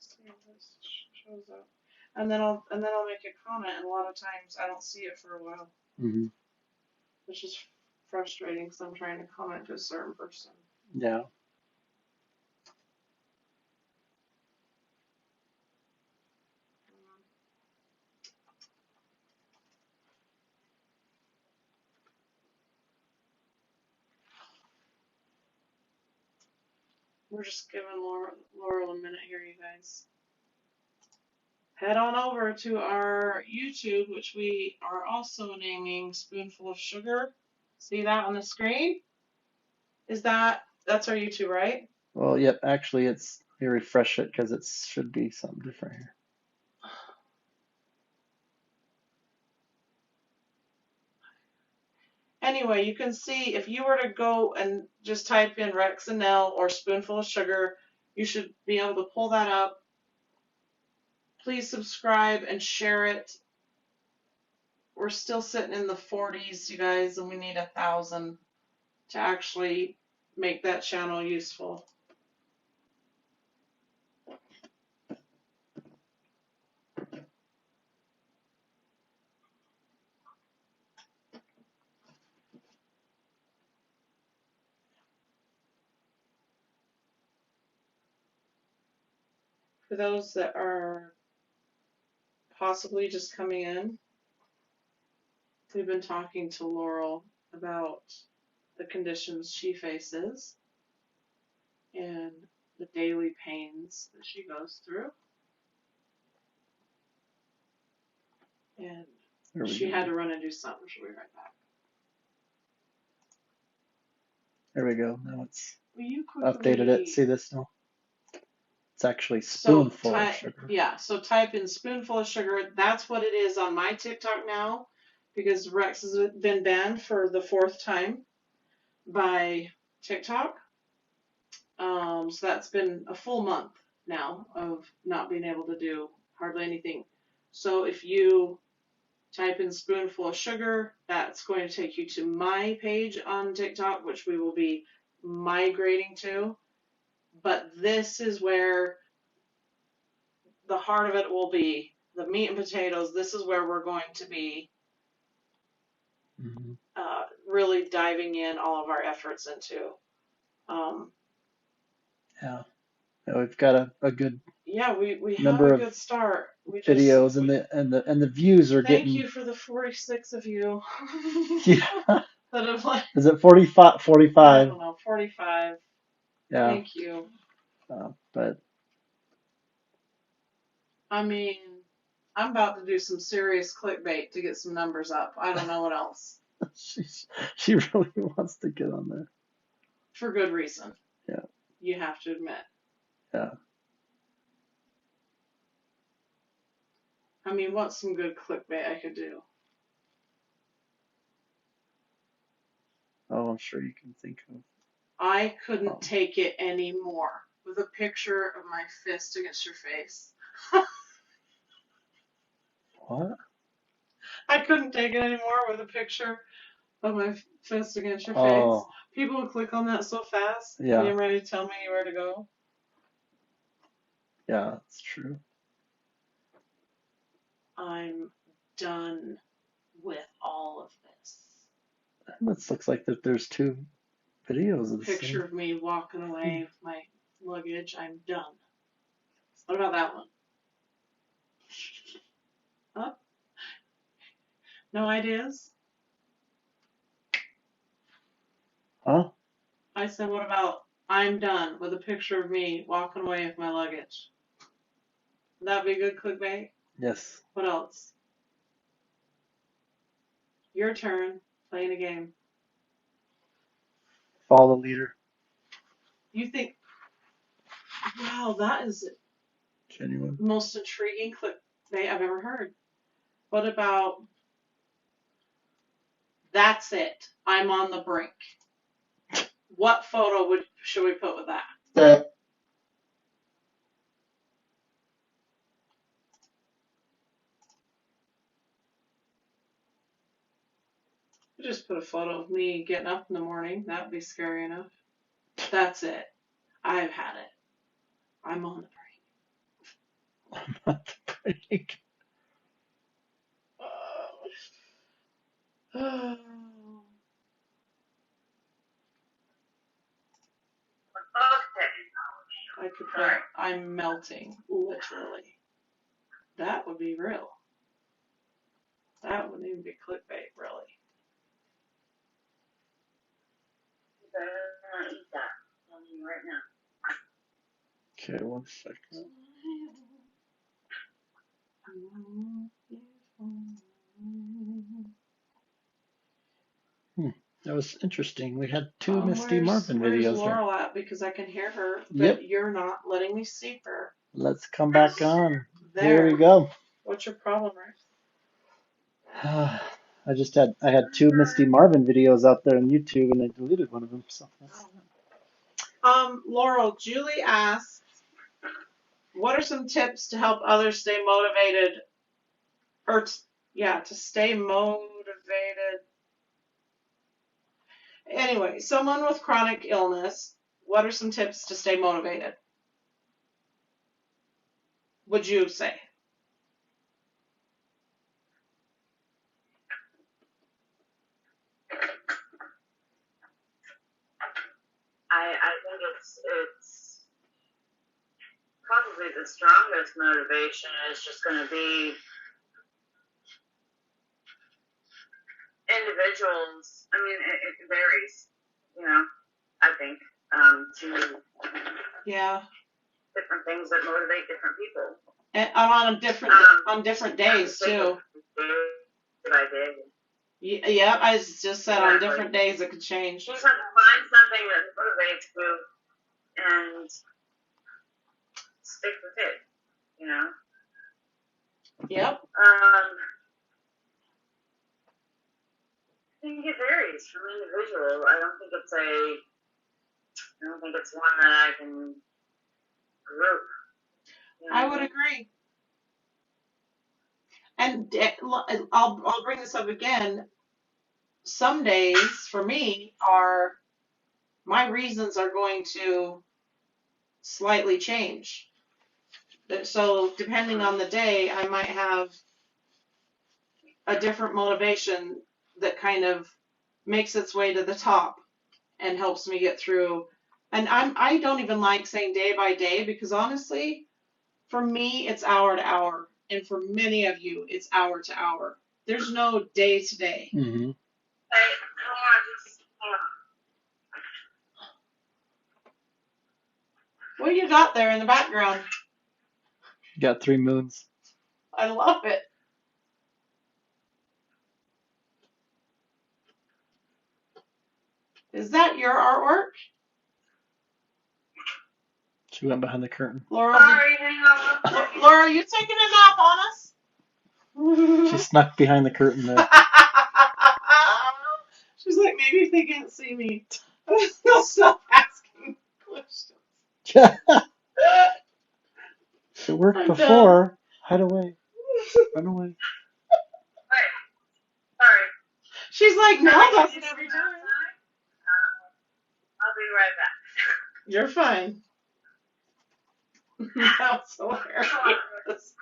See if this shows up. And then I'll make a comment, and a lot of times I don't see it for a while. Mm-hmm. Which is frustrating because I'm trying to comment to a certain person. Yeah. We're just giving Laurel a minute here, you guys. Head on over to our YouTube, which we are also naming Spoonful of Sugar. See that on the screen? That's our YouTube, right? Well, yep. Actually, let me refresh it because it should be something different here. Anyway, you can see if you were to go and just type in Rex and Nell or Spoonful of Sugar, you should be able to pull that up. Please subscribe and share it. We're still sitting in the 40s, you guys, and we need 1,000 to actually make that channel useful. For those that are possibly just coming in, we've been talking to Laurel about the conditions she faces and the daily pains that she goes through. And she had to run and do something. She'll be right back. There we go. Now it's Will you updated it. See this now? It's actually spoonful of sugar. Yeah, so type in spoonful of sugar. That's what it is on my TikTok now, because Rex has been banned for the 4th time by TikTok. So that's been a full month now of not being able to do hardly anything. So if you type in spoonful of sugar, that's going to take you to my page on TikTok, which we will be migrating to. But this is where the heart of it will be, the meat and potatoes. This is where we're going to be really diving in all of our efforts into. Yeah, we've got a good we have number a of good start. Videos and the views are Thank getting. you for the 46 of you. Yeah. That have like, Is it 45? 45. I don't know, 45. Yeah. Thank you. But I mean, I'm about to do some serious clickbait to get some numbers up. I don't know what else. she really wants to get on there. For good reason. Yeah. You have to admit. Yeah. I mean, what's some good clickbait I could do? Oh, I'm sure you can think of. I couldn't take it anymore with a picture of my fist against your face. What? I couldn't take it anymore with a picture of my fist against your face. People would click on that so fast. Yeah. Being ready to tell me where to go. Yeah, that's true. I'm done with all of this. This looks like that there's 2 videos of the Picture same. of me walking away with my luggage. I'm done. What about that one? Huh? No ideas? Huh? I said, what about I'm done with a picture of me walking away with my luggage? Would that be a good clickbait? Yes. What else? Your turn. Playing a game. Follow the leader. You think, wow, that is Genuine. the most intriguing clickbait I've ever heard. What about that's it? I'm on the brink. What photo should we put with that? Just put a photo of me getting up in the morning. That would be scary enough. That's it. I've had it. I'm on the brink. I'm on the brink. I could put I'm melting, literally. That would be real. That wouldn't even be clickbait, really. You better not eat that. I'm telling you right now. Okay, 1 second. That was interesting. We had 2 Misty Marvin videos. Where's Laurel at? Because I can hear her, but Yep. you're not letting me see her. Let's come back on. There. Here we go. What's your problem, I had 2 Misty Marvin videos out there on YouTube, and I deleted one of them. So Laurel, Julie asks, what are some tips to help others stay motivated, or to stay motivated? Anyway, someone with chronic illness, what are some tips to stay motivated? Would you say? I think it's probably the strongest motivation is just going to be individuals. I mean, it varies, you know, I think, to Yeah. different things that motivate different people. And on different days too. Day by day. Yeah, I just said on different days it could change. You just have to find something that motivates you and stick with it, you know? Yep. I think it varies from individual. I don't think it's one that I can group. You know? I would agree. And I'll bring this up again. Some days for me my reasons are going to slightly change. So depending on the day, I might have a different motivation that kind of makes its way to the top and helps me get through. And I don't even like saying day by day, because honestly, for me, it's hour to hour. And for many of you, it's hour to hour. There's no day to day. Mm-hmm. What do you got there in the background? Got 3 moons. I love it. Is that your artwork? She went behind the curtain. Laurel, Laurel, you taking a nap on us? She snuck behind the curtain there. She's like, maybe if they can't see me, they'll stop asking questions. It worked before. Done. Hide away. Run away. Sorry. She's like, no, that's it every time. I'll be right back. You're fine. That's hilarious.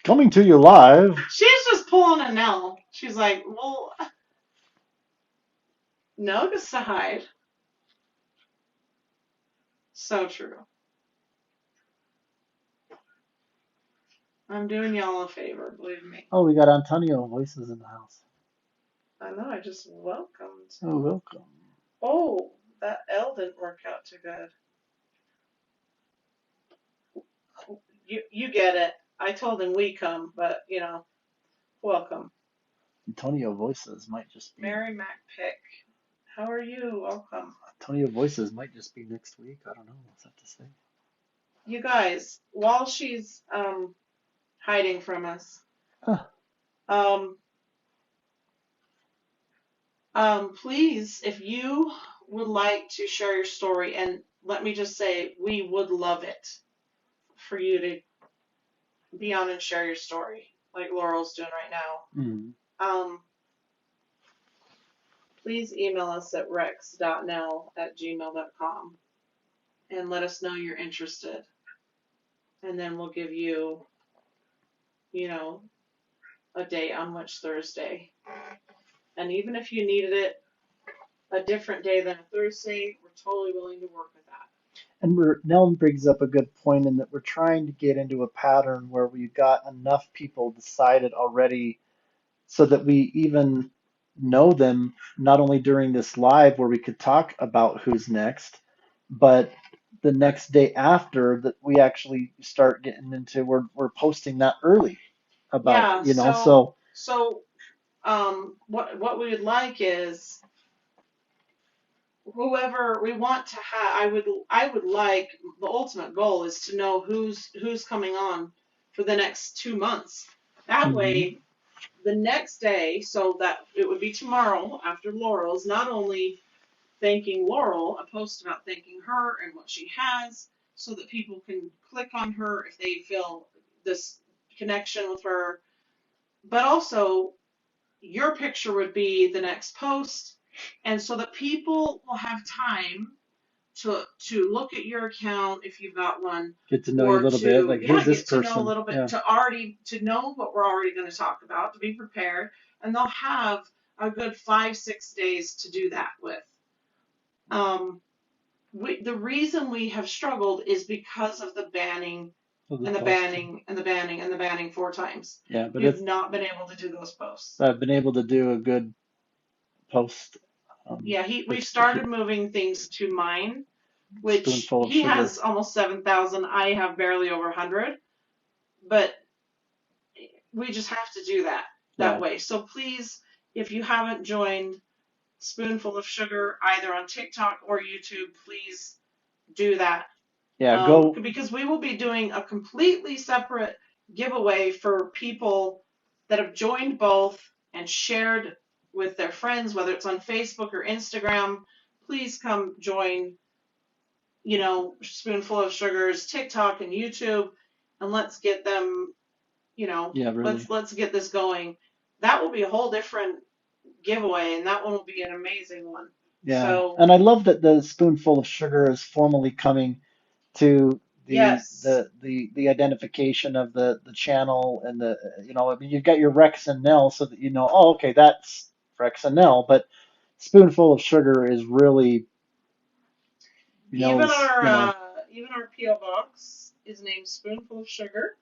Coming to you live. She's just pulling a Nell. She's like, well, no, just to hide. So true. I'm doing y'all a favor, believe me. Oh, we got Antonio Voices in the house. I know, I just welcomed. Oh, welcome. Oh, that L didn't work out too good. You get it. I told him we come, but, you know, welcome. Antonio Voices might just be... Mary MacPick. How are you? Welcome. Antonio Voices might just be next week. I don't know. What's that to say? You guys, while she's hiding from us, please, if you would like to share your story, and let me just say, we would love it for you to be on and share your story, like Laurel's doing right now. Mm-hmm. Please email us at rex.nell@gmail.com and let us know you're interested. And then we'll give you, you know, a date on which Thursday. And even if you needed it a different day than a Thursday, we're totally willing to work with that. And Nell brings up a good point in that we're trying to get into a pattern where we've got enough people decided already so that we even know them, not only during this live where we could talk about who's next, but the next day after, that we actually start getting into, we're posting that early about, you know, so what we would like is whoever we want to have. I would like, the ultimate goal is to know who's coming on for the next 2 months. That way, the next day, so that it would be tomorrow after Laurel's, not only thanking Laurel, a post about thanking her and what she has, so that people can click on her if they feel this connection with her, but also your picture would be the next post, and so that people will have time to look at your account if you've got one. Get to know you a little bit. Like, who's this person? To know a little bit, to know what we're already going to talk about, to be prepared, and they'll have a good 5-6 days to do that with. the reason we have struggled is because of the banning and the banning and the banning and the banning 4 times. Yeah, but We've not been able to do those posts. I've been able to do a good post. Yeah, we've started moving things to mine, which Spoonful of he sugar. has almost 7,000. I have barely over 100, but we just have to do that way. So please, if you haven't joined Spoonful of Sugar either on TikTok or YouTube, please do that. Yeah, go. Because we will be doing a completely separate giveaway for people that have joined both and shared with their friends, whether it's on Facebook or Instagram. Please come join, Spoonful of Sugar's TikTok and YouTube, and let's get them, Yeah, really. let's get this going. That will be a whole different giveaway, and that one will be an amazing one. Yeah, So, and I love that the Spoonful of Sugar is formally coming to yes. the identification of the channel and I mean, you've got your Rex and Nell so that oh, okay, that's Rex and Nell, but Spoonful of Sugar is really, Even our PO box is named Spoonful of Sugar.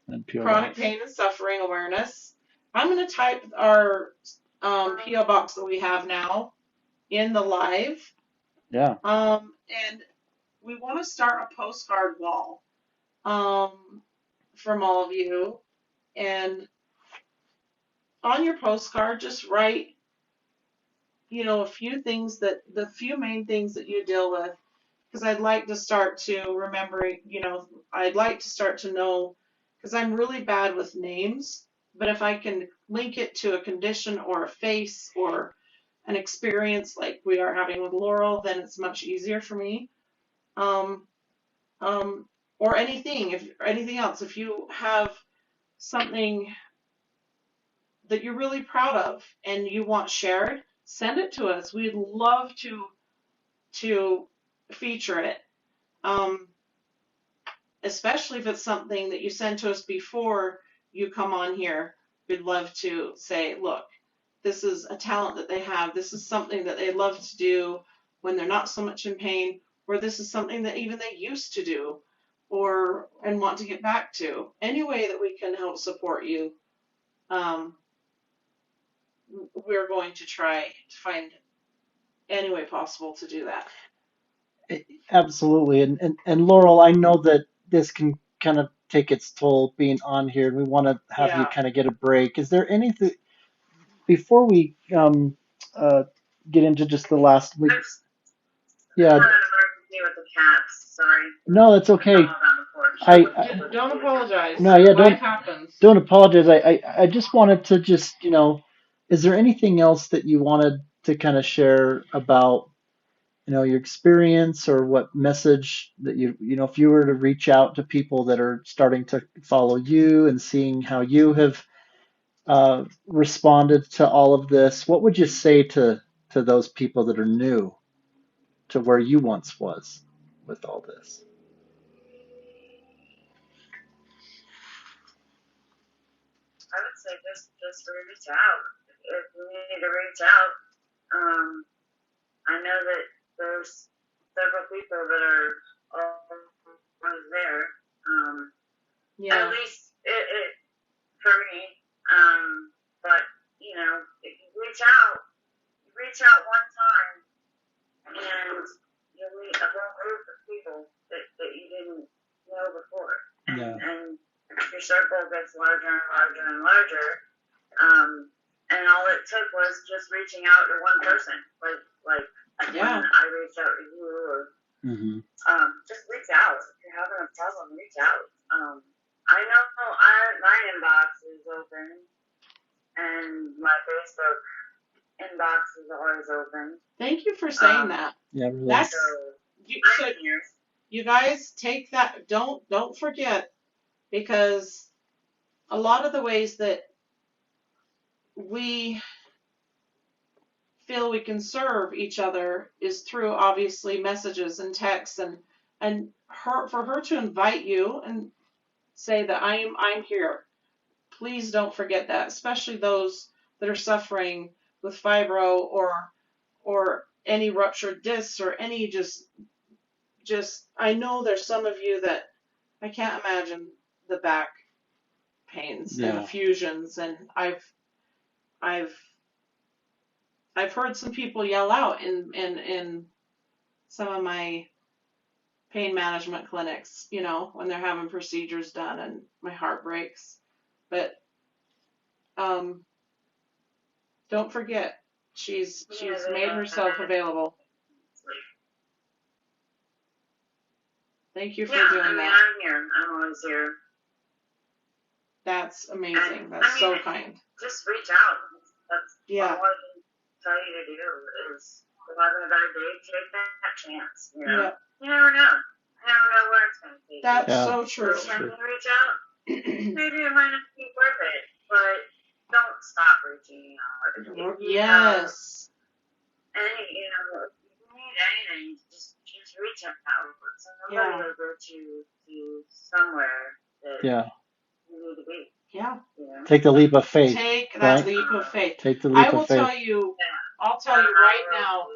and PO Chronic Box. Pain and Suffering Awareness. I'm going to type our PO box that we have now in the live. Yeah. And we want to start a postcard wall from all of you. And on your postcard, just write, a few things the few main things that you deal with. Because I'd like to start to remembering, I'd like to start to know, because I'm really bad with names, but if I can link it to a condition or a face or an experience like we are having with Laurel, then it's much easier for me. Um, or anything else, if you have something that you're really proud of and you want shared, send it to us. We'd love to feature it. Especially if it's something that you send to us before you come on here. We'd love to say, look, this is a talent that they have. This is something that they love to do when they're not so much in pain, or this is something that even they used to do and want to get back to. Any way that we can help support you, we're going to try to find any way possible to do that. Absolutely. And Laurel, I know that this can kind of take its toll being on here, and we want to have you kind of get a break. Is there anything before we get into just the last week? Yeah. With the cats, sorry. No, that's okay. Don't apologize. No, yeah, Life happens. Don't apologize. I just wanted to just, is there anything else that you wanted to kind of share about, your experience or what message that if you were to reach out to people that are starting to follow you and seeing how you have responded to all of this, what would you say to those people that are new to where you once was with all this? I would say just reach out if you need to reach out. I know that there's several people that are always there. At least it for me. But if you reach out one time, and you'll meet a whole group of people that you didn't know before, and your circle gets larger and larger and larger. And all it took was just reaching out to one person, like when I reached out to you, or just reach out. If you're having a problem, reach out. I know my inbox is open, and my Facebook inbox is always open. Thank you for saying that. Yeah, really. That's you guys take that. Don't forget, because a lot of the ways that we feel we can serve each other is through obviously messages and texts and for her to invite you and say that I'm here. Please don't forget that, especially those that are suffering with fibro or any ruptured discs or any just I know there's some of you that I can't imagine the back pains and the fusions, and I've heard some people yell out in some of my pain management clinics, when they're having procedures done, and my heart breaks. But don't forget, she's made herself available. Thank you for doing that. I'm here. I'm always here. That's amazing. That's so kind. Just reach out. That's Yeah. all I can tell you to do is if having a bad day, take that chance. You know? Yeah. You never know. You never know where it's going to take. That's so true. First time you reach out, maybe it might not be worth it, but don't stop reaching out. Yes. And if you need anything, just reach out. Somebody will go to somewhere that you need to be. Yeah. Take the leap of faith. Take that leap of faith. Take the leap of faith. I'll tell you right now,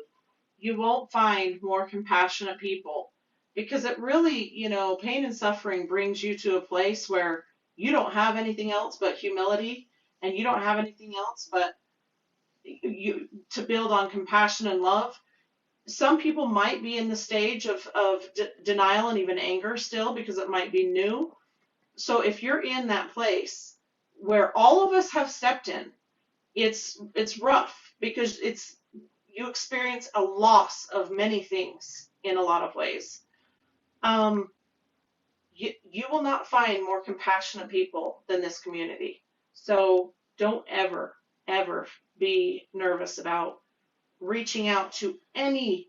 you won't find more compassionate people, because it really, pain and suffering brings you to a place where you don't have anything else but humility, and you don't have anything else but you to build on compassion and love. Some people might be in the stage of denial and even anger still, because it might be new. So if you're in that place where all of us have stepped in, it's rough, because you experience a loss of many things in a lot of ways. You will not find more compassionate people than this community. So don't ever, ever be nervous about reaching out to any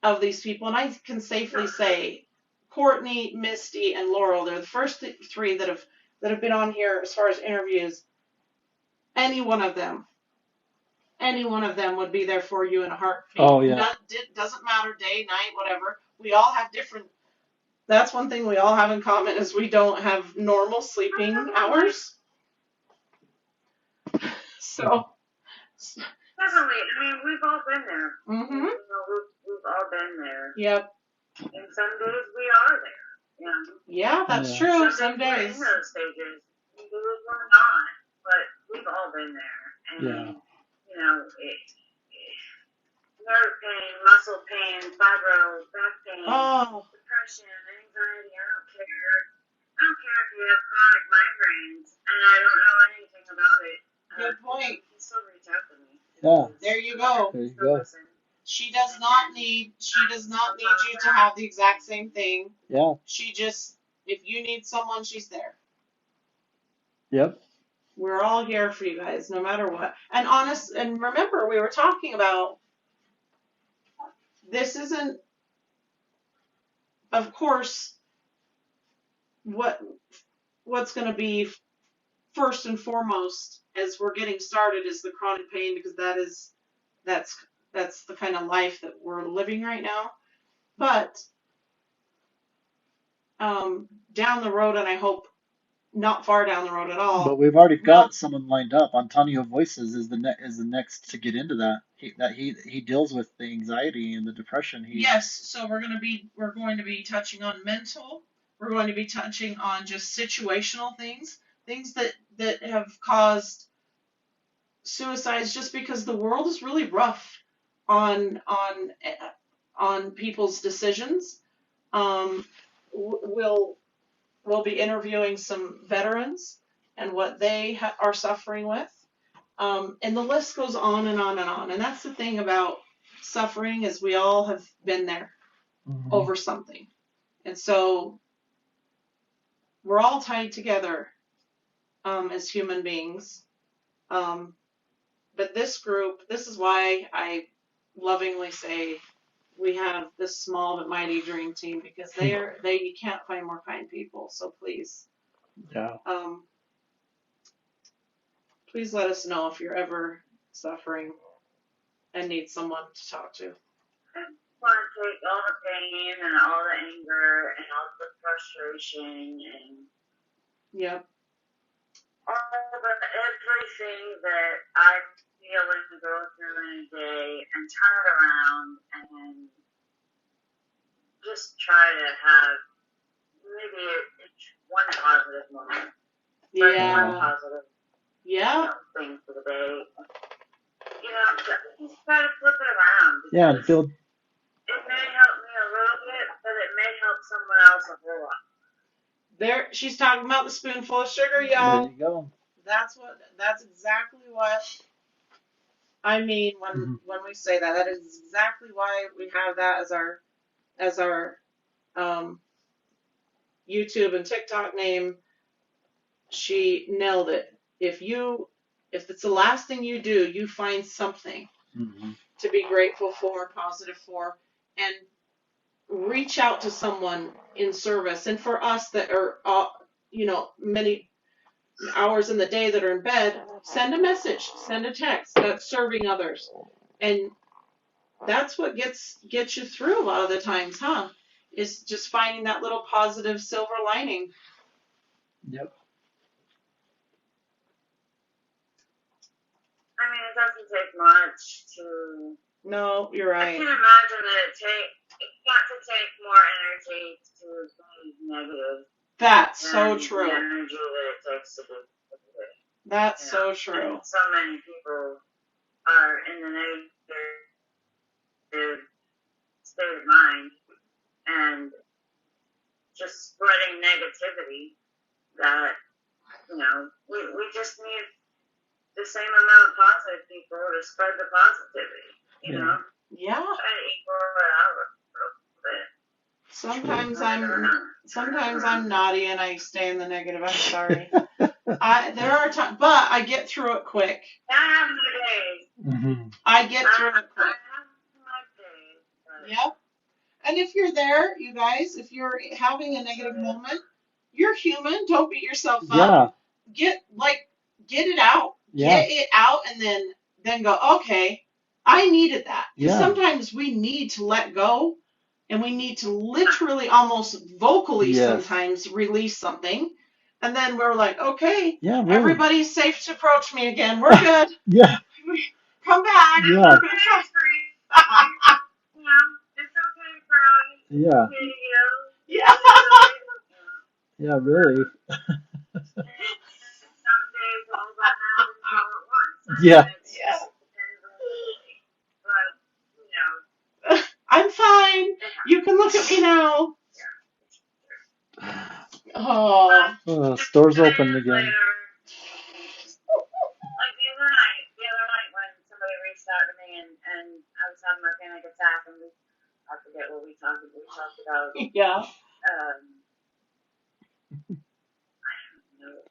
of these people. And I can safely say Courtney, Misty, and Laurel, they're the first three that have been on here as far as interviews. Any one of them would be there for you in a heartbeat. Oh, yeah. Doesn't matter, day, night, whatever. We all have different. That's one thing we all have in common, is we don't have normal sleeping hours. So. Definitely. I mean, we've all been there. Mm-hmm. We've all been there. Yep. And some days we are there. Yeah, that's true. Some days. We're in those stages. Some days we're not. But we've all been there. And, nerve pain, muscle pain, fibro, back pain, depression, anxiety, I don't care. I don't care if you have chronic migraines and I don't know anything about it. Good point. You can still reach out to me. Yeah. There you go. There you go. She does not need you to have the exact same thing. Yeah. She just, if you need someone, she's there. Yep. We're all here for you guys, no matter what. And remember, we were talking about, this isn't, of course, what's going to be first and foremost as we're getting started is the chronic pain, because that's the kind of life that we're living right now. But down the road, and I hope not far down the road at all. But we've already got someone lined up. Antonio Voices is the next to get into that. He deals with the anxiety and the depression. Yes, so we're going to be touching on mental. We're going to be touching on just situational things that have caused suicides, just because the world is really rough on people's decisions. We'll be interviewing some veterans and what they are suffering with. And the list goes on and on and on. And that's the thing about suffering, is we all have been there over something. And so we're all tied together as human beings. But this group, this is why I lovingly say we have this small but mighty dream team, because you can't find more kind people. So please. Yeah. Please let us know if you're ever suffering and need someone to talk to. I want to take all the pain and all the anger and all the frustration and all of everything that I feel and go through in a day and turn it around and just try to have maybe one positive moment. One Yeah. positive Yeah. thing for the day. Just try to flip it around. Yeah, because build. It may help me a little bit, but it may help someone else a whole lot. There, she's talking about the spoonful of sugar, There y'all. you go. That's exactly what I mean when we say that. That is exactly why we have that as our YouTube and TikTok name. She nailed it. If it's the last thing you do, you find something to be grateful for, positive for, and reach out to someone in service. And for us that are, many hours in the day that are in bed, send a message, send a text that's serving others. And that's what gets you through a lot of the times, huh? Is just finding that little positive silver lining. Yep. I mean, it doesn't take much to. No, you're I right. can imagine that it's got to take more energy to be negative. That's so than true. The energy that it takes to be positive. That's so true. And so many people are in the negative state of mind and just spreading negativity that, we just need the same amount of positive people to spread the positivity, Yeah. Try to equal it out a little bit. Sometimes I'm naughty and I stay in the negative. I'm sorry. There are times, but I get through it quick. I have my days. I get through it quick. I have my days. Yep. And if you're there, you guys, if you're having a negative moment, you're human. Don't beat yourself up. Get it out. Yeah. Get it out, and then go, okay, I needed that. Because sometimes we need to let go, and we need to literally almost vocally sometimes release something. And then we're like, okay, everybody's safe to approach me again. We're good. Come back. Yeah. We're gonna try. It's okay, Brian. Yeah. Yeah. Yeah, really. Some days all that happens all at once. Yeah. But, I'm fine. You can look at me now. Oh. Store's open again. Like the other night when somebody reached out to me and I was having my panic attack and I forget what we talked about. Yeah. I don't know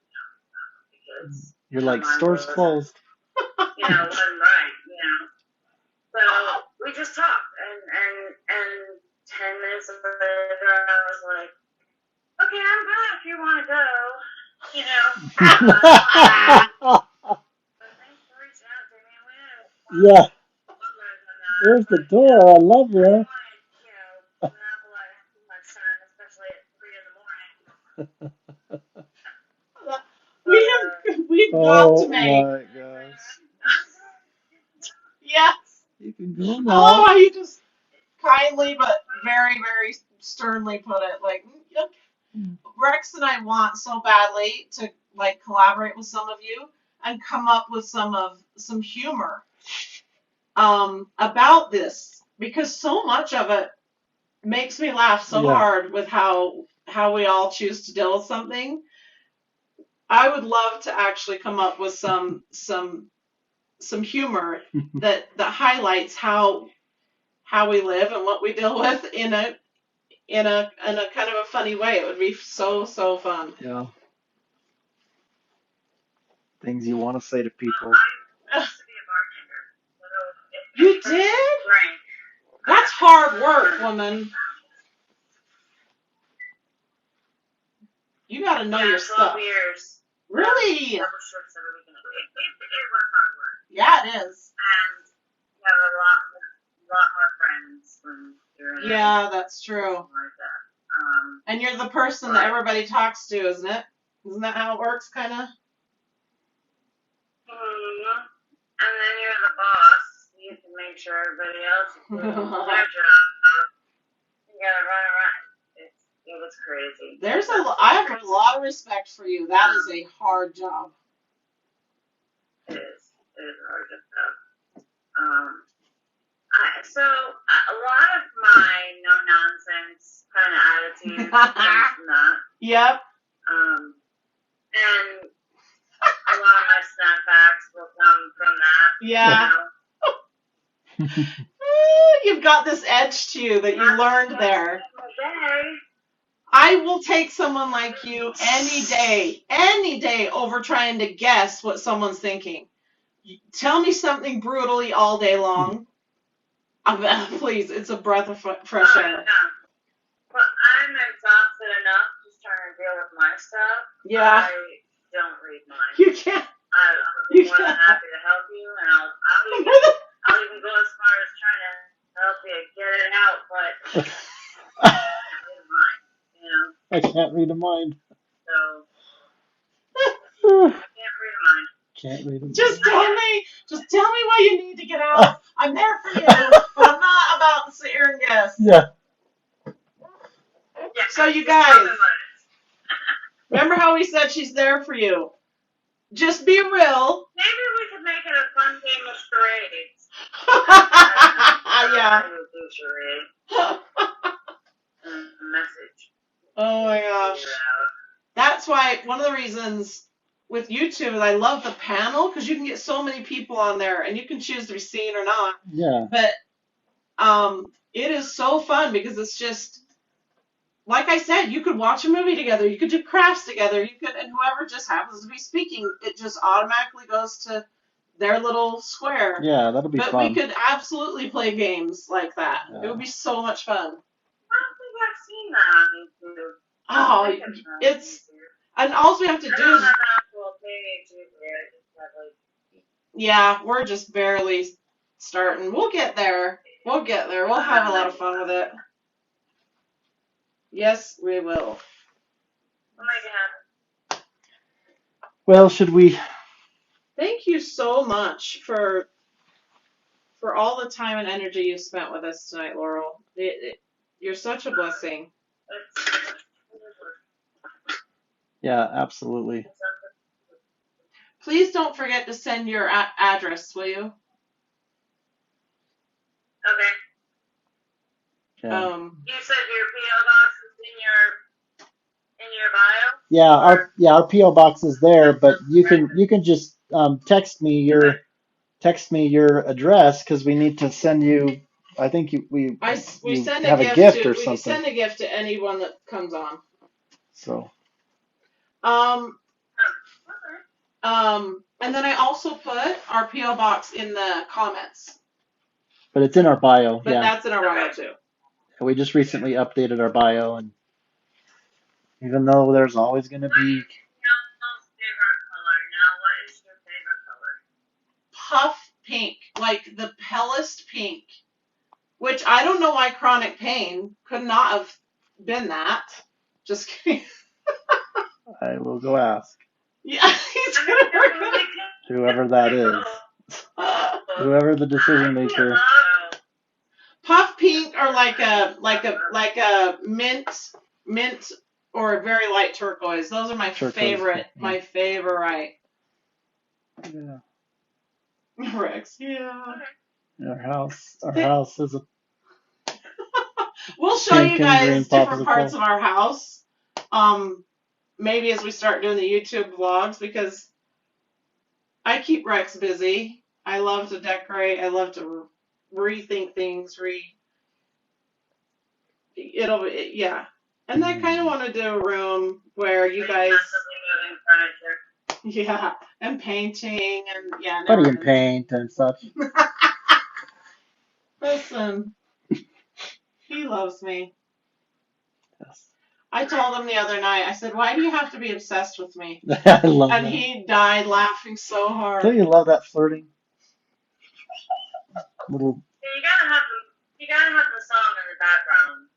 because you're like, store's closed. Wasn't right, So we just talked and 10 minutes later I was like, okay, I'm good if you want to go. Thanks for reaching out to me. Yeah. There's the door. I love you. An apple too much time, especially at 3 in the morning. We've got to make. Oh my gosh. Yes. You can go now. Oh, you just kindly but very, very sternly put it. Like, Rex and I want so badly to collaborate with some of you and come up with some humor about this, because so much of it makes me laugh so hard with how we all choose to deal with something. I would love to actually come up with some humor that highlights how we live and what we deal with in a kind of a funny way. It would be so fun. Yeah. Things you want to say to people. I used to be a bartender. You did? That's hard work, woman. You got to know your stuff. 12 years. Really? Double shifts every weekend. It was hard work. Yeah, it is. And you have a lot more friends when you're in that's true. Like that. And you're the person that everybody talks to, isn't it? Isn't that how it works, kind of? And then you're the boss. You have to make sure everybody else is doing their job. You gotta run around. It was crazy. I have a lot of respect for you. That is a hard job. It is. It is a hard job. So a lot of my no nonsense kind of attitude comes from that. Yep. And a lot of my snapbacks will come from that. Yeah. You know? You've got this edge to you that you learned there. Okay. I will take someone like you any day over trying to guess what someone's thinking. Tell me something brutally all day long. Please, it's a breath of fresh air. Yeah. Well, I'm exhausted enough just trying to deal with my stuff. Yeah. I don't read mine. You can't. I'll be more than happy to help you, and I'll even go as far as trying to help you get it out, but I can't read mine, you know? I can't read a mind. So, I can't read mine. Can't read a mind. Just tell me what you need to get out. I'm there for you, but I'm not about to sit here and guess. Yeah. So you guys, remember how we said she's there for you? Just be real. Maybe we could make it a fun game of charades. Yeah. Message. Oh my gosh. That's why one of the reasons with YouTube is I love the panel, because you can get so many people on there and you can choose to be seen or not. Yeah. But it is so fun because it's just, like I said, you could watch a movie together, you could do crafts together, and whoever just happens to be speaking, it just automatically goes to their little square. Yeah, that'll be fun. But we could absolutely play games like that. Yeah. It would be so much fun. I don't think I've seen that on YouTube. Oh, and all we have to do is. Yeah, we're just barely starting. We'll get there. We'll have a lot of fun with it. Yes, we will. Oh my God. Well, should we? Thank you so much for all the time and energy you spent with us tonight, Laurel. You're such a blessing. Yeah, absolutely. Please don't forget to send your address, will you? Okay. Yeah. You said your PO box is in your bio? Yeah, our PO box is there, but you can just text me your address, because we need to send you. I think we send have a gift or something. We send a gift to anyone that comes on. So. And then I also put our PO box in the comments. But it's in our bio. But that's in our bio too. We just recently updated our bio, and even though there's always going to be. What is your favorite color? Puff pink, like the palest pink, which I don't know why chronic pain could not have been that. Just kidding. I will go ask. Yeah, he's gonna whoever that is. Whoever the decision maker. Puff pink or like a mint or a very light turquoise. Those are my favorite. Yeah. My favorite. Yeah. Rex. Yeah. Our house is a. We'll show you guys different parts of our house. Maybe as we start doing the YouTube vlogs, because I keep Rex busy. I love to decorate. I love to rethink things. Yeah. And I kind of want to do a room where you guys. Yeah, and painting and yeah. Putty and paint and such. Listen, he loves me. Yes. I told him the other night, I said, why do you have to be obsessed with me? I love and that. He died laughing so hard. Don't you love that flirting? Little. You gotta have the song in the background.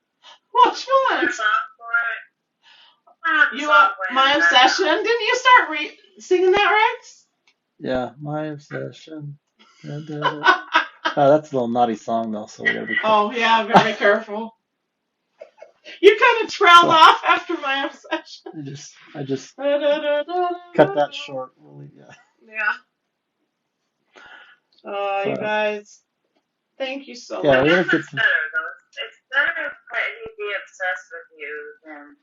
Which one? There's a song for it. My Obsession? Didn't you start singing that, Rex? Yeah, My Obsession. That's a little naughty song though, so we gotta be careful. Oh yeah, very careful. You kind of trailed So off after my obsession. I just cut that short. Really, yeah. Yeah. Oh, you But guys, thank you so yeah, I much. we guess had a good it's time. better though. It's better that he'd be obsessed with you than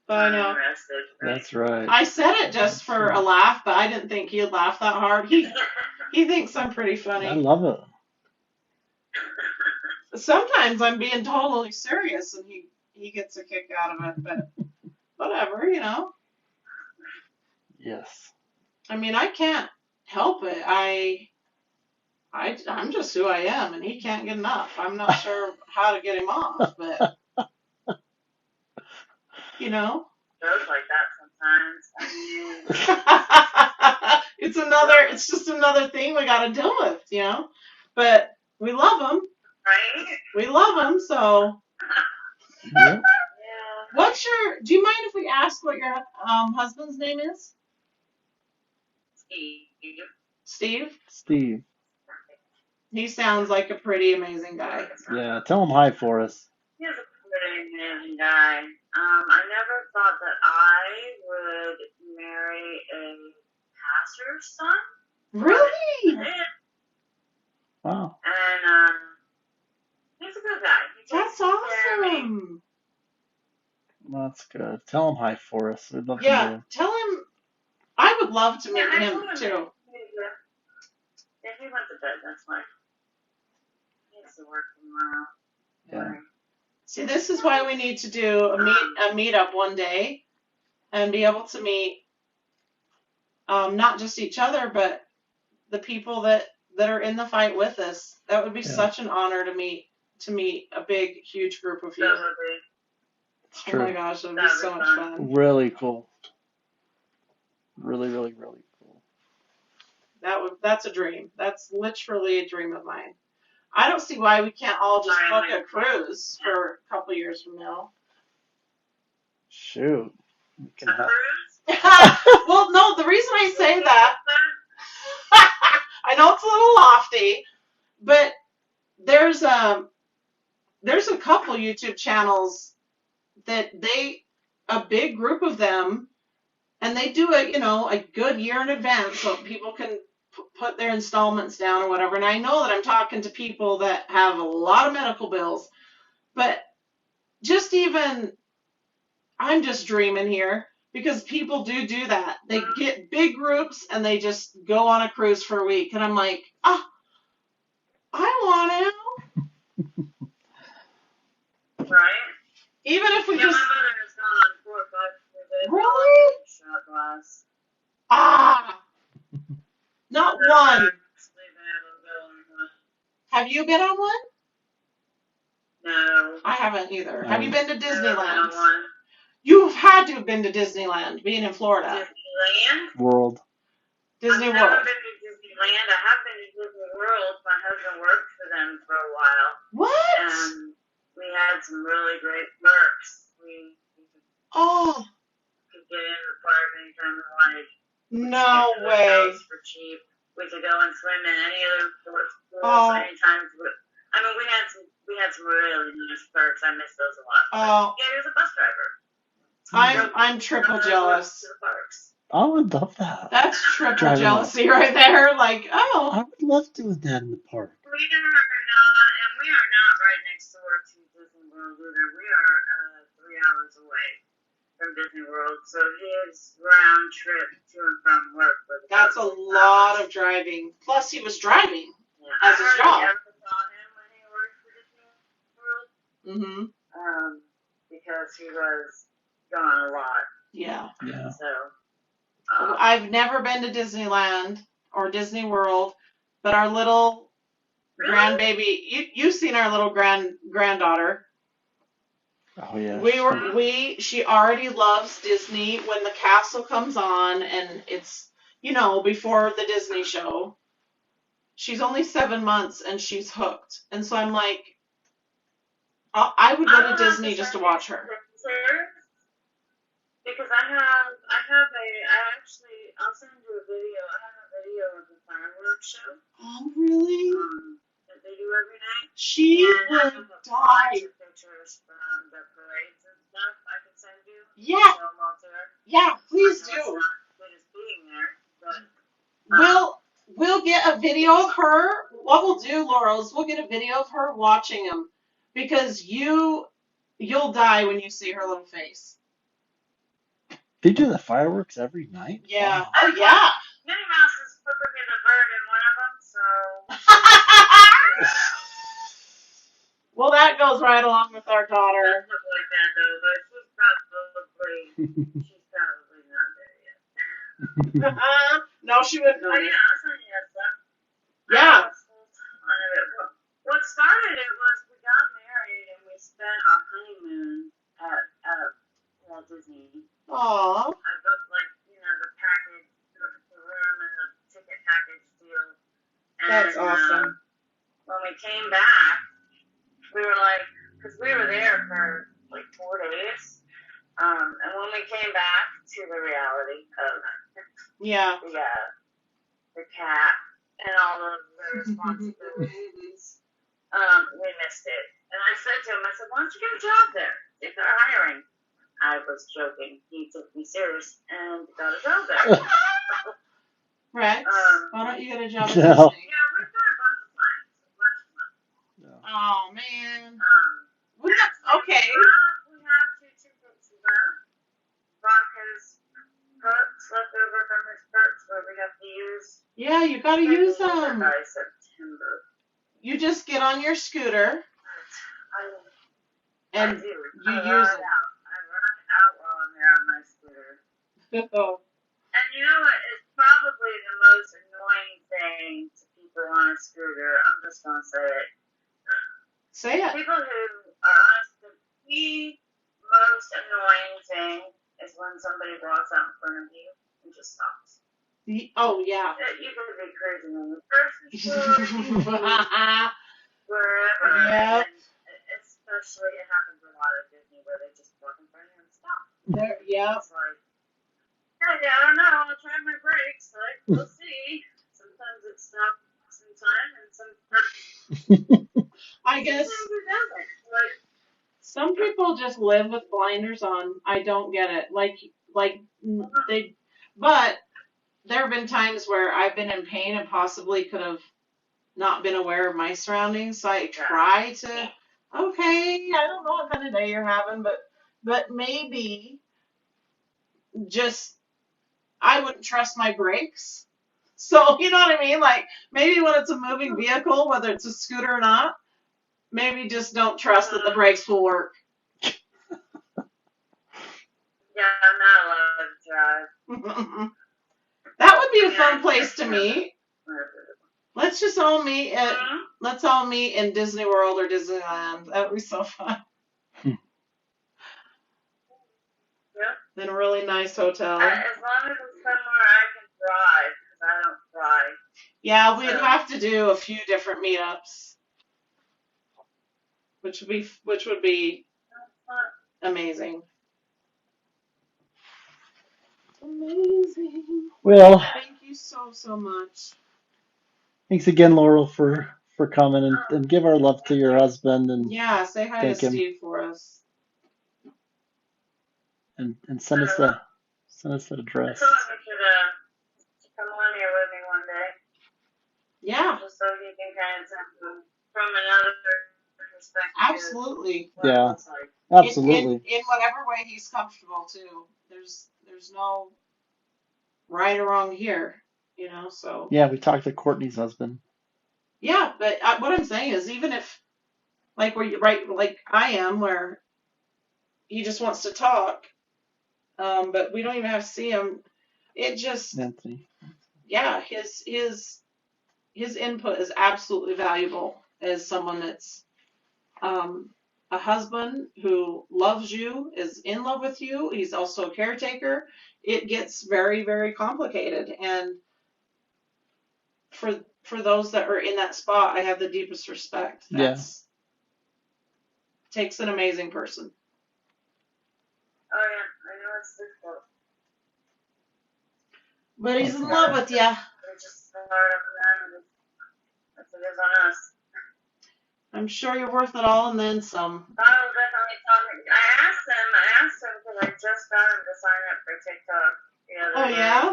I know. uninterested, right? That's right. I said it just That's for a right. laugh, but I didn't think he'd laugh that hard. He thinks I'm pretty I funny. love it. Sometimes I'm being totally serious, and he gets a kick out of it. But whatever, you know. Yes. I mean, I can't help it. I'm just who I am, and he can't get enough. I'm not sure how to get him off, but you know. Goes like that sometimes. I mean, It's just another thing we got to deal with, you know. But we love him. right? We love him. So, Yep. Yeah. do you mind if we ask what your husband's name is? Steve. Steve. Steve. He sounds like a pretty amazing guy. Yeah. Tell him hi for us. He's a pretty amazing guy. I never thought that I would marry a pastor's son. Really? I did. Wow. And he's a good guy. He takes That's care of me. awesome. That's good. Tell him hi for us. We'd love to Yeah, meet him. tell him I would love to meet Yeah, I him told him too. Yeah, he went to bed. That's why he has to work tomorrow. Yeah. See, this is why we need to do a meetup one day and be able to meet not just each other, but the people that are in the fight with us. That would be Yeah. such an honor to meet a big, huge group of you. That would be. It's Oh true. my gosh, that would be so much fun. Really cool. Really, really, really cool. That's a dream. That's literally a dream of mine. I don't see why we can't all just book a cruise for a couple years from now. Shoot. We can A have. cruise? Well, no, the reason I say that, I know it's a little lofty, but there's a couple YouTube channels that a big group of them, and they do a good year in advance so people can put their installments down or whatever. And I know that I'm talking to people that have a lot of medical bills, but just even, I'm just dreaming here because people do that. They get big groups and they just go on a cruise for a week. And I'm like, oh, I want to. Right? Even if we Yeah, just. my mother has gone on 4 or 5 cruises. Really? Shot glass. Ah! Not one. Have you been on one? No. I haven't either. Have you been to Disneyland? No. You've had to have been to Disneyland, being in Florida. Disneyland? World. Disney I've World. never been to Disneyland. I have been to Disney World. My husband worked for them for a while. What? And we had some really great perks. We could get in the park anytime we wanted. No way. For cheap. We could go and swim in any of those pools anytime. I mean, we had some really nice perks. I miss those a lot. Yeah, he was a bus driver. I'm triple jealous. To the parks. I would love that. That's triple jealousy right there. Like, I would love doing that in the park. We are not right next door to Disney World either. We are 3 hours away from Disney World, so his round trip to and from work was. That's a lot of driving. Plus, he was driving as his job. I never saw him when he worked for Disney World. Mm-hmm. Because he was gone a lot. Yeah. So. I've never been to Disneyland or Disney World, but our little grandbaby, you've seen our little granddaughter. Oh yeah. She already loves Disney when the castle comes on and it's, before the Disney show. She's only 7 months and she's hooked. And so I'm like, I would go to Disney just to watch her. Because I'll send you a video. I have a video of the fireworks show. Oh, really? That they do every night. She would die. Pictures from the parades and get a video of her. What we'll do, Laurel, is we'll get a video of her watching him, because you'll die when you see her little face. They do the fireworks every night? Yeah. Wow. Oh yeah. Minnie Mouse is flipping me the bird in one of them, so. Well, that goes right along with our daughter. Doesn't look like that though, but she's probably not there yet. No, she wouldn't Oh know. yeah, I'll send you that stuff. Yeah. What started it was we got married and we spent our honeymoon at Walt Disney. Aww. I booked the package, the room and the ticket package deal. And, That's awesome. when we came back, we were like, because we were there for like 4 days. And when we came back to the reality of Yeah. the cat and all of the responsibilities, we missed it. And I said to him, I said, why don't you get a job there if they're hiring? I was joking. He took me serious and got a job there. Rex, why don't you get a job at No. Disney? Yeah, we've got a bunch of plans. Oh man. We Okay. have two books left. Brock has books left over from his books where we have to use. Yeah, you gotta use them. By September. You just get on your scooter and I do. you I use run out while I'm there on my scooter. it. And you know what? It's probably the most annoying thing to people on a scooter. I'm just gonna say it. Say it. People who are on the most annoying thing is when somebody walks out in front of you and just stops. Oh yeah. You could be crazy on the grocery store, wherever. Yep. And especially, it happens a lot at Disney where they just walk in front of you and stop. Yeah. It's like, hey, I don't know. I'll try my brakes. Like, we'll see. Sometimes it stops in time, and sometimes I guess it doesn't. Like, some people just live with blinders on. I don't get it. But there have been times where I've been in pain and possibly could have not been aware of my surroundings. So I try to, okay, I don't know what kind of day you're having, but maybe just, I wouldn't trust my brakes. So, you know what I mean? Like, maybe when it's a moving vehicle, whether it's a scooter or not, maybe just don't trust that the brakes will work. yeah, I'm not allowed to drive. That would be a fun place to meet. Let's just all meet at, let's all meet in Disney World or Disneyland. That would be so fun. Yeah. In a really nice hotel. As long as it's somewhere I can drive, because I don't drive. Yeah, we'd have to do a few different meetups, which would be amazing. Amazing. Well, Thank you so much. thanks again, Laurel, for coming, and give our love to your husband, and Yeah, say hi to thank him. Steve for us. And send us the address. I told him he should come on here with me one day. Yeah. Just so he can kind of see from another perspective. Absolutely. What it looks like. Absolutely. In whatever way he's comfortable too. There's no right or wrong here, you know. So. Yeah, we talked to Courtney's husband. Yeah, but what I'm saying is, even if, like, where you like I am, where he just wants to talk, but we don't even have to see him. It just, Nancy. yeah, his input is absolutely valuable as someone that's a husband who loves you, is in love with you. He's also a caretaker. It gets very, very complicated, and for those that are in that spot, I have the deepest respect. Takes an amazing person. Oh yeah, I know it's difficult. But he's in love with you. We just start up and that's what it is on us. I'm sure you're worth it all and then some. I will definitely tell him. I asked him because I just got him to sign up for TikTok the other day. Oh yeah?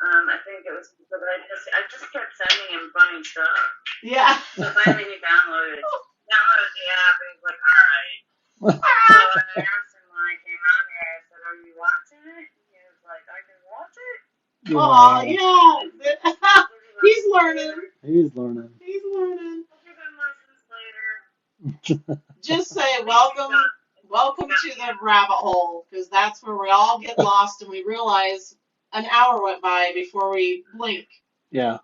I think it was because I just kept sending him funny stuff. Yeah. So finally he downloaded the app and he's like, alright. So I asked him when I came out here, I said, are you watching it? And he was like, I can watch it? Oh, yeah. He's learning. He's learning. He's learning. I'll give him lessons later. Just say welcome to the rabbit hole, because that's where we all get lost and we realize an hour went by before we blink. Yeah.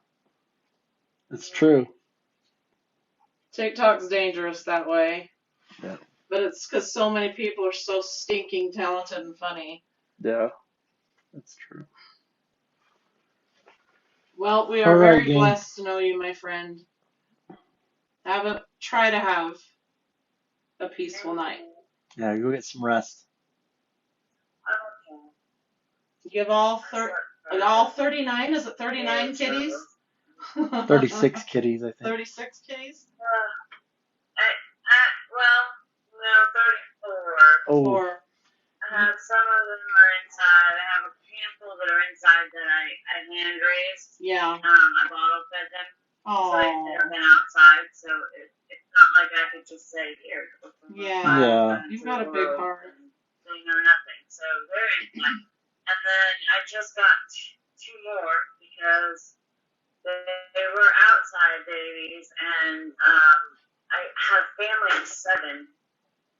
It's true. TikTok's dangerous that way. Yeah. But it's because so many people are so stinking talented and funny. Yeah. That's true. Well, we are All right, very gang. blessed to know you, my friend. Try to have a peaceful night. Yeah, go get some rest. Give all 39, is it 39 kitties? 36 kitties, I think. 36 kitties? Well, no, 34. Oh. Or Some of them are inside. I have a handful that are inside that I hand raised. yeah. I bottle fed them. Oh. So I've never been outside, so it's not like I could just say, here, go from Yeah. You've got a big heart. They know nothing. So they're inside. And then I just got two more because they were outside babies, and I have a family of 7.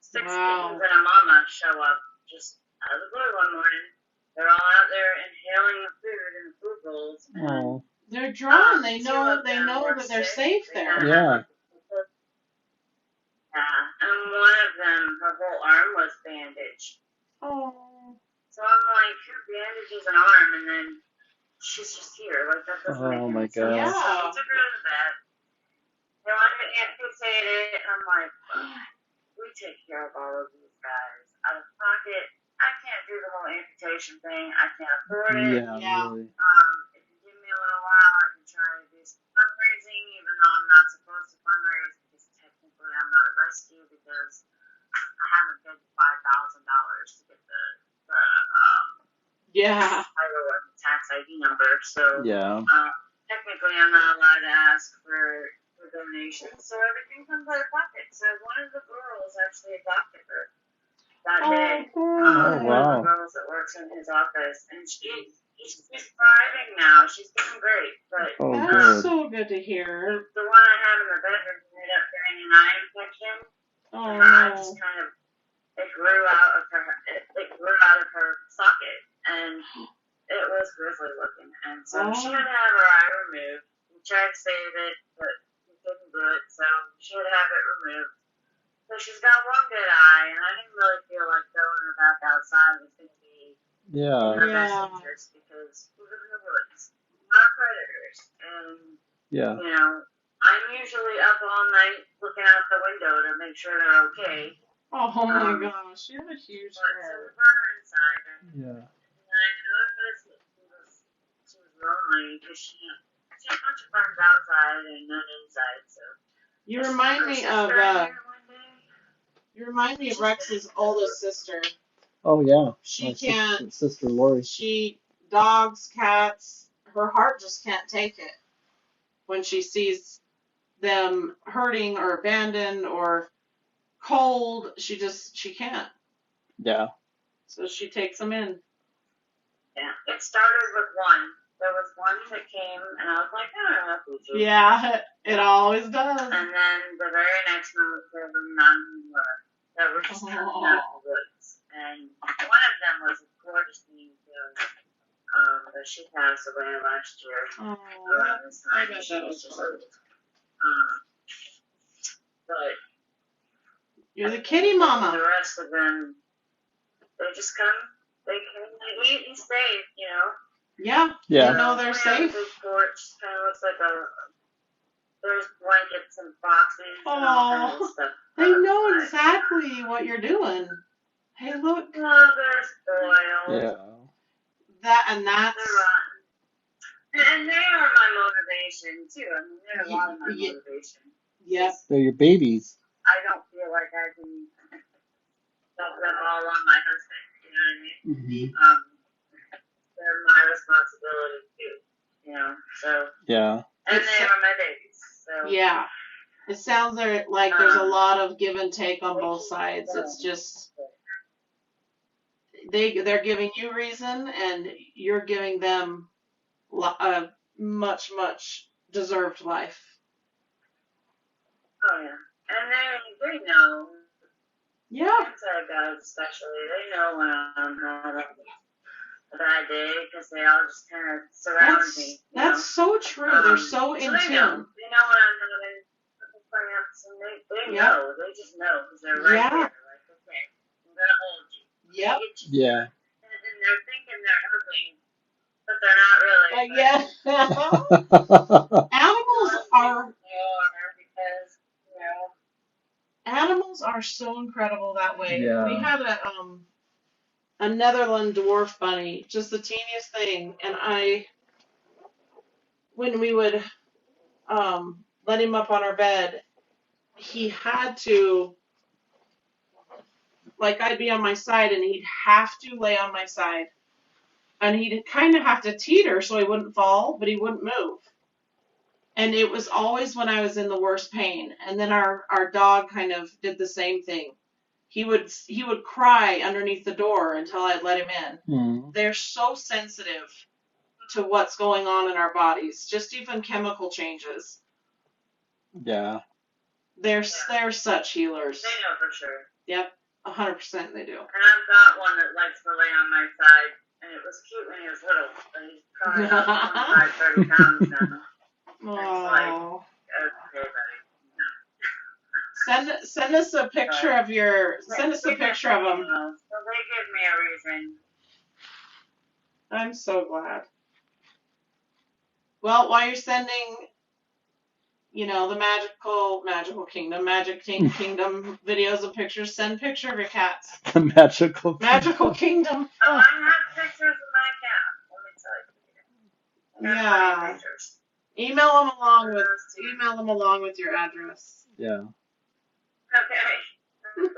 6 Wow. kittens and a mama show up just out of the blue one morning. They're all out there inhaling the food in the food bowls. Oh. They're drawn. They know that they're safe there. Yeah. Yeah. And one of them, her whole arm was bandaged. Oh. So I'm like, who bandages an arm and then she's just here? Like, that doesn't make any sense. Yeah. So we took her to the vet. They wanted to amputate it. And I'm like, we take care of all of these guys out of pocket. I can't do the whole amputation thing. I can't afford it. Yeah. Really. If you give me a little while, I can try to do some fundraising, even though I'm not supposed to fundraise because technically I'm not a rescue because I haven't paid $5,000 to get the Yeah. title and the tax ID number. So Yeah. technically I'm not allowed to ask for donations, so everything comes out of pocket. So one of the girls actually adopted her that day. Oh, One of wow. the girls that works in his office, and she's thriving now. She's doing great. But Oh, That's good. so good to hear. the one I have in the bedroom ended up getting an eye infection. Oh, Her eye no. just kind of it grew out of her socket, and it was grisly looking. And so she had to have her eye removed. We tried to save it, but we couldn't do it, so she had to have it removed. So she's got one good eye, and I didn't really feel like throwing her back outside was going to be in her best interest because we live in the woods. We're not predators, and Yeah. you know, I'm usually up all night looking out the window to make sure they're okay. Oh my gosh, you have a huge But so heart. we brought her inside, Yeah. and I noticed that she was lonely because she had a bunch of friends outside and none inside. So You remind me of Rex's oldest sister. Oh, yeah. She can't. Sister Lori. Dogs, cats, her heart just can't take it when she sees them hurting or abandoned or cold. She can't. Yeah. So she takes them in. yeah, it started with one. There was one that came, and I was like, I don't know who to. Yeah, it always does. And then the very next month, there were none more that were just coming out of the woods. And one of them was a gorgeous thing too. But she passed away last year. Oh, I bet that was just but you're the kitty mama. the rest of them, they just come, they eat and stay, you know. Yeah. Yeah. They know they're safe. The porch kind of looks like there's blankets and boxes and all kinds of stuff. They know exactly what you're doing. Hey, look. Oh, they're spoiled. Yeah. They're rotten. And they are my motivation, too. I mean, they're a lot of my motivation. Yep. They're your babies. I don't feel like I can dump them all on my husband, you know what I mean? Mm-hmm. They're my responsibility too. You know, so. Yeah. And they are my babies. So. Yeah. It sounds like there's a lot of give and take on both sides. It's just they're giving you reason, and you're giving them a much deserved life. Oh yeah, and they know. Yeah. Inside guys especially, they know when I'm having a bad day because they all just kind of surround me. That's so true. They're so in tune. They know when I'm having cramps, and they know. They just know because they're right there. Like, okay, I'm gonna hold you. Yep. Yeah. And they're thinking they're helping, but they're not really. Yeah. Animals are so incredible that way. Yeah. We had a Netherland dwarf bunny, just the teeniest thing, and when we would let him up on our bed, he had to, like, I'd be on my side and he'd have to lay on my side, and he'd kind of have to teeter so he wouldn't fall, but he wouldn't move. And it was always when I was in the worst pain. And then our dog kind of did the same thing. He would cry underneath the door until I'd let him in. Mm. They're so sensitive to what's going on in our bodies, just even chemical changes. Yeah. They're such healers. They know for sure. Yep, 100% they do. And I've got one that likes to lay on my side, and it was cute when he was little, but he's probably about 25, 30 pounds now. Oh. Okay, buddy. Send us a picture of your. Send us a picture of them. So they give me a reason. I'm so glad. Well, while you're sending, the magical kingdom, kingdom videos and pictures, send a picture of your cats. The magical kingdom. Oh, I have pictures of my cat. Let me tell you. Yeah. Email them along with your address. Yeah. Okay.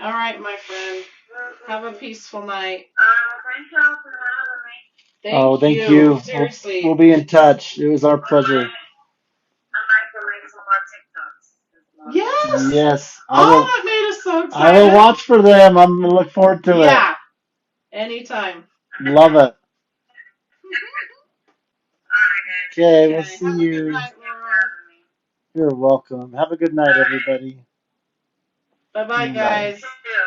All right, my friend. Have a peaceful night. Thank y'all for having me. Thank you. Seriously. We'll be in touch. It was our pleasure. I might go make some more TikToks. Yes. Yes. That made us so excited. I will watch for them. I'm gonna look forward to it. Yeah. Anytime. Love it. Okay, we'll see Have you. A good night, Laurel. You're welcome. Have a good night, everybody. Bye-bye, guys.